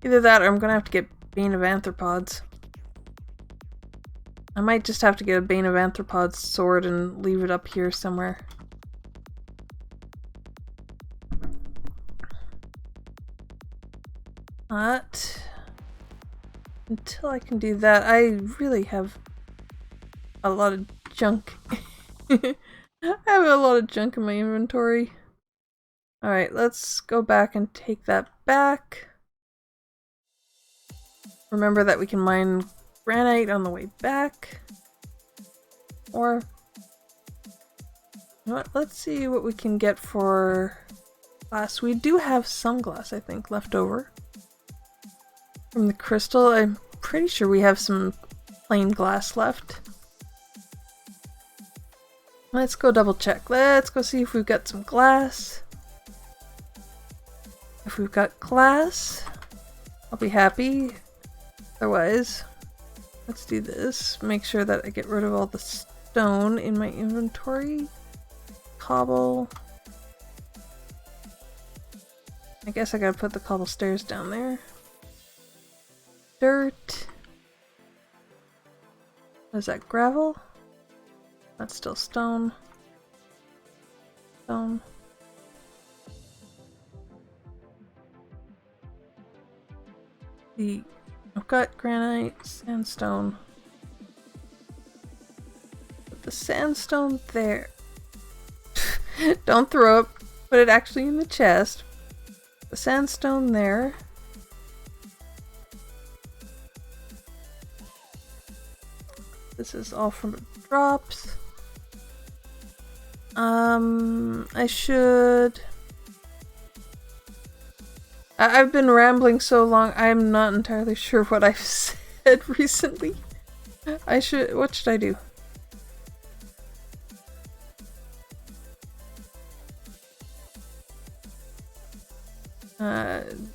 Either that or I'm going to have to get Bane of Arthropods. I might just have to get a Bane of Arthropods sword and leave it up here somewhere. But until I can do that, I really have a lot of junk. I have a lot of junk in my inventory. Alright, let's go back and take that back. Remember that we can mine granite on the way back. Or, you know what, let's see what we can get for glass. We do have some glass, I think, left over from the crystal. I'm pretty sure we have some plain glass left. Let's go double check. Let's go see if we've got some glass. If we've got glass, I'll be happy. Otherwise, let's do this. Make sure that I get rid of all the stone in my inventory. Cobble. I guess I gotta put the cobble stairs down there. Dirt. What is that, gravel? That's still stone. Stone. I've got granite, sandstone. Put the sandstone there. Don't throw it. Put it actually in the chest. The sandstone there. This is all from drops. I should... I've been rambling so long, I'm not entirely sure what I've said recently. What should I do?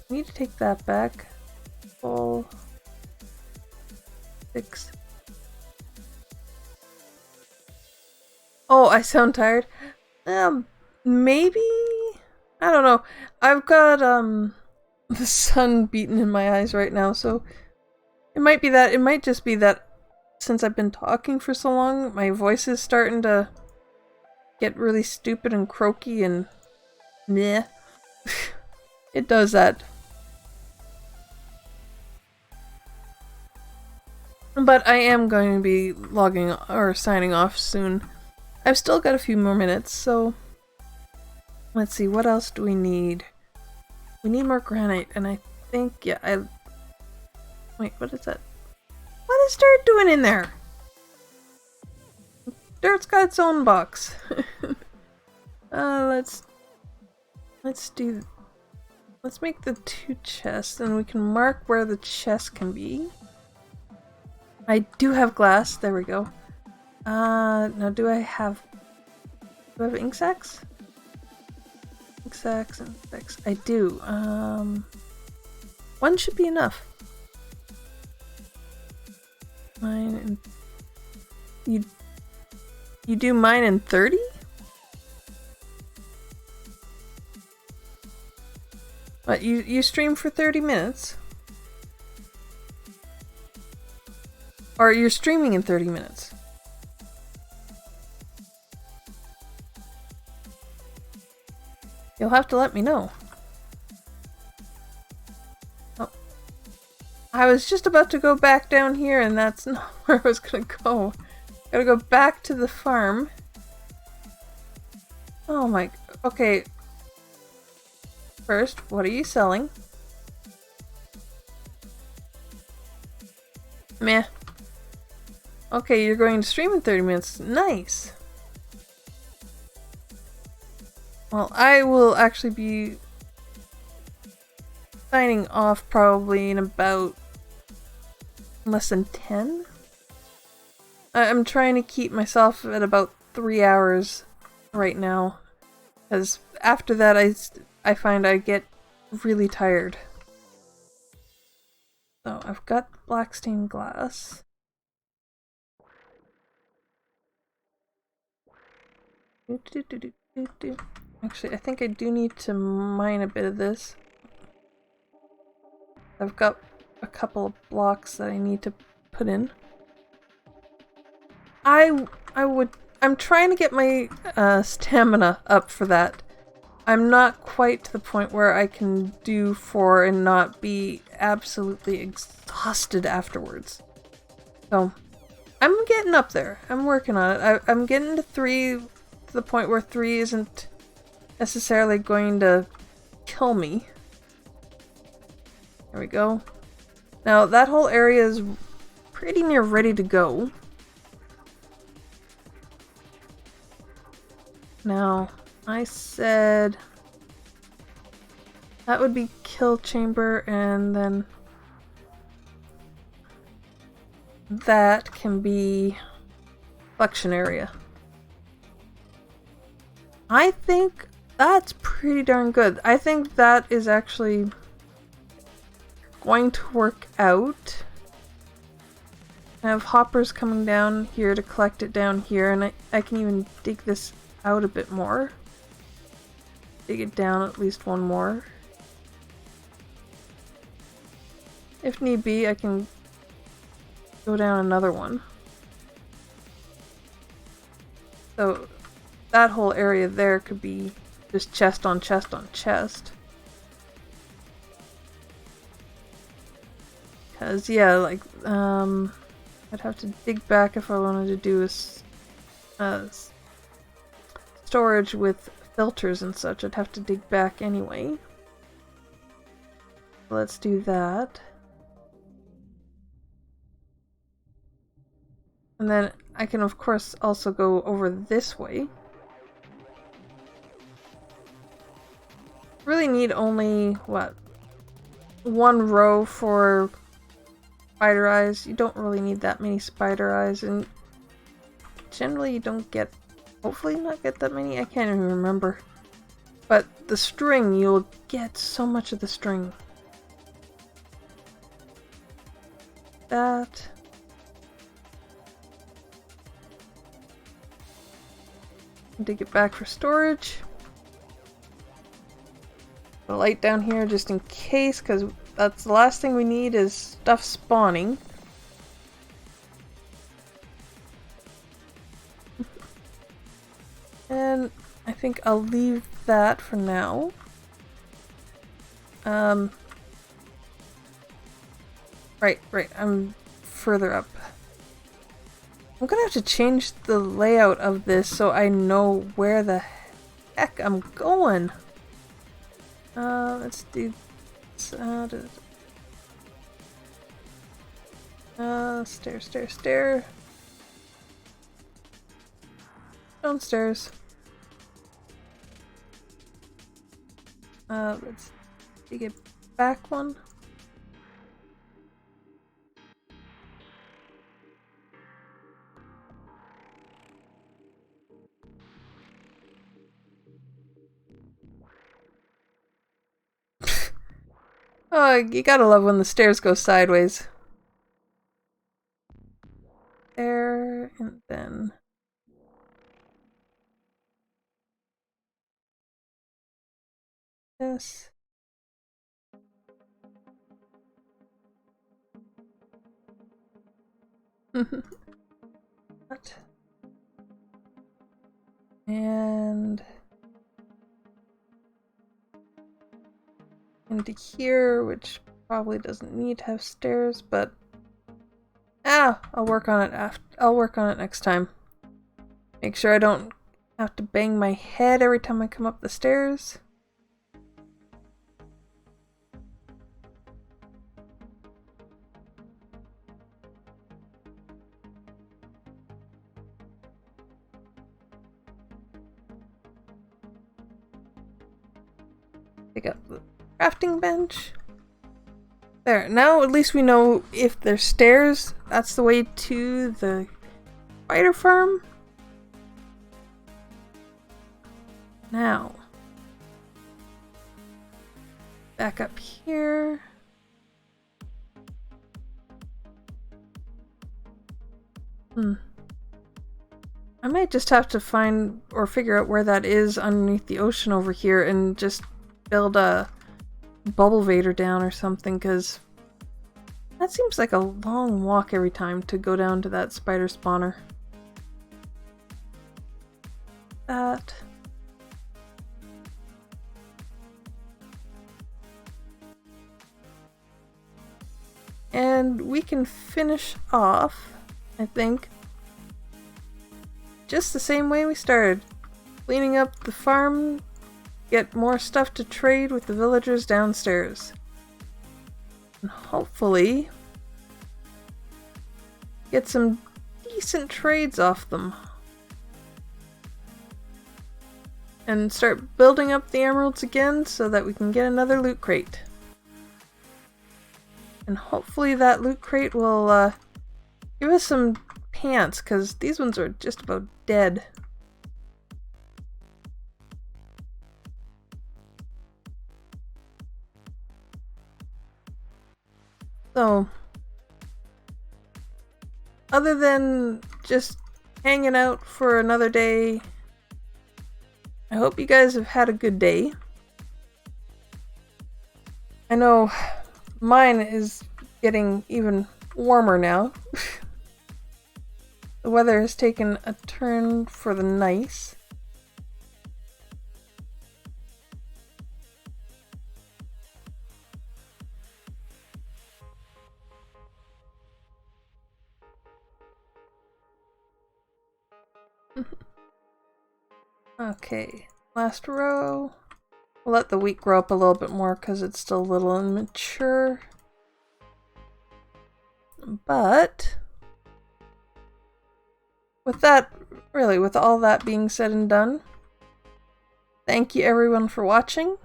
Need to take that back. Full 6. Oh, I sound tired. Maybe? I don't know. I've got, the sun beating in my eyes right now, so it might be that. It might just be that since I've been talking for so long, my voice is starting to get really stupid and croaky and meh. It does that. But I am going to be logging or signing off soon. I've still got a few more minutes, so let's see, what else do we need? We need more granite, and I think, yeah, wait, what is that? What is dirt doing in there? Dirt's got its own box. Let's make the 2 chests, and we can mark where the chest can be. I do have glass, there we go. Now do I have ink sacks? Ink sacks and sacks. I do. 1 should be enough. Mine and... You do mine in 30? What, you stream for 30 minutes? Or you're streaming in 30 minutes? You'll have to let me know. Oh. I was just about to go back down here and that's not where I was gonna go. Gotta go back to the farm. Oh my... Okay. First, what are you selling? Meh. Okay, you're going to stream in 30 minutes. Nice! Well, I will actually be signing off probably in about less than 10. I'm trying to keep myself at about 3 hours right now, because after that I find I get really tired. So I've got black stained glass. Actually, I think I do need to mine a bit of this. I've got a couple of blocks that I need to put in. I'm trying to get my stamina up for that. I'm not quite to the point where I can do 4 and not be absolutely exhausted afterwards. So, I'm getting up there. I'm working on it. I'm getting to 3, to the point where 3 isn't necessarily going to kill me. There we go. Now, that whole area is pretty near ready to go. Now, I said that would be kill chamber, and then that can be flexion area. I think that's pretty darn good. I think that is actually going to work out. I have hoppers coming down here to collect it down here, and I can even dig this out a bit more. Dig it down at least 1 more. If need be, I can go down another one. So that whole area there could be just chest on chest on chest. Cause yeah, like I'd have to dig back if I wanted to do a storage with filters and such. I'd have to dig back anyway. Let's do that. And then I can of course also go over this way. Really need only, what, one row for spider eyes. You don't really need that many spider eyes, and generally you don't get, hopefully not get that many, I can't even remember. But the string, you'll get so much of the string. That. Dig it back for storage. The light down here just in case, because that's the last thing we need is stuff spawning. And I think I'll leave that for now. Right, I'm further up. I'm gonna have to change the layout of this so I know where the heck I'm going. Let's do stair. Downstairs. Let's dig it back one. Oh, you gotta love when the stairs go sideways. There, and then... this. What? And... into here, which probably doesn't need to have stairs, but I'll work on it I'll work on it next time. Make sure I don't have to bang my head every time I come up the stairs. Pick up the crafting bench. There, now at least we know if there's stairs, that's the way to the spider farm. Now, back up here. I might just have to find or figure out where that is underneath the ocean over here and just build a bubble vader down or something, because that seems like a long walk every time to go down to that spider spawner. That. And we can finish off, I think, just the same way we started. Cleaning up the farm, get more stuff to trade with the villagers downstairs. And hopefully get some decent trades off them. And start building up the emeralds again so that we can get another loot crate. And hopefully that loot crate will give us some pants, because these ones are just about dead. So, other than just hanging out for another day, I hope you guys have had a good day. I know mine is getting even warmer now. The weather has taken a turn for the nice. Okay, last row. We'll let the wheat grow up a little bit more because it's still a little immature. But with all that being said and done, thank you everyone for watching.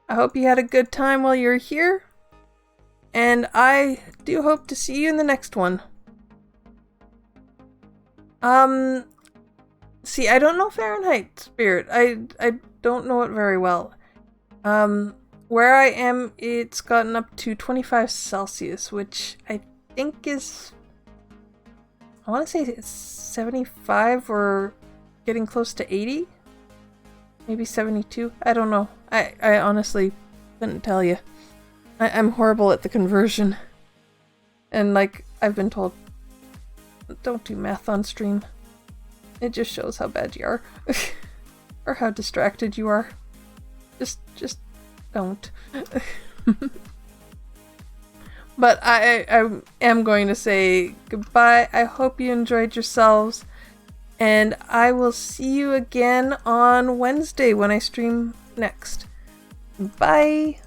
I hope you had a good time while you were here, and I do hope to see you in the next one. See, I don't know Fahrenheit Spirit. I don't know it very well. Where I am, it's gotten up to 25 Celsius, which I think is, I want to say it's 75 or getting close to 80? Maybe 72? I don't know. I honestly couldn't tell you. I'm horrible at the conversion. And like, I've been told, don't do math on stream. It just shows how bad you are. Or how distracted you are. Just don't. But I am going to say goodbye. I hope you enjoyed yourselves. And I will see you again on Wednesday when I stream next. Bye!